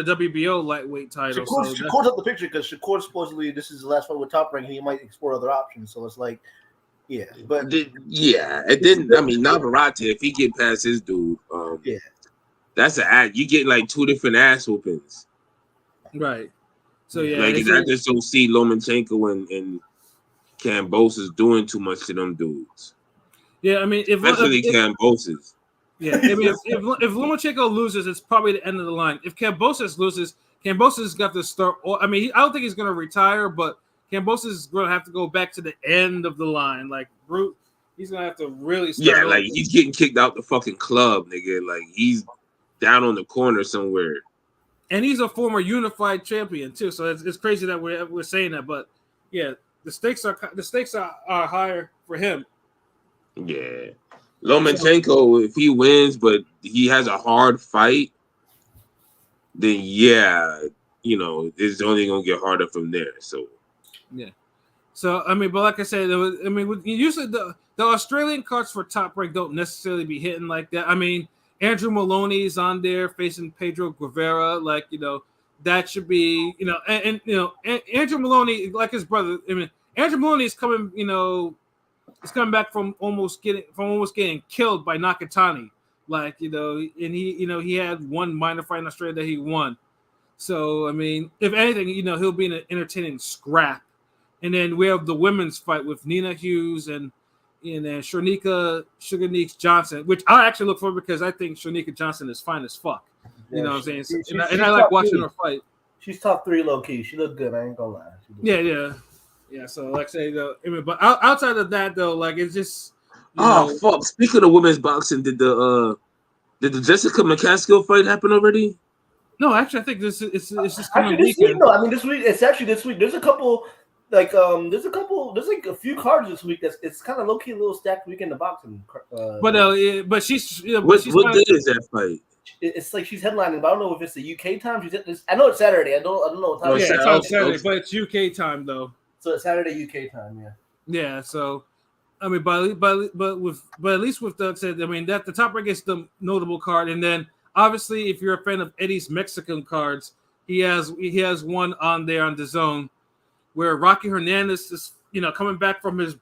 WBO lightweight title. Shakur's up the picture because Shakur supposedly this is the last fight with Top Rank, and he might explore other options. So it's like. Yeah, but it didn't. I mean, Navarrete, if he get past his dude, that's you get like two different ass whoopings, right? So I just don't see Lomachenko and Kambosos doing too much to them dudes. Yeah, I mean, especially Kambosos. Yeah, I mean, if Lomachenko loses, it's probably the end of the line. If Kambosos loses, Kambosos got to start. I mean, I don't think he's going to retire, but. Kambosos is going to have to go back to the end of the line. Like, Brute, he's going to have to really start. Yeah, like, he's getting kicked out the fucking club, nigga. Like, he's down on the corner somewhere. And he's a former unified champion, too. So it's crazy that we're saying that. But, yeah, the stakes are higher for him. Yeah. Lomachenko, if he wins, but he has a hard fight, then, it's only going to get harder from there. So. Yeah. So I mean, but like I said, usually the Australian cards for Top Rank don't necessarily be hitting like that. I mean, Andrew Maloney's on there facing Pedro Guevara, like that should be and Andrew Maloney, like his brother. I mean, Andrew Maloney is coming, is coming back from almost getting killed by Nakatani, like and he had one minor fight in Australia that he won. So I mean, if anything, he'll be in an entertaining scrap. And then we have the women's fight with Nina Hughes and Shonika Sugar Neeks Johnson, which I actually look for because I think Shonika Johnson is fine as fuck. Yeah, you know what I'm saying? And I like watching her fight. She's top 3 low key. She looked good. I ain't gonna lie. Yeah. So like I say though, I mean, but outside of that though, like it's just. Fuck! Speaking of women's boxing, did the Jessica McCaskill fight happen already? No, actually, I think it's just coming weekend. No, I mean this week. It's actually this week. There's a couple. There's like a few cards this week. It's kind of low key, a little stacked weekend in boxing. But she's. What day is that fight? It's like she's headlining, but I don't know if it's the UK time. I know it's Saturday. I don't know what time. Yeah, it's on Saturday, but it's UK time though. So it's Saturday UK time. Yeah. Yeah. So, I mean, but at least with that said, I mean that the Top Rank is the notable card, and then obviously if you're a fan of Eddie's Mexican cards, he has one on there on DAZN. Where Rocky Hernandez is, coming back from his,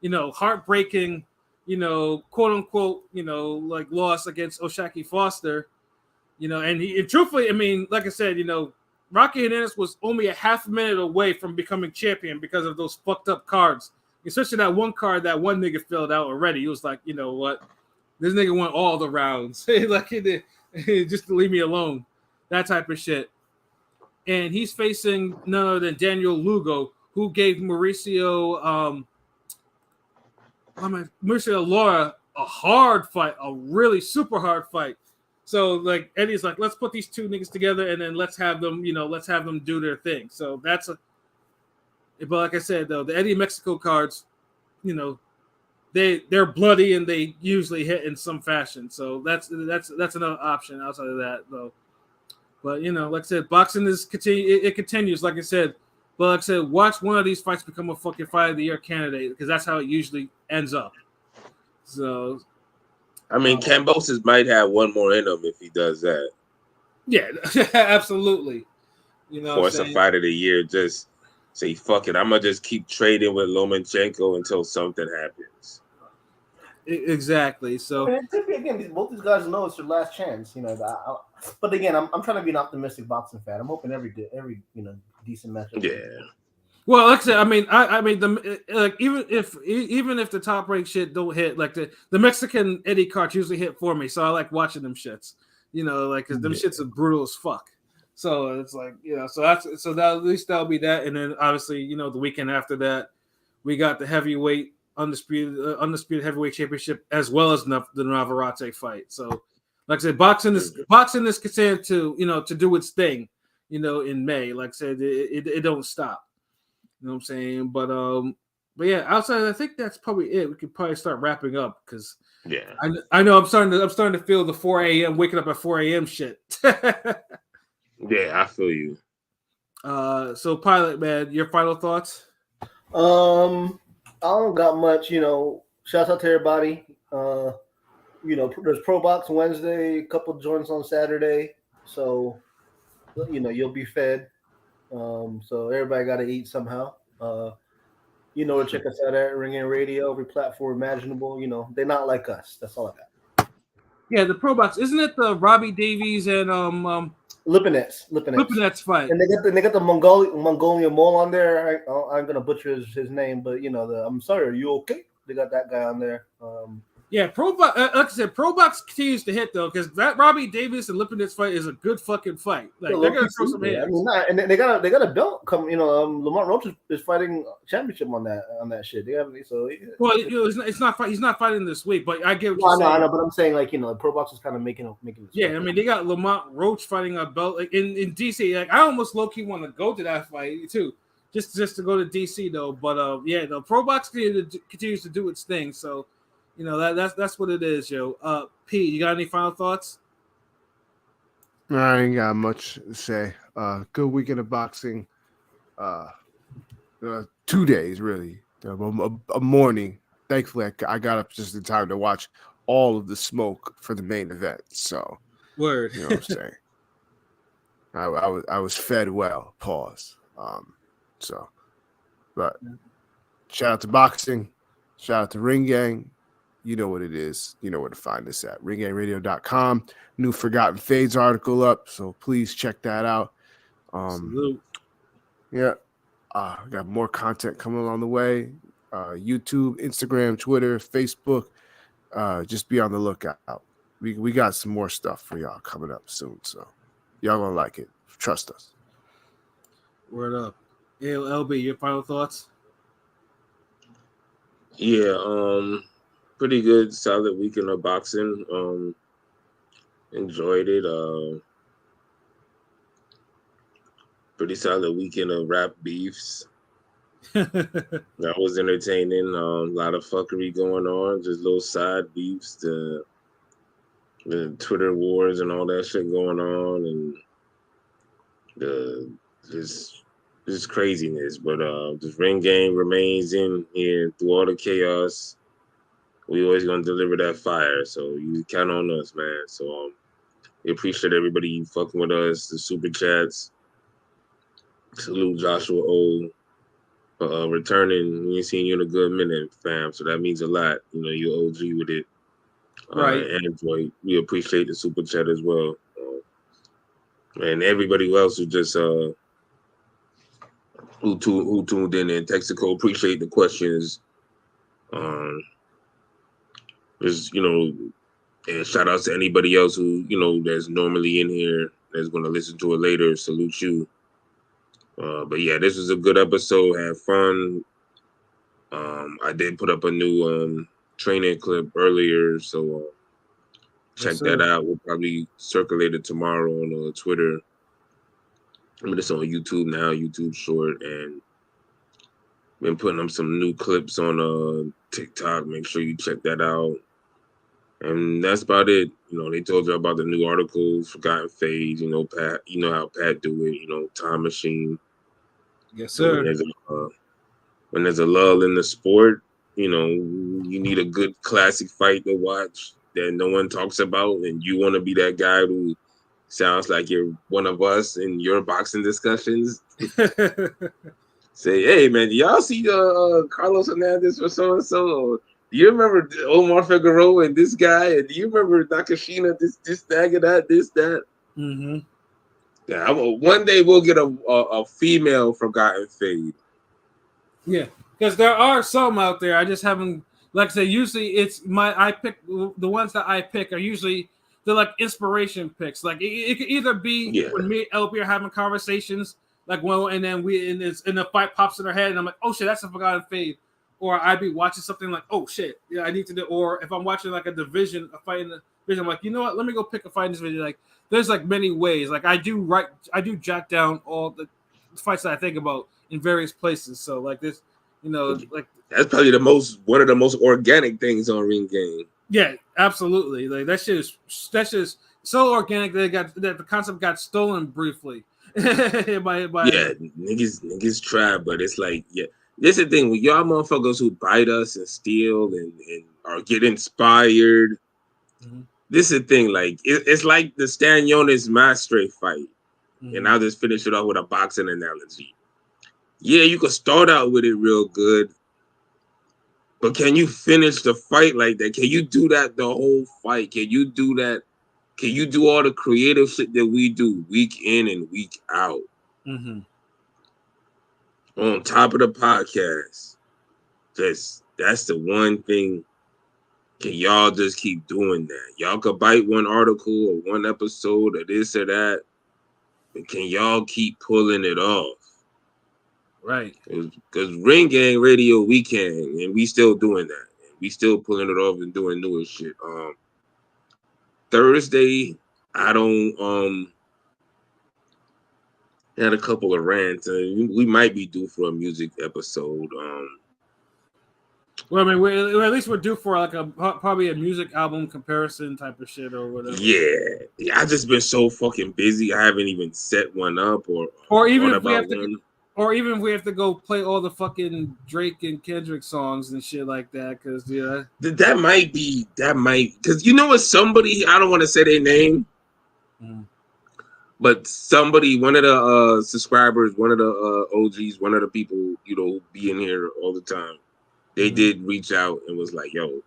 heartbreaking, quote unquote, like loss against O'Shaquie Foster, and truthfully, I mean, like I said, Rocky Hernandez was only a half a minute away from becoming champion because of those fucked up cards, especially that one card that one nigga filled out already. He was like, you know what, this nigga won all the rounds, like he did. just to leave me alone, that type of shit. And he's facing none other than Daniel Lugo, who gave Mauricio Laura a hard fight, a really super hard fight. So like Eddie's like, let's put these two niggas together and then let's have them do their thing. So that's a. But like I said though, the Eddie Mexico cards, they're bloody and they usually hit in some fashion. So that's another option outside of that though. But like I said, boxing it continues. Like I said, but like I said, watch one of these fights become a fucking fight of the year candidate because that's how it usually ends up. So, I mean, Kambosos might have one more in him if he does that. Yeah, absolutely. Force a fight of the year, just say fuck it. I'm gonna just keep trading with Lomachenko until something happens. Exactly. So again, both these guys know it's their last chance. But again, I'm trying to be an optimistic boxing fan. I'm hoping every decent matchup. Yeah. Well, like I said, I mean, even if the top rank shit don't hit, like the Mexican Eddie cards usually hit for me, so I like watching them shits. Because them shits are brutal as fuck. So it's like so that at least that'll be that, and then obviously the weekend after that, we got the heavyweight undisputed heavyweight championship as well as the Navarrete fight. So, like I said, boxing is considered to to do its thing, in May. Like I said, it don't stop. You know what I'm saying? But yeah, outside, I think that's probably it. We could probably start wrapping up because I know I'm starting to feel the 4 a.m. waking up at 4 a.m. shit. Yeah, I feel you. So Pilot Man, your final thoughts? I don't got much. Shout out to everybody. There's Pro Box Wednesday, a couple joints on Saturday, so you'll be fed. So everybody got to eat somehow. To check us out at Ring In Radio, every platform imaginable. They're not like us. That's all I got. Yeah, the Pro Box, isn't it the Robbie Davies and Lipinets fight? And they got the Mongolian mole on there. I'm gonna butcher his name, but I'm sorry. Are you okay? They got that guy on there. Yeah, like I said, Pro Box continues to hit though, because that Robbie Davis and Lipinets fight is a good fucking fight. Like they're gonna throw some hands. And they got a belt coming. Lamont Roach is fighting championship on that shit. They haven't Well, it's not. He's not fighting this week, but I get what you're saying. I know, but I'm saying Pro Box is kind of making this. Yeah, I mean they got Lamont Roach fighting a belt in DC. Like I almost low key want to go to that fight too, just to go to DC though. But the Pro Box continues to do its thing. So. That's what it is, yo. Pete, you got any final thoughts? I ain't got much to say. Good weekend of boxing. 2 days, really. A morning. Thankfully, I got up just in time to watch all of the smoke for the main event. So, word. You know what I'm saying? I was fed well. Pause. But shout out to boxing. Shout out to Ring Gang. You know what it is. You know where to find us at ringgangradio.com. New Forgotten Fades article up, so please check that out. Yeah, got more content coming along the way. YouTube, Instagram, Twitter, Facebook. Just be on the lookout. We got some more stuff for y'all coming up soon, so y'all gonna like it. Trust us. Word up. LB, your final thoughts? Yeah, pretty good, solid weekend of boxing. Enjoyed it. Pretty solid weekend of rap beefs. That was entertaining. A lot of fuckery going on, just little side beefs, the Twitter wars and all that shit going on, and this craziness. But this Ring Game remains in here through all the chaos. We always gonna deliver that fire, so you count on us, man. So we appreciate everybody fucking with us, the super chats. Salute Joshua O returning. We ain't seen you in a good minute, fam. So that means a lot. You OG with it. Right. Android. We appreciate the super chat as well. And everybody else who just who tuned in and Texaco, appreciate the questions. Just And shout out to anybody else who, that's normally in here that's going to listen to it later. Salute you. But yeah, this was a good episode. Had fun. I did put up a new training clip earlier, so check that out. We'll probably circulate it tomorrow on Twitter. I mean, it's on YouTube now, YouTube Short, and been putting up some new clips on TikTok. Make sure you check that out. And that's about it. They told you about the new articles, Forgotten Phase, Pat, how Pat do it, Time Machine. Yes, sir. When there's a lull in the sport, you need a good classic fight to watch that no one talks about, and you want to be that guy who sounds like you're one of us in your boxing discussions. Say, hey man, do y'all see Carlos Hernandez or so and so? Do you remember Omar Figueroa and this guy? And do you remember Nakashima? This that. Mm-hmm. Yeah, one day we'll get a female Forgotten Fade. Yeah, because there are some out there. I just haven't, like I said, usually I pick the ones that I pick are usually they're like inspiration picks. Like it could either be when me and LP are having conversations, like and then the fight pops in our head, and I'm like, oh shit, that's a Forgotten Fade. Or I'd be watching something like, oh shit, yeah, I need to do. Or if I'm watching like a fight in the division, I'm like, you know what? Let me go pick a fight in this video. Like, there's like many ways. Like I do jot down all the fights that I think about in various places. So like this, like that's probably one of the most organic things on Ring Game. Yeah, absolutely. Like that's just so organic that the concept got stolen briefly. by yeah, niggas try, but it's like this is the thing with y'all motherfuckers who bite us and steal and or get inspired. Mm-hmm. This is the thing, like it's like the Stan Jonas Mastre fight. Mm-hmm. And I'll just finish it off with a boxing analogy. Yeah, you could start out with it real good, but can you finish the fight like that? Can you do that the whole fight? Can you do that? Can you do all the creative shit that we do week in and week out? Mm-hmm. On top of the podcast, that's the one thing. Can y'all just keep doing that? Y'all could bite one article or one episode or this or that, but can y'all keep pulling it off? Right. Because Ring Gang Radio, we can, and we still doing that. We still pulling it off and doing newer shit. Thursday, I don't had a couple of rants. We might be due for a music episode. Well, I mean, at least we're due for like probably a music album comparison type of shit or whatever. Yeah, I just been so fucking busy. I haven't even set one up or even if we have to. Or even if we have to go play all the fucking Drake and Kendrick songs and shit like that, because that might because somebody, I don't want to say their name, but somebody, one of the subscribers, one of the OGs, one of the people who be in here all the time, they did reach out and was like, "Yo,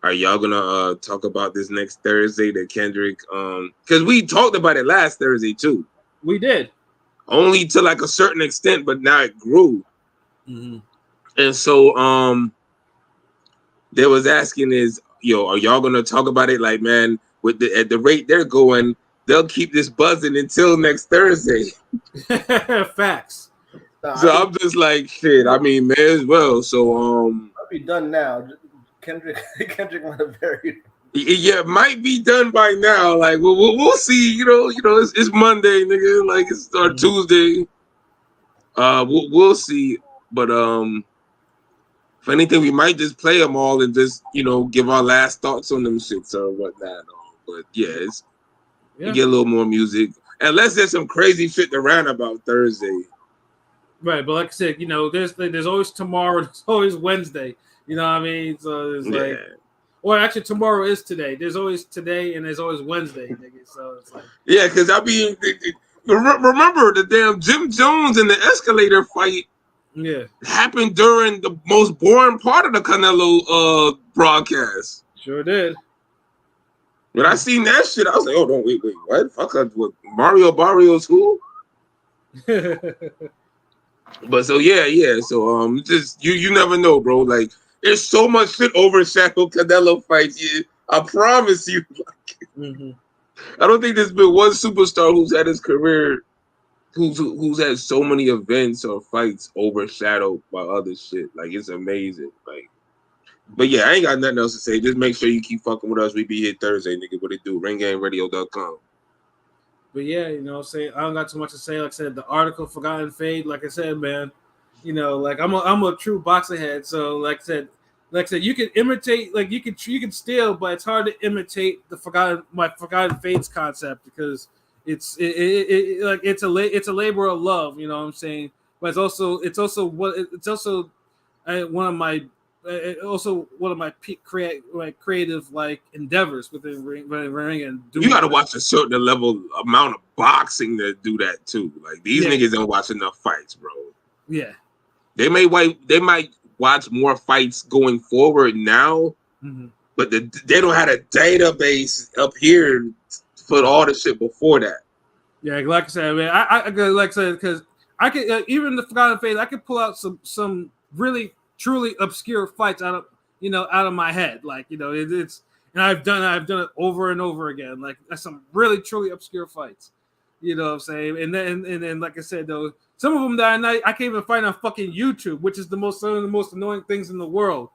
are y'all gonna talk about this next Thursday, the Kendrick?" Because we talked about it last Thursday too. We did. Only to like a certain extent, but now it grew. Mm-hmm. And so they was asking are y'all gonna talk about it? Like, man, at the rate they're going, they'll keep this buzzing until next Thursday. Facts. So I'm just like, shit, I mean, may as well. So I'll be done now. Kendrick went a very it might be done by now. Like we'll see. It's Monday, nigga. Like it's Tuesday. We'll see. But if anything, we might just play them all and just give our last thoughts on them shits or whatnot. But you get a little more music, unless there's some crazy shit to rant about Thursday. Right, but like I said, there's always tomorrow. There's always Wednesday. You know what I mean? So it's like. Well, actually, tomorrow is today. There's always today, and there's always Wednesday, nigga. So it's like, yeah, because remember the damn Jim Jones and the escalator fight. Yeah, happened during the most boring part of the Canelo broadcast. Sure did. When I seen that shit, I was like, "Oh, don't wait, what? Fuck, what? Mario Barrios who?" But so yeah. So just you never know, bro. Like. There's so much shit overshadowed Canelo fights. I promise you. Mm-hmm. I don't think there's been one superstar who's had his career, who's had so many events or fights overshadowed by other shit. Like, it's amazing. Like, but yeah, I ain't got nothing else to say. Just make sure you keep fucking with us. We be here Thursday, nigga. What it do? RingGameRadio.com. But yeah, you know, say I don't got too much to say. Like I said, the article Forgotten Fate. Like I said, man, you know, like I'm a true boxer head. So like I said, you can imitate, like you can steal, but it's hard to imitate my Forgotten Fates concept because it's like it's a labor of love. You know what I'm saying? But it's also one of my creative like endeavors within ring and doing. You got to watch a certain level amount of boxing to do that too. Like, these niggas don't watch enough fights, bro. Yeah, they might watch more fights going forward now, but they don't have a database up here for all the shit before that. Yeah, like I said, man, I like I said, because I could even the Forgotten Faith, I could pull out some really truly obscure fights out of my head, like it's and I've done it over and over again, like that's some really truly obscure fights, you know what I'm saying, and then like I said though, some of them that I can't even find on fucking YouTube, which is some of the most annoying things in the world.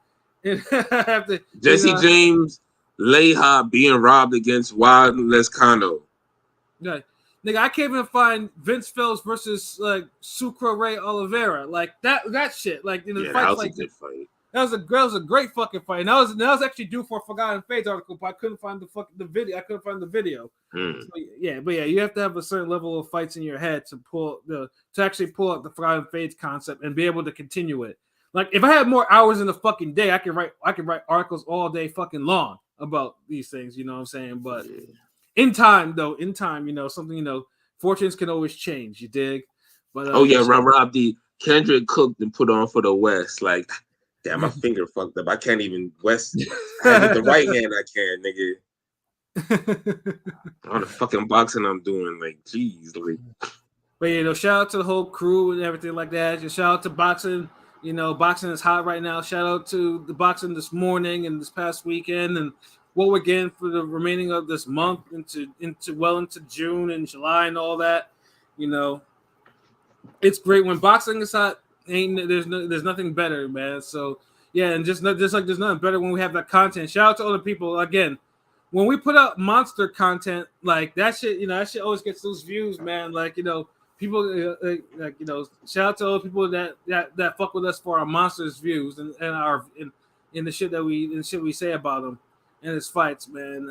And I have to, Jesse James Leha being robbed against Juan Lescano. Yeah. Nigga, I can't even find Vince Phelps versus like Sucre Ray Oliveira, like that shit. Like that was like a good fight. That was a great fucking fight. And that was actually due for a Forgotten Faith article, but I couldn't find the video. I couldn't find the video. So, yeah, but yeah, you have to have a certain level of fights in your head to actually pull out the Forgotten Faith concept and be able to continue it. Like if I had more hours in the fucking day, I could write articles all day fucking long about these things. You know what I'm saying? But in time, something, fortunes can always change. You dig? But Rob D. Kendrick cooked and put on for the West. Like, damn, my finger fucked up. I can't even West. With the right hand, I can, nigga. All the fucking boxing I'm doing, like, jeez, like. But shout out to the whole crew and everything like that. Just shout out to boxing. Boxing is hot right now. Shout out to the boxing this morning and this past weekend and what we're getting for the remaining of this month into June and July and all that. It's great when boxing is hot. There's nothing better, man. So yeah, and just like there's nothing better when we have that content. Shout out to all the people again. When we put out monster content like that shit, that shit always gets those views, man. Like people shout out to all the people that fuck with us for our monsters views and our in the shit that we say about them and his fights, man.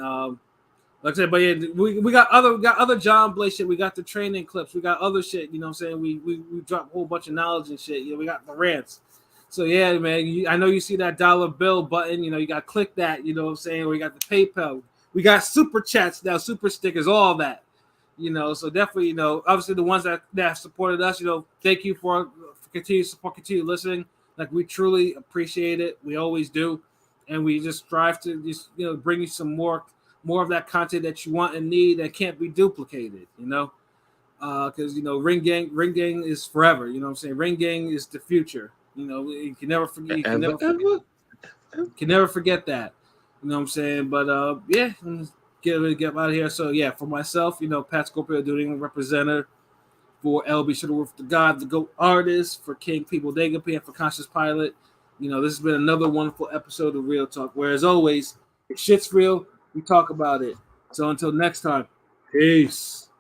Like I said, but yeah, we got other John Blake shit. We got the training clips. We got other shit. You know what I'm saying? We dropped a whole bunch of knowledge and shit. We got the rants. So yeah, man. I know you see that dollar bill button. You got to click that. You know what I'm saying? We got the PayPal. We got super chats now, super stickers, all that. So definitely, obviously the ones that have supported us. Thank you for continued support, continue listening. Like we truly appreciate it. We always do, and we just strive to just bring you some more of that content that you want and need that can't be duplicated, because Ring Gang is forever. You know what I'm saying? Ring Gang is the future. You can never forget. Can never forget that. You know what I'm saying? But yeah, let's get out of here. So yeah, for myself, Pat Scorpio doing representative for LB Shuttleworth, the God, the GOAT artist, for King People Dagapy, and for Conscious Pilot. This has been another wonderful episode of Real Talk. Where as always, shit's real. We talk about it. So until next time, peace.